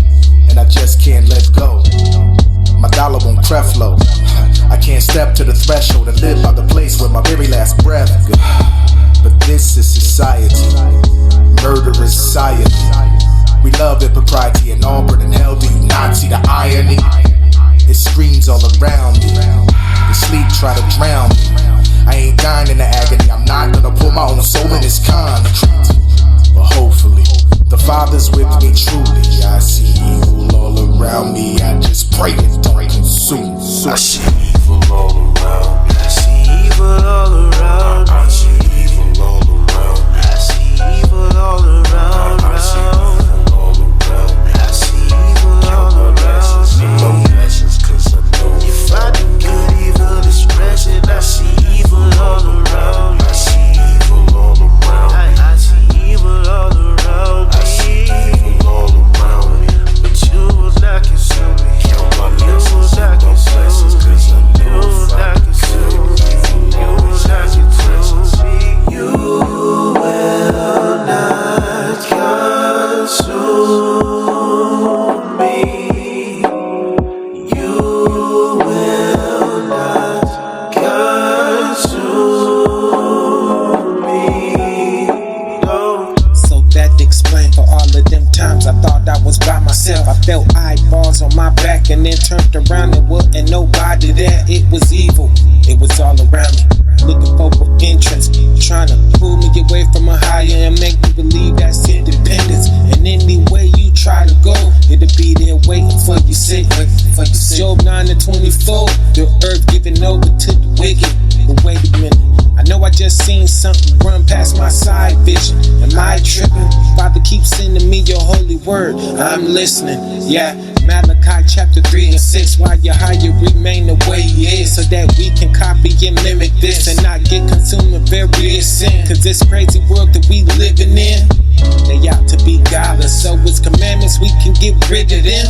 and I just can't let go. My dollar won't creflo. I can't step to the threshold and live by the place where my very last breath goes. But this is society, murderous society. We love impropriety and Auburn and hell. Do you not see the irony? It screams all around me. The sleep try to drown me. I ain't dying in the agony. I'm not gonna put my own soul in this concrete. But hopefully, the Father's with me truly. I see evil all around me. I just pray it don't consume. I see evil all around me. I see evil all around me. I see evil all around me. I see evil all around me. I see evil all around me. I see evil all around me. No blessings, 'cause I know if I do good, evil is present. I see evil all around me. I see evil all around me. I see evil all around me. I see evil all around me. But you will not consume me. Count my blessings, no blessings, 'cause I know if I do good, evil is present. You will not consume me. You will not consume me. You will not consume me. No. So that explained for all of them times I thought I was by myself. I felt eyeballs on my back and then turned around and wasn't nobody there. It was evil, it was all around me. Looking for entrance, trying to pull me away from a higher and make me believe that's independence. And any way you try to go, it'll be there waiting for you, sitting for you. Job 9:24, the earth giving over to the wicked. But wait a minute, I know I just seen something run past my side vision. Am I tripping? Father, keep sending me your holy word. I'm listening, yeah. Malachi chapter 3 and 6. While you're higher, remain the way he is, so that we can copy and mimic this and not get consumed in various sin. 'Cause this crazy world that we living in, they out to be godless. So it's commandments we can get rid of them.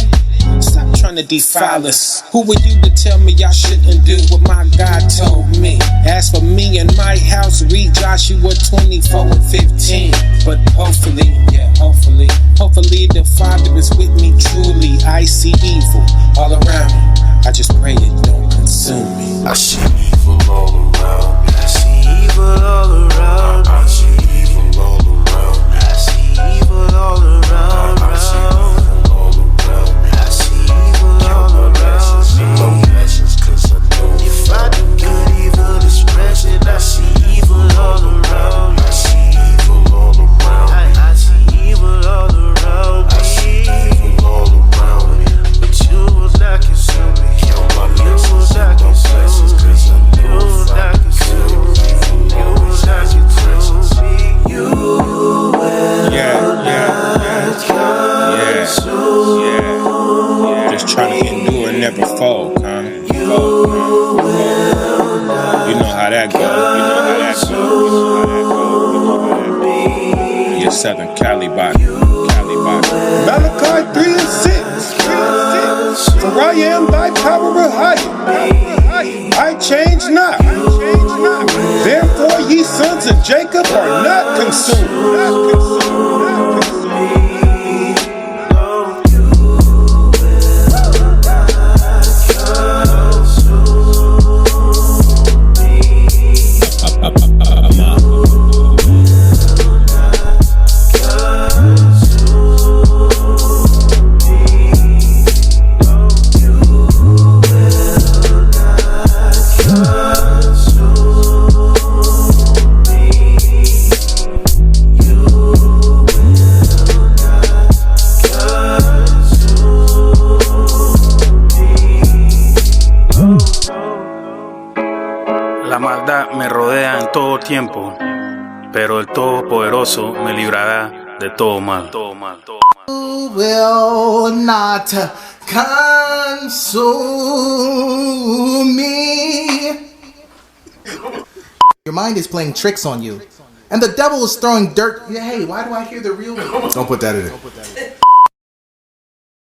Stop trying to defile us. Who are you to tell me I shouldn't do what my God told me? As for me and my house, read Joshua 24 and 15. But hopefully, hopefully the Father is with me truly. I see evil all around me. I just pray it don't consume me. I see evil all around me. I see evil all around me. I see evil all around me. I see evil all around me. I see evil all around me. I see evil all around me. No blessings, 'cause I know if I do good, evil is present. I see evil all around me. I see evil all around me. I see evil all around me. I see evil all around me. But you will not consume me. Count my blessings, no blessings, 'cause I know if I do good, evil is present. You will Just trying to endure and never fall, Connor. You know how that goes. Your Southern Cali body. Malachi 3 and 6. For I am thy power of higher. I change not. Therefore ye sons of Jacob are not consumed. La maldad me rodea en todo tiempo, pero el Todopoderoso me librará de todo mal. You will not consume me. Your mind is playing tricks on you. And the devil is throwing dirt. Hey, why do I hear the real one? Don't put that in it.